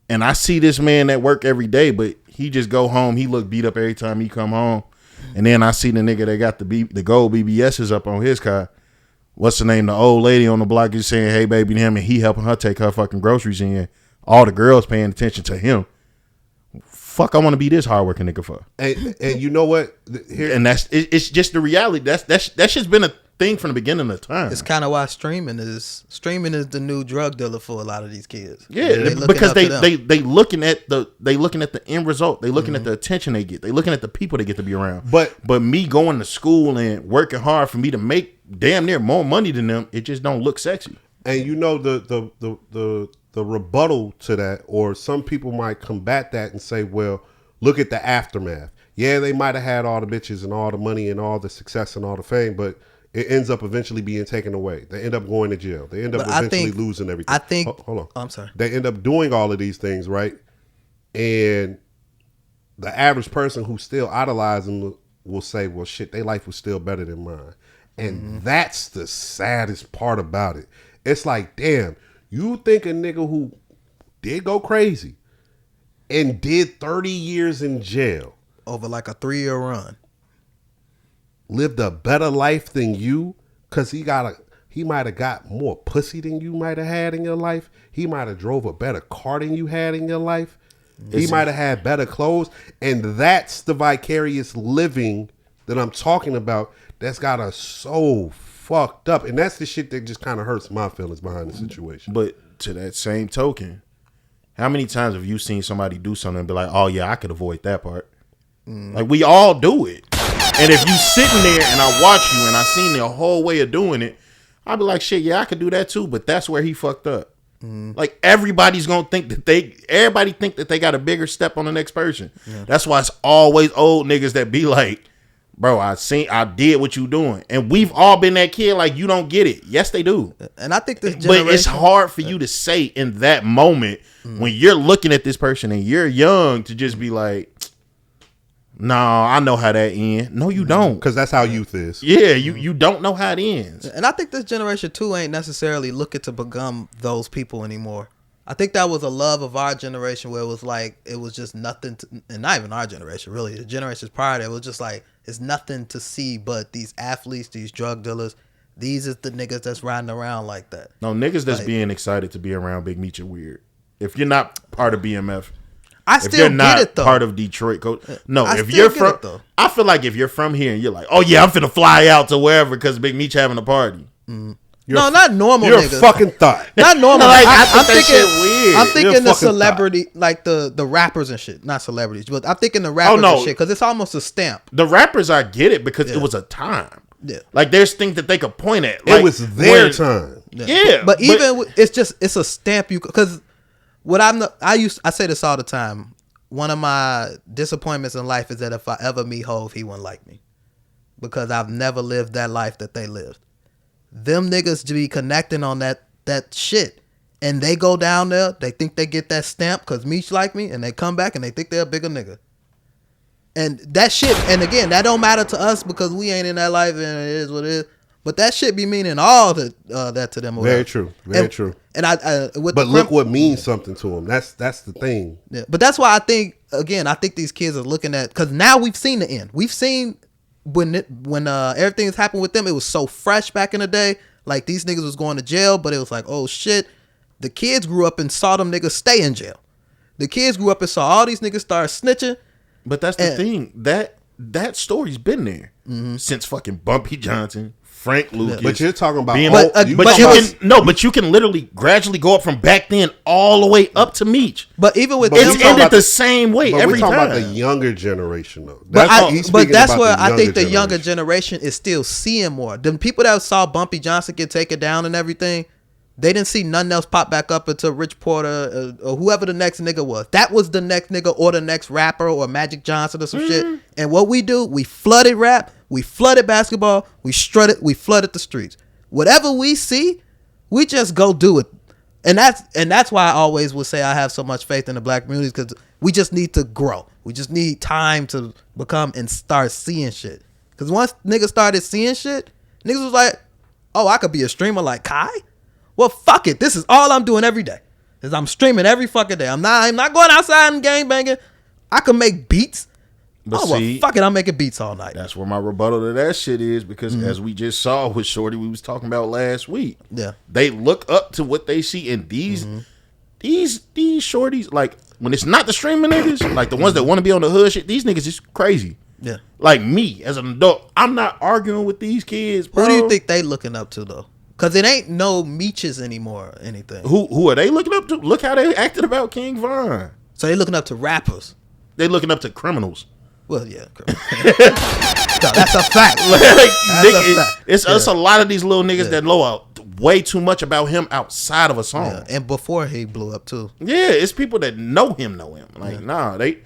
and I see this man at work every day, but he just go home, he look beat up every time he come home, and then I see the nigga that got the gold BBSs up on his car. What's the name? The old lady on the block is saying, "Hey, baby," to him, and he helping her take her fucking groceries in. All the girls paying attention to him. Fuck, I want to be this hardworking nigga for. And you know what? And it's just the reality. That shit's been a thing from the beginning of time. It's kind of why streaming is the new drug dealer for a lot of these kids. Yeah, because they looking at the end result. They looking at the attention they get. They looking at the people they get to be around. But me going to school and working hard for me to make damn near more money than them, it just don't look sexy. And you know the rebuttal to that, or some people might combat that and say, well, look at the aftermath. Yeah, they might have had all the bitches and all the money and all the success and all the fame, but it ends up eventually being taken away. They end up going to jail. They end up eventually losing everything. I think. Hold on. Oh, I'm sorry. They end up doing all of these things, right? And the average person who still idolizes them will say, well, shit, their life was still better than mine. And that's the saddest part about it. It's like, damn, you think a nigga who did go crazy and did 30 years in jail over like a 3-year run lived a better life than you because he might have got more pussy than you might have had in your life. He might have drove a better car than you had in your life. He might have had better clothes. And that's the vicarious living that I'm talking about that's got us so fucked up. And that's the shit that just kind of hurts my feelings behind the situation. But to that same token, how many times have you seen somebody do something and be like, oh yeah, I could avoid that part? Like, we all do it. And if you sitting there and I watch you and I seen the whole way of doing it, I'd be like, shit, yeah, I could do that too, but that's where he fucked up. Like, everybody's gonna think that everybody think that they got a bigger step on the next person. Yeah. That's why it's always old niggas that be like, bro, I did what you doing. And we've all been that kid, like, you don't get it. Yes, they do. And I think this generation, but it's hard for you to say in that moment when you're looking at this person and you're young to just be like, No, I know how that ends. No, you don't. Because that's how youth is. Yeah, you don't know how it ends. And I think this generation too ain't necessarily looking to become those people anymore. I think that was a love of our generation where it was like it was just nothing to, and not even our generation really, the generations prior to it was just like it's nothing to see but these athletes, these drug dealers. These is the niggas that's riding around like that. No, niggas that's like, being excited to be around Big Meech are weird. If you're not part of BMF, I if still you're not get it though. part of Detroit, no. I If still you're get from, it, though. I feel like if you're from here and you're like, oh yeah, I'm finna fly out to wherever because Big Meech having a party. No, not normal You're niggas. a fucking thought. Not normal. Like, I'm that thinking shit weird. I'm You're a thinking the fucking celebrity, like the rappers and shit. Not celebrities, but I'm thinking the rappers no. and shit because it's almost a stamp. The rappers, I get it because it was a time. Yeah. Like there's things that they could point at. Like, It was their time. Yeah, But even it's a stamp you because what I say this all the time. One of my disappointments in life is that if I ever meet Hov, he wouldn't like me because I've never lived that life that they lived. Them niggas to be connecting on that shit, and they go down there, they think they get that stamp because Meech like me, and they come back and they think they're a bigger nigga. And that shit, and again, that don't matter to us because we ain't in that life, and it is what it is. But that shit be meaning all that to them. Very true. Very true. And but look what means something to them. That's the thing. Yeah, but that's why I think these kids are looking at because now we've seen the end. We've seen when everything has happened with them. It was so fresh back in the day. Like these niggas was going to jail, but it was like, oh shit. The kids grew up and saw them niggas stay in jail. The kids grew up and saw all these niggas start snitching. But that's the thing. That story's been there since fucking Bumpy Johnson, Frank Lucas. But you're talking about but you can literally gradually go up from back then all the way up to Meech. But even with it's ended the same way but every we're talking time. about the younger generation though. But that's where I think the younger generation is still seeing more. The people that saw Bumpy Johnson get taken down and everything, they didn't see nothing else pop back up until Rich Porter or whoever the next nigga was. That was the next nigga or the next rapper or Magic Johnson or some shit. And what we do, we flooded rap, we flooded basketball, we flooded the streets. Whatever we see, we just go do it. And that's why I always would say I have so much faith in the black community because we just need to grow. We just need time to become and start seeing shit. Because once niggas started seeing shit, niggas was like, oh, I could be a streamer like Kai? Well, fuck it. This is all I'm doing every day. Is I'm streaming every fucking day. I'm not going outside and gang banging. I can make beats. But fuck it. I'm making beats all night. That's where my rebuttal to that shit is because as we just saw with Shorty, we was talking about last week. Yeah, they look up to what they see, and these shorties, like when it's not the streaming niggas, like the ones that want to be on the hood shit, these niggas is crazy. Yeah, like me as an adult, I'm not arguing with these kids, bro. Who do you think they looking up to though? Cause it ain't no Meeches anymore or anything. Who are they looking up to? Look how they acted about King Von. So they looking up to rappers. They looking up to criminals. Well, yeah, no, that's a fact. It's a lot of these little niggas that know way too much about him outside of a song. Yeah, and before he blew up too. Yeah, it's people that know him. Like, nah, they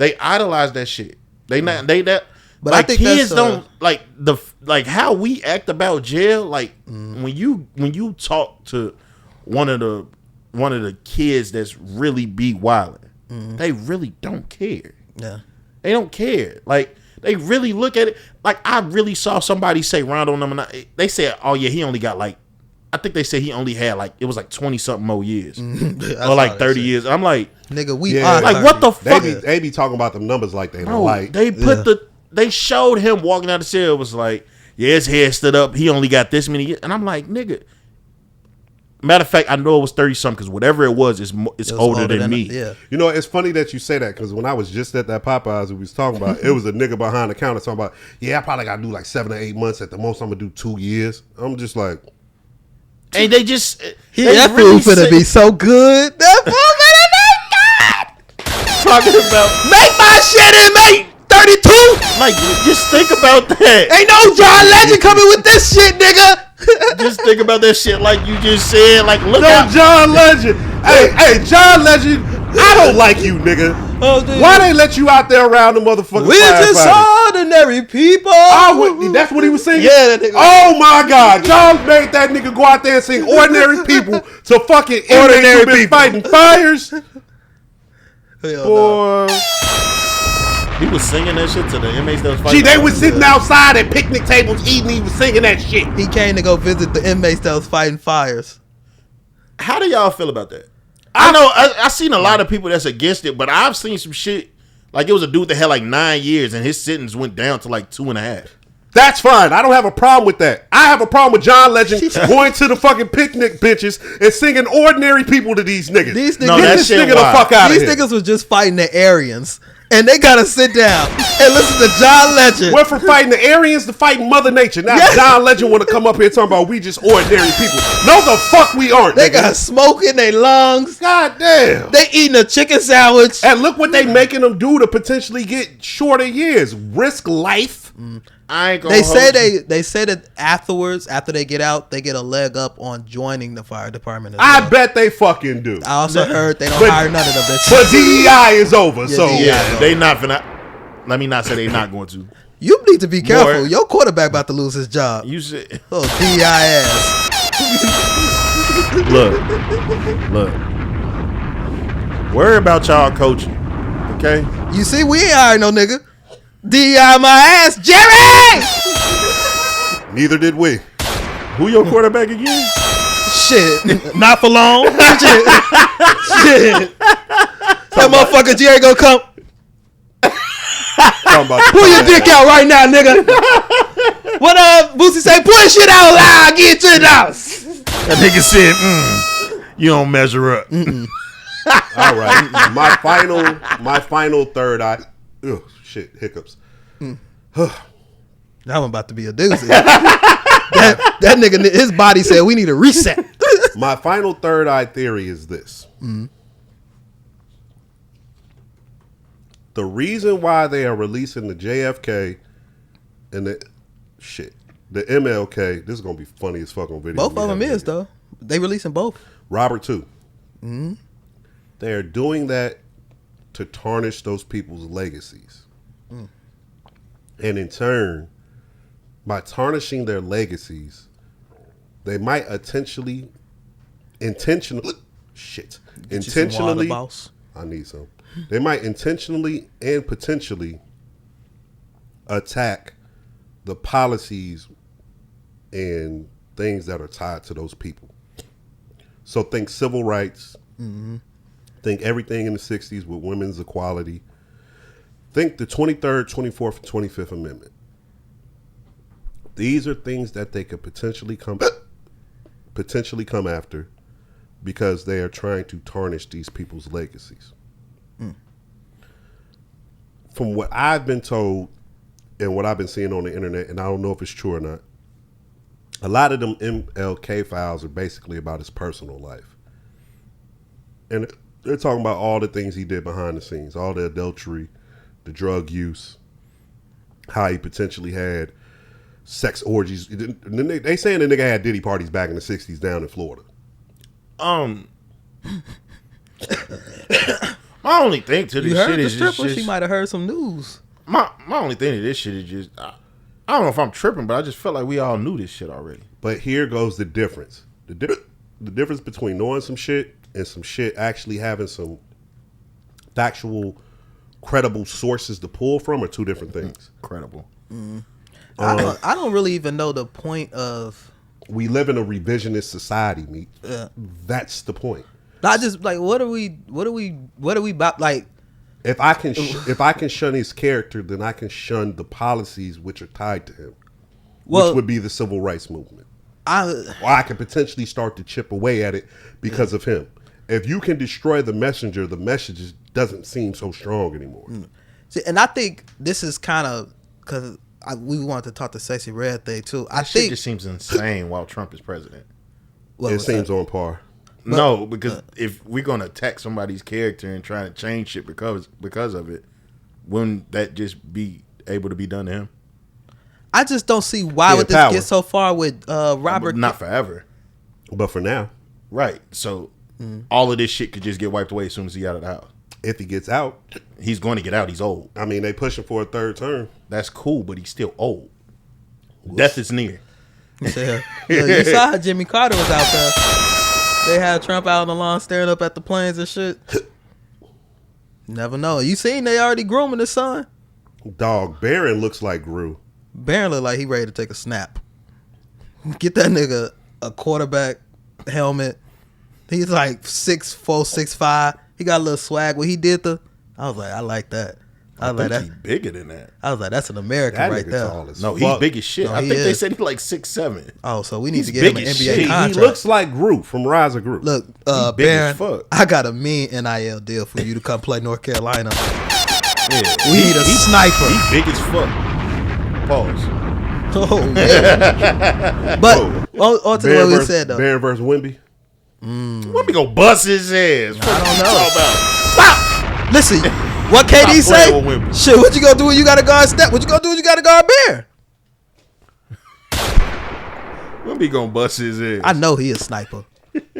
idolize that shit. They not they that. But like, I think kids don't like how we act about jail. Like when you talk to one of the kids that's really be wilding, they really don't care. Yeah, they don't care. Like they really look at it. Like I really saw somebody say Rondo number 9. They said, oh yeah, he only got like. I think they said he only had like it was like 20 something more years or like 30 years. I'm like, nigga, we are like what the fuck? They be talking about them numbers like they don't like. They put They showed him walking out the cell. It was like, yeah, his head stood up. He only got this many years. And I'm like, nigga. Matter of fact, I know it was 30 something because whatever it was, it's older than me. Yeah. You know, it's funny that you say that because when I was just at that Popeyes we was talking about, it was a nigga behind the counter talking about, yeah, I probably got to do like 7 or 8 months. At the most, I'm going to do 2 years. I'm just like. And they just. That food finna be so good. That food finna be good. Talking about. Make my shit and make 32. Like, just think about that. Ain't no John Legend coming with this shit, nigga. Just think about that shit like you just said. Like, look no out. John Legend. Hey, John Legend, I don't like you, nigga. Why they let you out there around the motherfuckers? We're just ordinary people. That's what he was singing? Yeah, that nigga. Oh my God. John made that nigga go out there and sing ordinary people to fucking ordinary people fighting fires. Hell boy. No. He was singing that shit to the inmates that was fighting. Gee, they was sitting outside at picnic tables eating. He was singing that shit. He came to go visit the inmates that was fighting fires. How do y'all feel about that? I know I seen a lot of people that's against it, but I've seen some shit. Like it was a dude that had like 9 years and his sentence went down to like 2.5. That's fine. I don't have a problem with that. I have a problem with John Legend going to the fucking picnic benches and singing ordinary people to these niggas. These niggas, No, Get that this shit nigga the wild. fuck out of these here. niggas was just fighting the Aryans. And they gotta sit down and listen to John Legend. Went from fighting the Aryans to fighting Mother Nature. Now John Legend want to come up here talking about we just ordinary people. No, the fuck we aren't. They nigga. got smoke in their lungs. God damn. They eating a chicken sandwich. And look what they making them do to potentially get shorter years. Risk life. I ain't gonna They hold say you. they say that afterwards, after they get out, they get a leg up on joining the fire department. As I well. bet they fucking do. I also heard they don't But- hire none of them bitches. But DEI is over, so DEI. Yeah, they not finna. Let me not say they not going to. You need to be careful. More- Your quarterback about to lose his job. You said, Oh, DEI ass. look. Worry about y'all coaching, okay? You see, we ain't hiring no nigga. DEI my ass, Jerry. neither did we. Who your quarterback again? Shit, not for long. Shit. That motherfucker Jerry gonna come. Pull your dick out right now, nigga. What up, Boosie say? Push it out loud. Get to the house. That nigga said, you don't measure up. All right. My final third eye. Ugh, shit, hiccups. That one about to be a doozy. that nigga, his body said we need a reset. My final third eye theory is this. The reason why they are releasing the JFK and the MLK, this is gonna be funny as fuck on video. Both of them is though. They releasing both. Robert too. They are doing that to tarnish those people's legacies. And in turn, by tarnishing their legacies, they might intentionally, Boss. I need some. They might intentionally and potentially attack the policies and things that are tied to those people. So think civil rights. Think everything in the 60s with women's equality. Think the 23rd, 24th, and 25th Amendment. These are things that they could potentially come after because they are trying to tarnish these people's legacies. From what I've been told and what I've been seeing on the internet, and I don't know if it's true or not, a lot of them MLK files are basically about his personal life. And they're talking about all the things he did behind the scenes, all the adultery, the drug use, how he potentially had sex orgies. They saying the nigga had Diddy parties back in the 60s down in Florida. My only thing to this You heard shit the is stripper? just She might have heard some news. my only thing to this shit is just I don't know if I'm tripping, but I just felt like we all knew this shit already. But here goes the difference. The difference between knowing some shit and some shit actually having some factual, credible sources to pull from are two different things. Credible. I don't really even know the point of. We live in a revisionist society, Meech. That's the point. Not just like what are we about like. If I can shun his character, then I can shun the policies which are tied to him, which would be the civil rights movement. Or I can potentially start to chip away at it because of him. If you can destroy the messenger, the message doesn't seem so strong anymore. See, and I think this is kind of because we wanted to talk the Sexy Red thing too. I Shit think just seems insane while Trump is president. It seems on par. No, because if we're gonna attack somebody's character and try to change shit because of it, wouldn't that just be able to be done to him? I just don't see why would this get so far with Robert. Not forever, but for now, right? So all of this shit could just get wiped away as soon as he out of the house. If he gets out, he's going to get out. He's old. I mean, they pushing for a third term. That's cool, but he's still old. Death is near. You saw how Jimmy Carter was out there. They had Trump out on the lawn staring up at the planes and shit. Never know. You seen they already grooming his son? Dog, Barron looks like Gru. Barron look like he ready to take a snap. Get that nigga a quarterback helmet. He's like 6'4", 6'5". He got a little swag. When he did I was like, I like that. I was like, think he's bigger than that. I was like, that's an American That right nigga there. tall as No, fuck. he's big as shit. No, I he think they is. said he's like 6'7". Oh, so we need He's to get him big an as NBA shit. He contract. looks like Gru from Rise of Gru. Look, big Barron, as fuck. I got a mean NIL deal for you to come play North Carolina. Yeah. We need a sniper. He's big as fuck. Pause. Oh, yeah. But on to what we said, though. Barron versus Wemby. Wemby gonna bust his ass. I don't know. Stop. Listen, what KD Stop playing with say? Wemby. Shit, what you gonna do when you gotta guard Steph? What you gonna do when you gotta guard Bear? Wemby gonna bust his ass. I know he a sniper.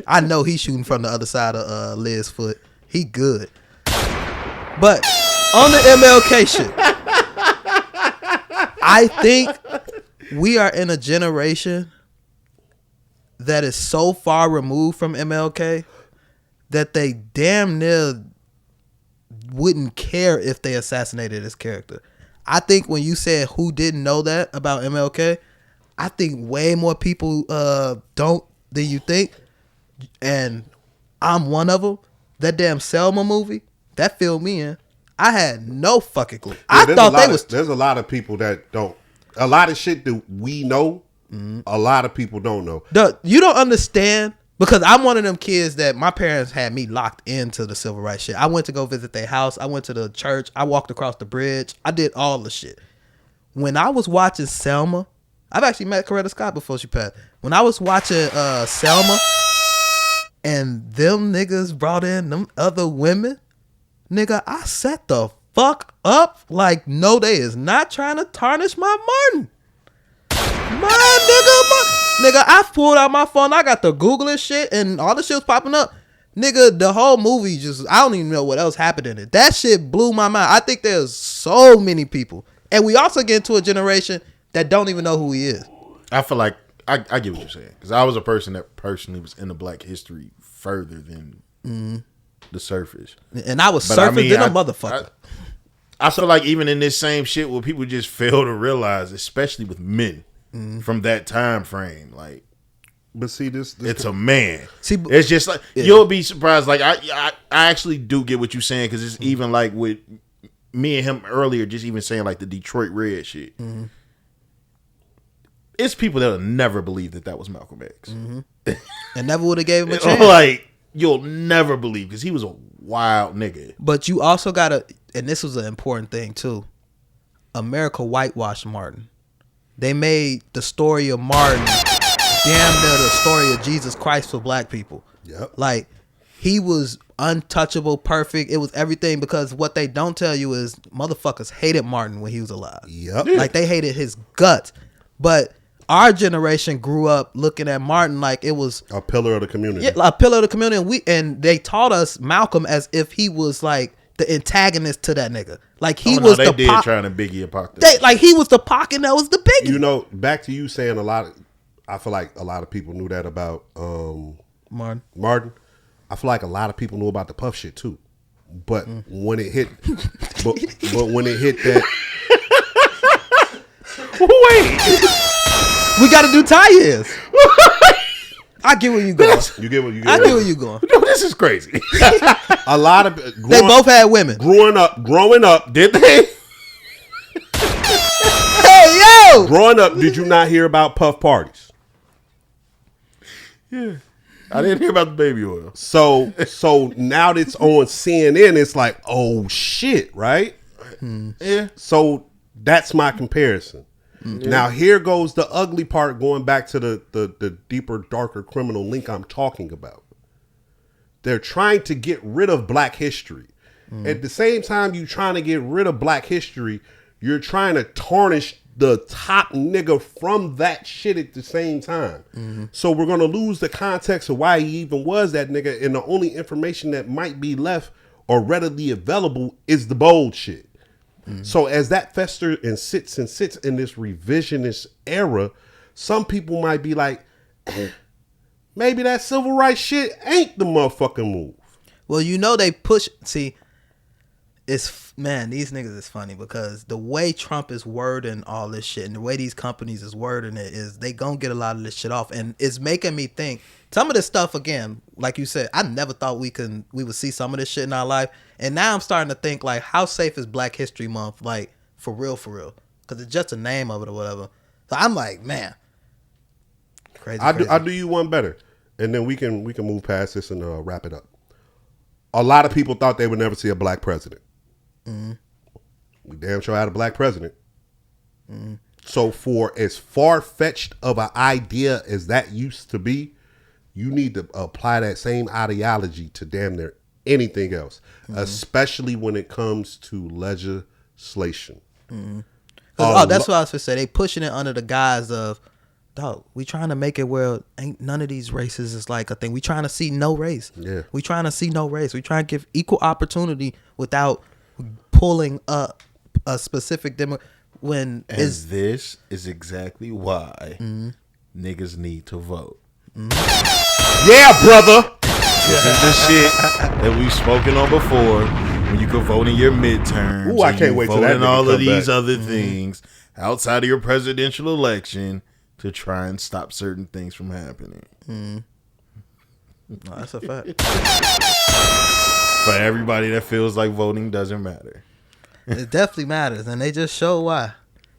I know he's shooting from the other side of Liz's foot. He good. But on the MLK shit, I think we are in a generation that is so far removed from MLK that they damn near wouldn't care if they assassinated his character. I think when you said who didn't know that about MLK, I think way more people don't than you think. And I'm one of them. That damn Selma movie, that filled me in. I had no fucking clue. I thought they was. There's a lot of people that don't. A lot of shit that we know, a lot of people don't know. You don't understand, because I'm one of them kids that my parents had me locked into the civil rights shit. I went to go visit their house. I went to the church. I walked across the bridge. I did all the shit. When I was watching Selma, I've actually met Coretta Scott before she passed. When I was watching Selma, and them niggas brought in them other women, nigga, I set the fuck up. Like, no, they is not trying to tarnish my Martin. Nigga, I pulled out my phone. I got to Google this shit, and all the shit was popping up. Nigga, the whole movie just, I don't even know what else happened in it. That shit blew my mind. I think there's so many people. And we also get into a generation that don't even know who he is. I feel like, I get what you're saying. Because I was a person that personally was into black history further than the surface. And I was But surfing than a motherfucker. I feel like even in this same shit where people just fail to realize, especially with men from that time frame, like, but see this it's a man. See, it's just like you'll be surprised. Like I actually do get what you're saying, because it's even like with me and him earlier, just even saying like the Detroit Red shit. It's people that'll never believe that was Malcolm X, and never would have gave him a chance. Like, you'll never believe, because he was a wild nigga. But you also gotta, and this was an important thing too, America whitewashed Martin. They made the story of Martin damn near the story of Jesus Christ for black people. Yep. Like, he was untouchable, perfect. It was everything, because what they don't tell you is motherfuckers hated Martin when he was alive. Yep. Like, they hated his guts. But our generation grew up looking at Martin like it was a pillar of the community. Yeah, a pillar of the community. And they taught us Malcolm as if he was like the antagonist to that nigga. Like, he was they the did trying to Biggie apart. like, he was the Pac and that was the Biggie. You know, back to you saying a lot. I feel like a lot of people knew that about Martin. I feel like a lot of people knew about the Puff shit too. But when it hit, but when it hit that, we got to do tie-ins. I get where you going. You get what you get. I get where you going. No, this is crazy. A lot of they both had women. Growing up, did they? Hey yo! Growing up, did you not hear about Puff parties? Yeah, I didn't hear about the baby oil. So now that it's on CNN, it's like, oh shit, right? Yeah. So that's my comparison. Now here goes the ugly part, going back to the deeper, darker criminal link I'm talking about. They're trying to get rid of black history. At the same time you trying to get rid of black history, you're trying to tarnish the top nigga from that shit at the same time. So we're going to lose the context of why he even was that nigga, and the only information that might be left or readily available is the bold shit. So as that festers and sits in this revisionist era, some people might be like, maybe that civil rights shit ain't the motherfucking move. Well, you know they push. See, man, these niggas is funny because the way Trump is wording all this shit and the way these companies is wording it is they gonna get a lot of this shit off, and it's making me think some of this stuff again. Like you said, I never thought we would see some of this shit in our life, and now I'm starting to think like, how safe is Black History Month? Like for real, because it's just a name of it or whatever. So I'm like, man, crazy. I'll do you one better, and then we can move past this and wrap it up. A lot of people thought they would never see a black president. Mm-hmm. We damn sure had a black president. Mm-hmm. So for as far-fetched of an idea as that used to be, you need to apply that same ideology to damn near anything else, especially when it comes to legislation. Mm-hmm. That's what I was going to say. They pushing it under the guise of, dog, we trying to make it where ain't none of these races is like a thing. We trying to see no race. Yeah. We trying to see no race. We trying to give equal opportunity without pulling up a specific demo. This is exactly why niggas need to vote. Yeah, brother. This is the shit that we've spoken on before. When you can vote in your midterms. Ooh, I can't wait till that vote in all of these back. other things outside of your presidential election to try and stop certain things from happening. No, that's a fact. For everybody that feels like voting doesn't matter. It definitely matters, and they just show why.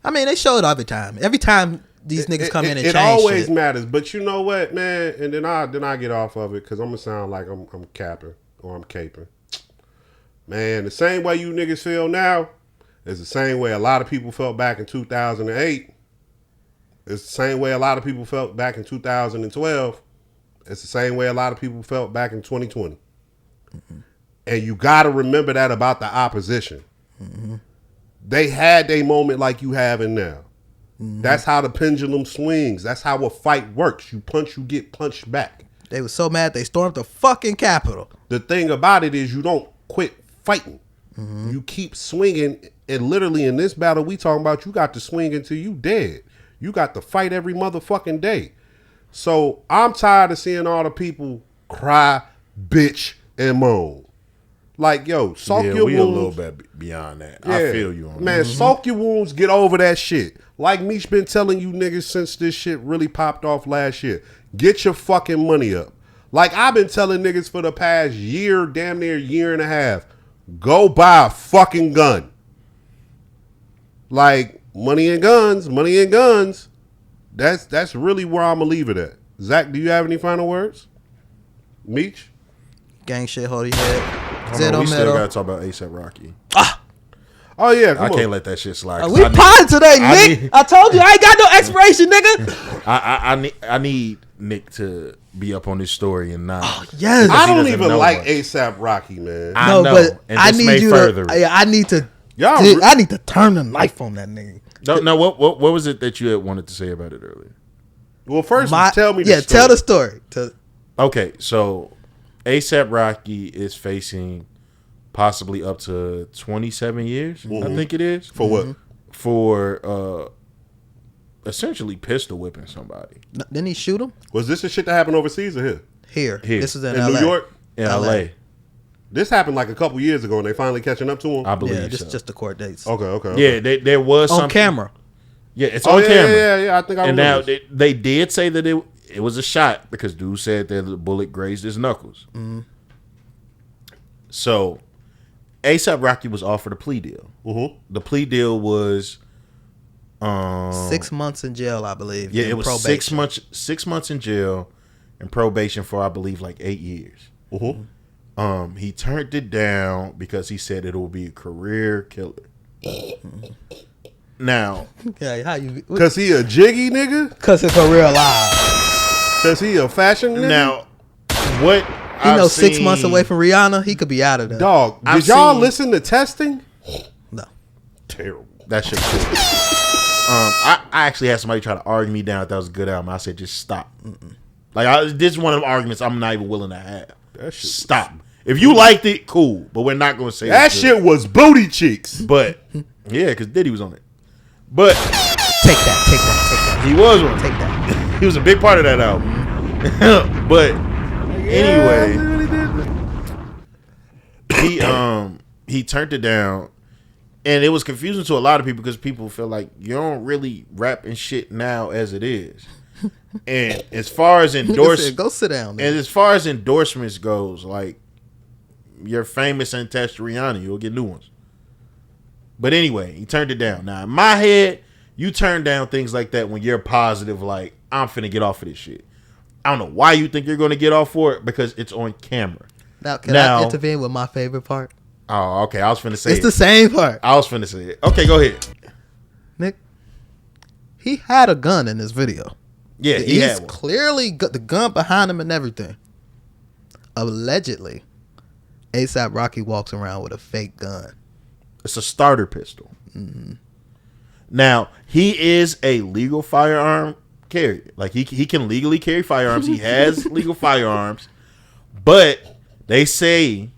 I mean, they show it every time. Every time these niggas come in and change it always shit. matters, but you know what, man? And then I get off of it because I'm gonna sound like I'm capping or I'm caping. Man, the same way you niggas feel now is the same way a lot of people felt back in 2008. It's the same way a lot of people felt back in 2012. It's the same way a lot of people felt back in 2020. Mm-hmm. And you got to remember that about the opposition. Mm-hmm. They had a moment like you having now. Mm-hmm. That's how the pendulum swings. That's how a fight works. You punch, you get punched back. They were so mad they stormed the fucking Capitol. The thing about it is you don't quit fighting. Mm-hmm. You keep swinging. And literally in this battle we talking about, you got to swing until you dead. You got to fight every motherfucking day. So I'm tired of seeing all the people cry, bitch, and moan. Like, yo, soak your wounds. A little bit beyond that. Yeah. I feel you on that. Man, soak your wounds, get over that shit. Like Meech been telling you niggas since this shit really popped off last year. Get your fucking money up. Like I've been telling niggas for the past year, damn near year and a half, go buy a fucking gun. Like, money and guns. That's really where I'm gonna leave it at. Zach, do you have any final words? Meech? Gang shit, hold your head. We still gotta talk about ASAP Rocky. Oh yeah, I can't let that shit slide. We pod today, Nick. I told you I ain't got no expiration, nigga. I need Nick to be up on this story and not. Oh, yes. I don't even like ASAP Rocky, man. I know, but and I this need may you further to. it. I need to. I need to turn the knife on that nigga. No. What was it that you had wanted to say about it earlier? Well, first tell me. Tell the story. Okay, so ASAP Rocky is facing possibly up to 27 years. Mm-hmm. I think it is. For what? For essentially pistol whipping somebody. Didn't he shoot him? Was this the shit that happened overseas or here? Here. This is in LA. New York? In LA. This happened like a couple years ago, and they finally catching up to him. I believe. Yeah, just the court dates. Okay. Yeah, there was on something. camera. Yeah, it's on camera. Yeah. I think I. And now they did say that it was a shot because dude said that the bullet grazed his knuckles. Mm-hmm. So, ASAP Rocky was offered a plea deal. Mm-hmm. The plea deal was 6 months in jail, I believe. Yeah, it was probation. 6 months in jail and probation for I believe like 8 years. Mm-hmm. He turned it down because he said it will be a career killer. Now, how you? Cause he a jiggy nigga? Cause it's a real lie. Cause he a fashion nigga? Now, what? He knows 6 months away from Rihanna. He could be out of there. Dog, did y'all listen to Testing? No. Terrible. That shit cool. I actually had somebody try to argue me down that was a good album. I said, just stop. Mm-mm. Like, this is one of them arguments I'm not even willing to have. That shit stop. If you liked it, cool. But we're not going to say that shit was booty cheeks. But, yeah, because Diddy was on it. But. Take that. He was on it. Take that. He was a big part of that album. But, anyway. he turned it down. And it was confusing to a lot of people because people feel like you don't really rap and shit now as it is. And as far as endorsements, go sit down. Man. And as far as endorsements goes, like you're famous and attached to Rihanna, you'll get new ones. But anyway, he turned it down. Now in my head, you turn down things like that when you're positive, like I'm finna get off of this shit. I don't know why you think you're gonna get off for it because it's on camera. Now, can I intervene with my favorite part? Oh, okay. I was finna say it's the same part. I was finna say it. Okay, go ahead. Nick, he had a gun in this video. Yeah, he had one. Clearly got the gun behind him and everything. Allegedly, ASAP Rocky walks around with a fake gun. It's a starter pistol. Mm-hmm. Now, he is a legal firearm carrier. Like, he can legally carry firearms. He has legal firearms. But they say...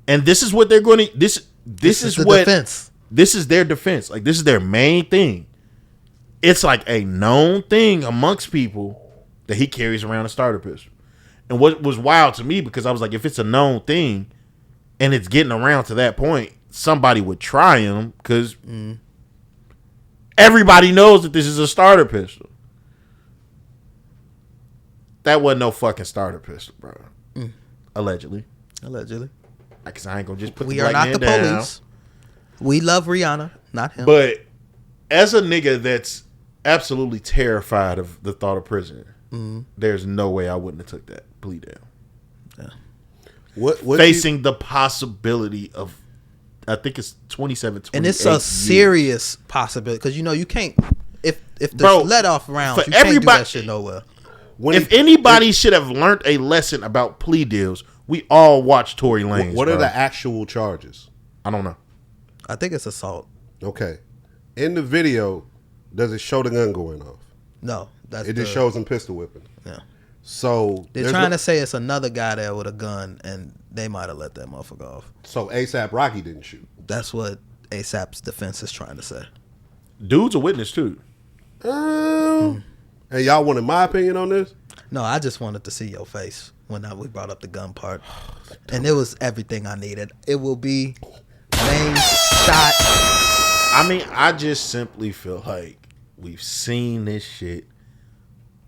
And this is what they're going to. This is what defense. This is their defense. Like this is their main thing. It's like a known thing amongst people that he carries around a starter pistol. And what was wild to me because I was like, if it's a known thing, and it's getting around to that point, somebody would try him because everybody knows that this is a starter pistol. That wasn't no fucking starter pistol, bro. Allegedly. Because I ain't gonna just put we the are black not man the down. police. We love Rihanna, not him. But as a nigga that's absolutely terrified of the thought of prison, there's no way I wouldn't have took that plea down. Yeah. What facing the possibility of, I think it's 27, 28 and it's a serious possibility because you can't if the let off rounds you can't do that shit nowhere. If anybody should have learned a lesson about plea deals, we all watch Tory Lanez. What are the actual charges? I don't know. I think it's assault. Okay. In the video, does it show the gun going off? No. It just shows him pistol whipping. Yeah. So they're trying to say it's another guy there with a gun, and they might have let that motherfucker off. So ASAP Rocky didn't shoot. That's what ASAP's defense is trying to say. Dude's a witness too. Hey, y'all wanted my opinion on this? No, I just wanted to see your face when we brought up the gun part. And it was everything I needed. It will be main shot. I mean, I just simply feel like we've seen this shit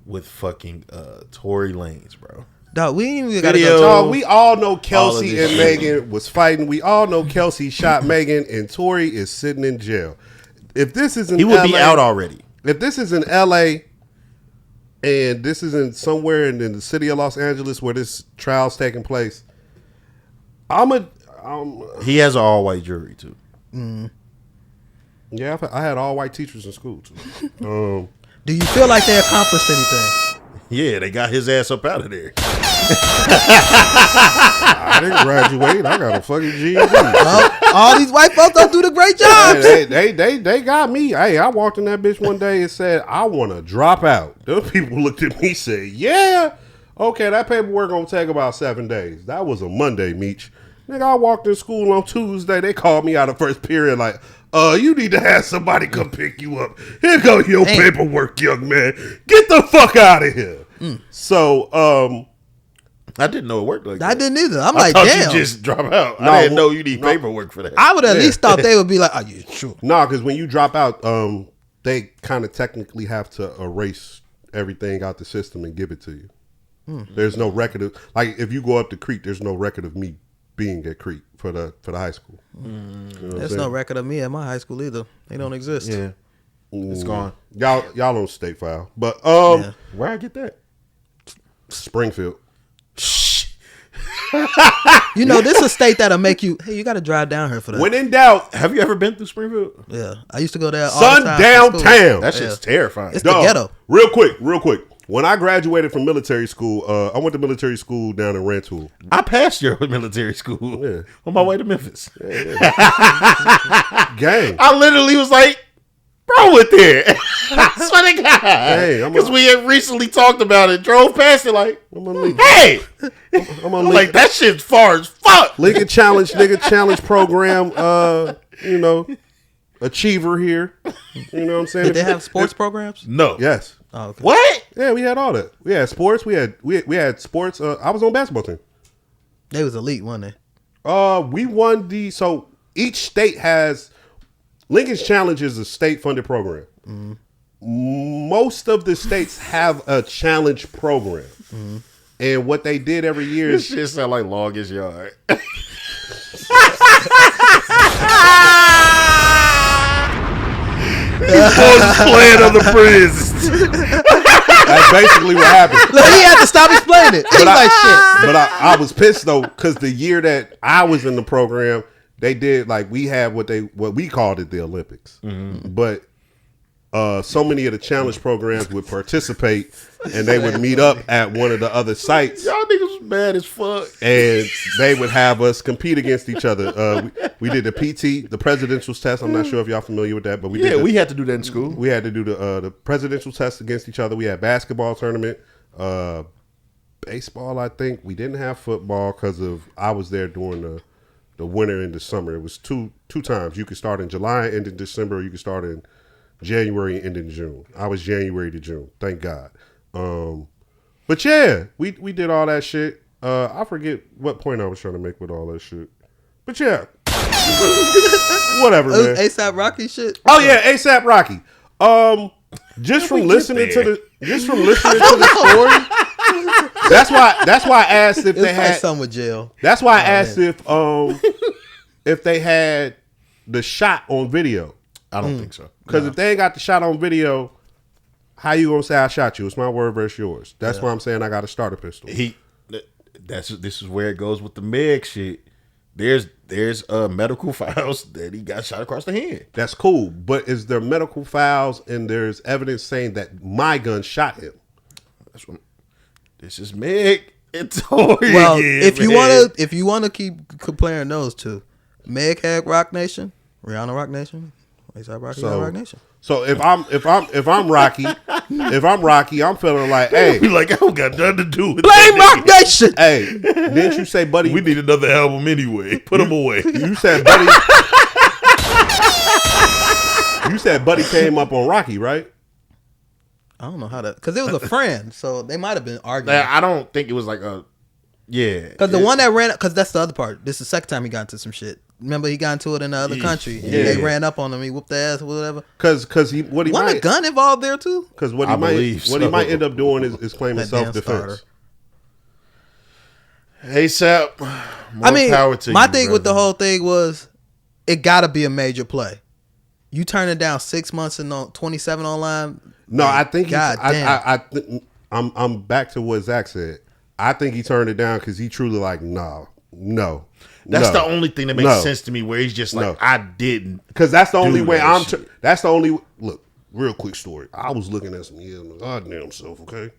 with fucking Tory Lanez, bro. Dog, we ain't even gotta go. Dog, we all know Kelsey and Megan was fighting. We all know Kelsey shot Megan, and Tory is sitting in jail. If this is in he would be out already. If this is in LA and this is in somewhere in the city of Los Angeles where this trial's taking place, he has an all-white jury too. Yeah, I had all-white teachers in school too. Do you feel like they accomplished anything? Yeah, they got his ass up out of there. I didn't graduate. I got a fucking GED. All these white folks don't do the great jobs. They got me. Hey, I walked in that bitch one day and said, I want to drop out. Those people looked at me and said, yeah. Okay, that paperwork gonna take about 7 days. That was a Monday, Meech. Nigga, I walked in school on Tuesday. They called me out of first period like, you need to have somebody come pick you up. Here go your paperwork, young man. Get the fuck out of here. So, I didn't know it worked like that. I didn't either. I'm I like, thought damn. you just drop out. I didn't know you need paperwork for that. I would at least thought they would be like, are you sure? No, because when you drop out, they kind of technically have to erase everything out the system and give it to you. There's no record of, like, if you go up to Creek, there's no record of me being at Creek for the high school. You know There's no record of me at my high school either. They don't exist. Yeah, it's gone. Y'all on state file, but where I get that? Springfield. You know, this is a state that'll make you. Hey, you got to drive down here for that. When in doubt, have you ever been through Springfield? Yeah, I used to go there all Sun the time. downtown. That shit's terrifying. It's the ghetto. Real quick. When I graduated from military school, I went to military school down in Rantoul. I passed your military school on my way to Memphis. Gang. I literally was like, bro, with there. I swear to God. Because we had recently talked about it, drove past it like, hey. I'm like, that shit's far as fuck. Lincoln Challenge, program, achiever here. You know what I'm saying? Did they have sports programs? No. Yes. Oh, okay. What? Yeah, we had all that. We had sports. We had sports. I was on basketball team. They was elite, weren't they? We won so each state has Lincoln's Challenge is a state funded program. Most of the states have a challenge program. And what they did every year This is shit sound like Longest Yard. Playing on the bridge. that's basically what happened. Look, he had to stop explaining it. He's like, shit. But I was pissed though, because the year that I was in the program, they did like we had what we called it the Olympics. But so many of the challenge programs would participate, and they would meet up at one of the other sites. Y'all niggas was mad as fuck. And they would have us compete against each other. We did the PT, the presidential test. I'm not sure if y'all familiar with that, but we we had to do that in school. We had to do the presidential test against each other. We had basketball tournament, baseball. I think we didn't have football because I was there during the winter and the summer. It was two times. You could start in July and in December. Or you could start in January and in June. I was January to June. Thank God. But yeah, we did all that shit. I forget what point I was trying to make with all that shit. But yeah. Whatever, man. ASAP Rocky shit. Oh yeah, ASAP Rocky. Just from listening to the story. That's why I asked if they had something with jail. That's why I asked if they had the shot on video. I don't think so. Because if they ain't got the shot on video, how you gonna say I shot you? It's my word versus yours. That's why I'm saying I got a starter pistol. This is where it goes with the Meg shit. There's medical files that he got shot across the head. That's cool, but is there medical files and there's evidence saying that my gun shot him? This is Meg and Tory. Well, again, if you wanna keep comparing those two, Meg had Rock Nation, Rihanna Rock Nation, ASAP Rocky had Rock Nation. So if I'm Rocky, I'm feeling like, hey, like I don't got nothing to do with blame Rock Nation. Hey, didn't you say, buddy? We need another album anyway. Put him away. You said, buddy. You said, buddy came up on Rocky, right? I don't know how that, because it was a friend, so they might have been arguing. I don't think it was like because the one that ran, because that's the other part. This is the second time he got into some shit. Remember, he got into it in the other country. And they ran up on him. He whooped their ass or whatever. Because wasn't a gun involved there too? Because what he might end up doing is claiming self-defense. ASAP. Power to my thing with the whole thing was, it got to be a major play. You turning down 6 months and 27 online. No, I think I'm back to what Zach said. I think he turned it down because he truly like, no. That's the only thing that makes sense to me, where he's just like, I didn't. Because that's the only way that's the only, look, real quick story. I was looking at some years, goddamn self, okay?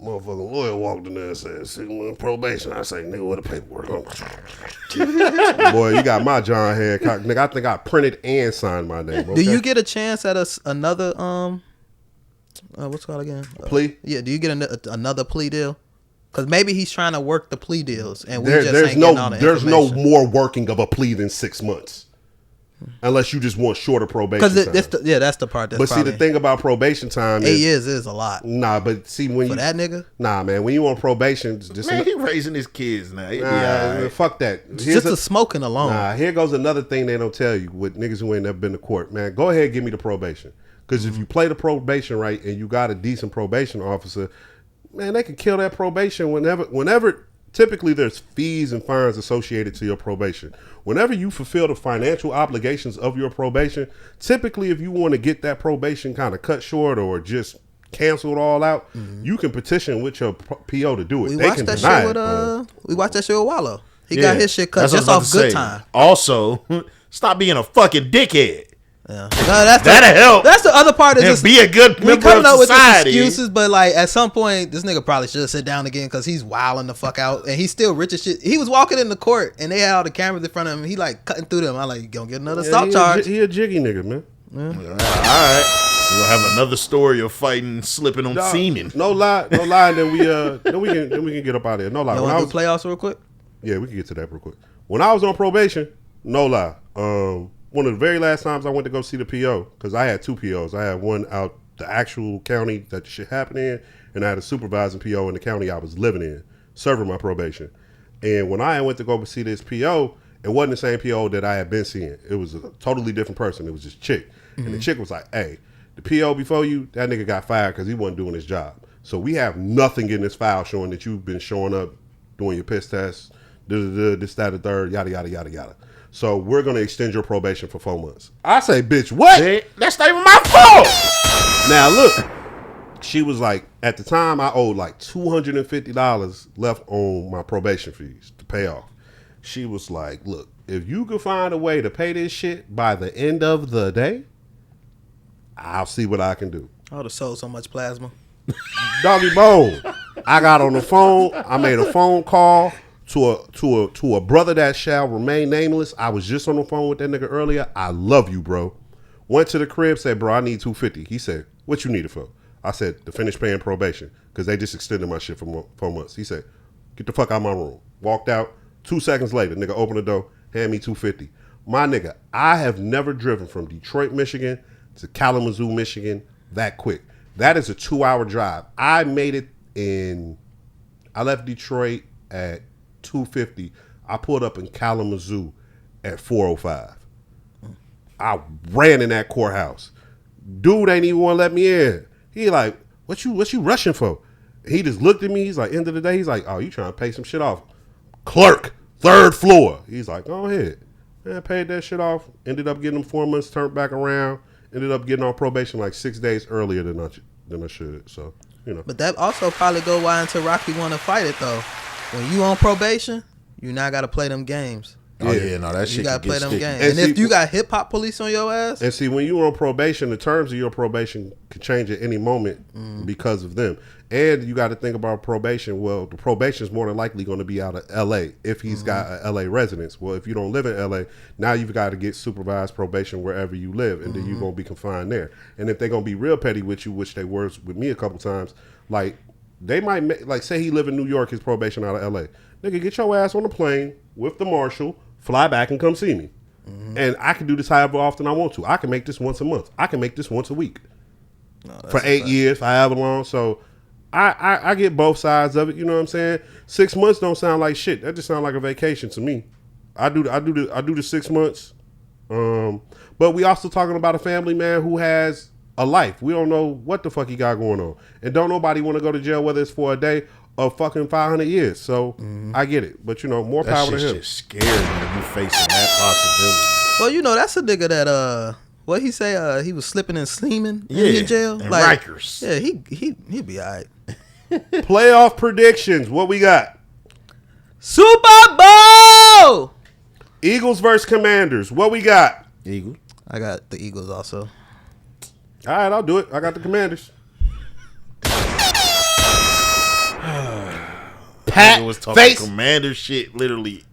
Motherfucking lawyer walked in there and said, 6 months probation. I say, nigga, what the paperwork? Boy, you got my John Hancock. Nigga, I think I printed and signed my name. Okay? Do you get a chance at another, what's it called again? Plea? Yeah, do you get another plea deal? Because maybe he's trying to work the plea deals, and we just ain't getting all the there's information. no more working of a plea than 6 months, unless you just want shorter probation. Because that's the part. But see, the thing about probation time, 8 years is a lot. Nah, but see when that nigga, man, when you on probation, just he raising his kids now. Fuck that. Just the smoking alone. Nah, here goes another thing they don't tell you with niggas who ain't never been to court. Man, go ahead, give me the probation. Because if you play the probation right and you got a decent probation officer, man, they can kill that probation whenever. Typically, there's fees and fines associated to your probation. Whenever you fulfill the financial obligations of your probation, typically, if you want to get that probation kind of cut short or just canceled all out, you can petition with your PO to do it. We watched that shit with Wallow. He got his shit cut just off good time. Also, stop being a fucking dickhead. Yeah. No, that'll help. That's the other part. Is just be a good member we coming of up society. with these excuses, but like at some point, this nigga probably should sit down again because he's wilding the fuck out, and he's still rich as shit. He was walking in the court, and they had all the cameras in front of him. He like cutting through them. I like, you gonna get another assault charge? He a jiggy nigga, man. Yeah. All right, we'll have another story of fighting, slipping on semen. No lie. Then we can get up out of here. No lie. You want to do playoffs real quick? Yeah, we can get to that real quick. When I was on probation, no lie. One of the very last times I went to go see the PO, because I had two POs. I had one out the actual county that the shit happened in, and I had a supervising PO in the county I was living in, serving my probation. And when I went to go see this PO, it wasn't the same PO that I had been seeing. It was a totally different person. It was just Chik. And the chick was like, hey, the PO before you, that nigga got fired because he wasn't doing his job. So we have nothing in this file showing that you've been showing up, doing your piss test, this, that, the third, yada, yada, yada, yada. So we're going to extend your probation for 4 months. I say, bitch, what? That's not even my fault. Now, look, she was like, at the time, I owed like $250 left on my probation fees to pay off. She was like, look, if you can find a way to pay this shit by the end of the day, I'll see what I can do. I would have sold so much plasma. Doggy bone. I got on the phone. I made a phone call to a brother that shall remain nameless. I was just on the phone with that nigga earlier. I love you, bro. Went to the crib, said, bro, I need $250. He said, what you need it for? I said, to finish paying probation, because they just extended my shit for 4 months. He said, get the fuck out of my room. Walked out. 2 seconds later, nigga opened the door, hand me $250. My nigga, I have never driven from Detroit, Michigan to Kalamazoo, Michigan that quick. That is a 2-hour drive. I made it I left Detroit at 2:50. I pulled up in Kalamazoo at 4:05. I ran in that courthouse. Dude ain't even want to let me in. He like, what you rushing for? He just looked at me. He's like, end of the day, he's like, oh, you trying to pay some shit off. Clerk, 3rd floor. He's like, go ahead. Man, I paid that shit off. Ended up getting them 4 months turned back around. Ended up getting on probation like 6 days earlier than I should. So, you know. But that also probably go why until Rocky want to fight it though. When you on probation, you now got to play them games. Oh yeah, no, that shit. You got to play them games. And if you got hip hop police on your ass, and see, when you on probation, the terms of your probation could change at any moment because of them. And you got to think about probation. Well, the probation is more than likely going to be out of L.A. if he's got an L.A. residence. Well, if you don't live in L.A., now you've got to get supervised probation wherever you live, and then you're going to be confined there. And if they're going to be real petty with you, which they were with me a couple times, like they might like say he live in New York, his probation out of L.A. Nigga, get your ass on a plane with the marshal, fly back and come see me. And I can do this however often I want to. I can make this once a month. I can make this once a week for 8 years, however long. So I get both sides of it. You know what I'm saying? 6 months don't sound like shit. That just sounds like a vacation to me. I do the 6 months. But we also talking about a family man who has a life. We don't know what the fuck he got going on, and don't nobody want to go to jail whether it's for a day or fucking 500 years. So I get it, but you know, more power to him. That shit's just scary when you facing that possibility. well, you know, that's a nigga that what he say? He was slipping and sleaming in jail. In Like, Rikers. yeah, he'd be alright. Playoff predictions. What we got? Super Bowl. Eagles versus Commanders. What we got? Eagles. I got the Eagles also. All right, I'll do it. I got the Commanders. Pat was talking Commander shit literally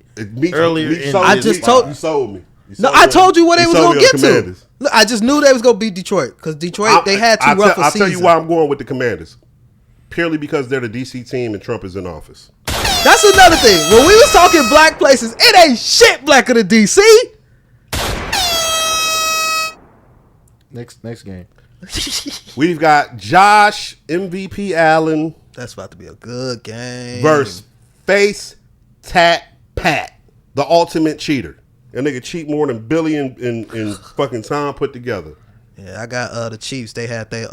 earlier. You sold me. No, I told you what they was gonna get to. Look, I just knew they was gonna beat Detroit because Detroit they had too rough a season. I'll tell you why I'm going with the Commanders. Purely because they're the DC team and Trump is in office. That's another thing. When we was talking black places, it ain't shit blacker than DC. Next game. We've got Josh MVP Allen. That's about to be a good game. Versus Face Tat Pat, the ultimate cheater. That nigga cheat more than Billy and fucking Tom put together. Yeah, I got the Chiefs. They had their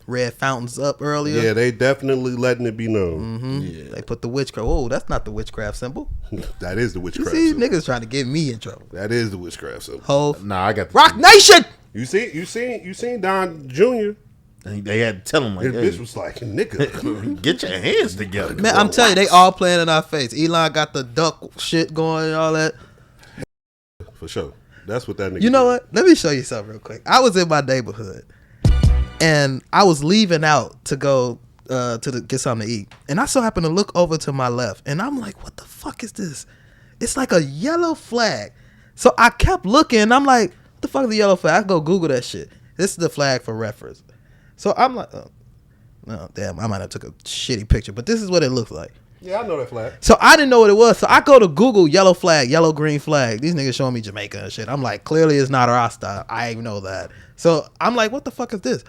red fountains up earlier. Yeah, they definitely letting it be known. Yeah. They put the witchcraft. Oh, that's not the witchcraft symbol. That is the witchcraft See, symbol. niggas trying to get me in trouble. That is the witchcraft symbol. Hove. Nah, I got the Rock Nation. You seen Don Jr. And they had to tell him like, this bitch was like, nigga, get your hands together. Man, I'm telling you, they all playing in our face. Elon got the duck shit going and all that. For sure. That's what that nigga You know did. what? Let me show you something real quick. I was in my neighborhood and I was leaving out to go get something to eat. And I so happened to look over to my left and I'm like, what the fuck is this? It's like a yellow flag. So I kept looking and I'm like, what the fuck is the yellow flag? I go Google that shit. This is the flag for reference. So I'm like, oh, damn, I might have took a shitty picture, but this is what it looks like. Yeah, I know that flag. So I didn't know what it was. So I go to Google yellow flag, yellow green flag. These niggas showing me Jamaica and shit. I'm like, clearly it's not our style. I even know that. So I'm like, what the fuck is this?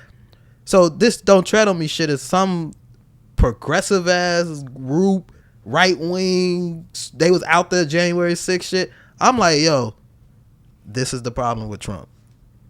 So this Don't Tread on Me shit is some progressive ass group right wing. They was out there January 6th shit. I'm like, yo, this is the problem with Trump.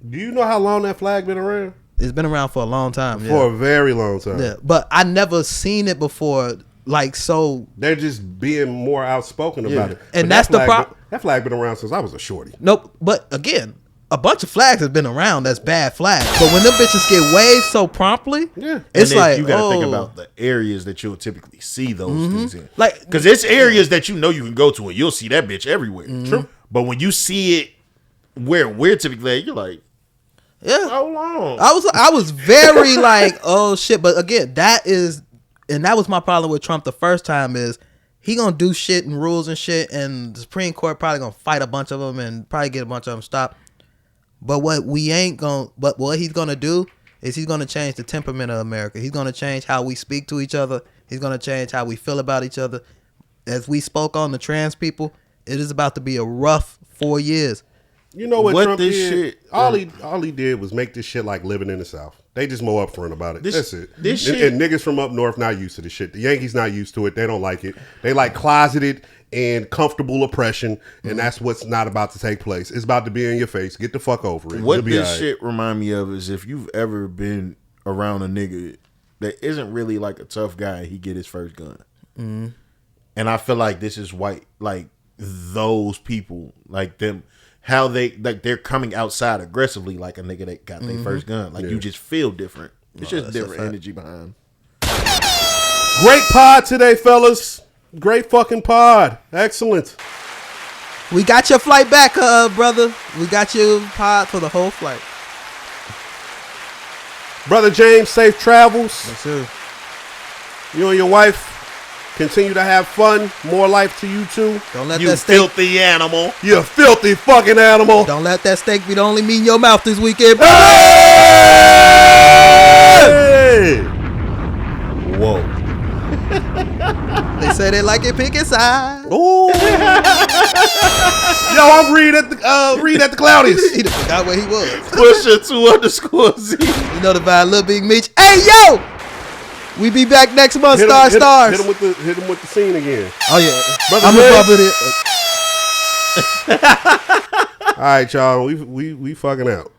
Do you know how long that flag been around? It's been around for a long time. For a very long time. Yeah, but I never seen it before. Like, so they're just being more outspoken about it. And but that's the problem. That flag been around since I was a shorty. Nope. But again, a bunch of flags have been around that's bad flags. But when them bitches get waved so promptly, it's like, you gotta think about the areas that you'll typically see those things in. Like, because it's areas that you know you can go to and you'll see that bitch everywhere. True. But when you see it where we're typically at, you're like, yeah, how long? I was very like, oh shit. But again, that was my problem with Trump the first time is he gonna do shit and rules and shit, and the Supreme Court probably gonna fight a bunch of them and probably get a bunch of them stopped. But what he's gonna do is he's gonna change the temperament of America. He's gonna change how we speak to each other. He's gonna change how we feel about each other. As we spoke on the trans people, it is about to be a rough 4 years. You know what Trump did? All he did was make this shit like living in the South. They just more upfront about it. That's it. And niggas from up north not used to this shit. The Yankees not used to it. They don't like it. They like closeted and comfortable oppression, and that's what's not about to take place. It's about to be in your face. Get the fuck over it. What this shit remind me of is if you've ever been around a nigga that isn't really like a tough guy, he get his first gun. Mm-hmm. And I feel like this is white, like those people, like them, how they're coming outside aggressively like a nigga that got their first gun. Like you just feel different. It's just different energy behind. Great pod today, fellas. Great fucking pod. Excellent. We got your flight back, brother. We got your pod for the whole flight. Brother James, safe travels. Yes, sir. You and your wife continue to have fun. More life to you too. Don't let You that steak, filthy animal. You filthy fucking animal. don't let that steak be the only meat in your mouth this weekend. Hey! Whoa. They say they like it pink inside. Ooh. Yo, I'm Reed at the Cloudies. He done forgot where he was. Pusha 2_Z. You know the vibe, Lil Big Meech. Hey, yo! We be back next month, Stars. Hit him with the scene again. Oh, yeah. Brother I'm Red. above it. All right, y'all. We fucking out.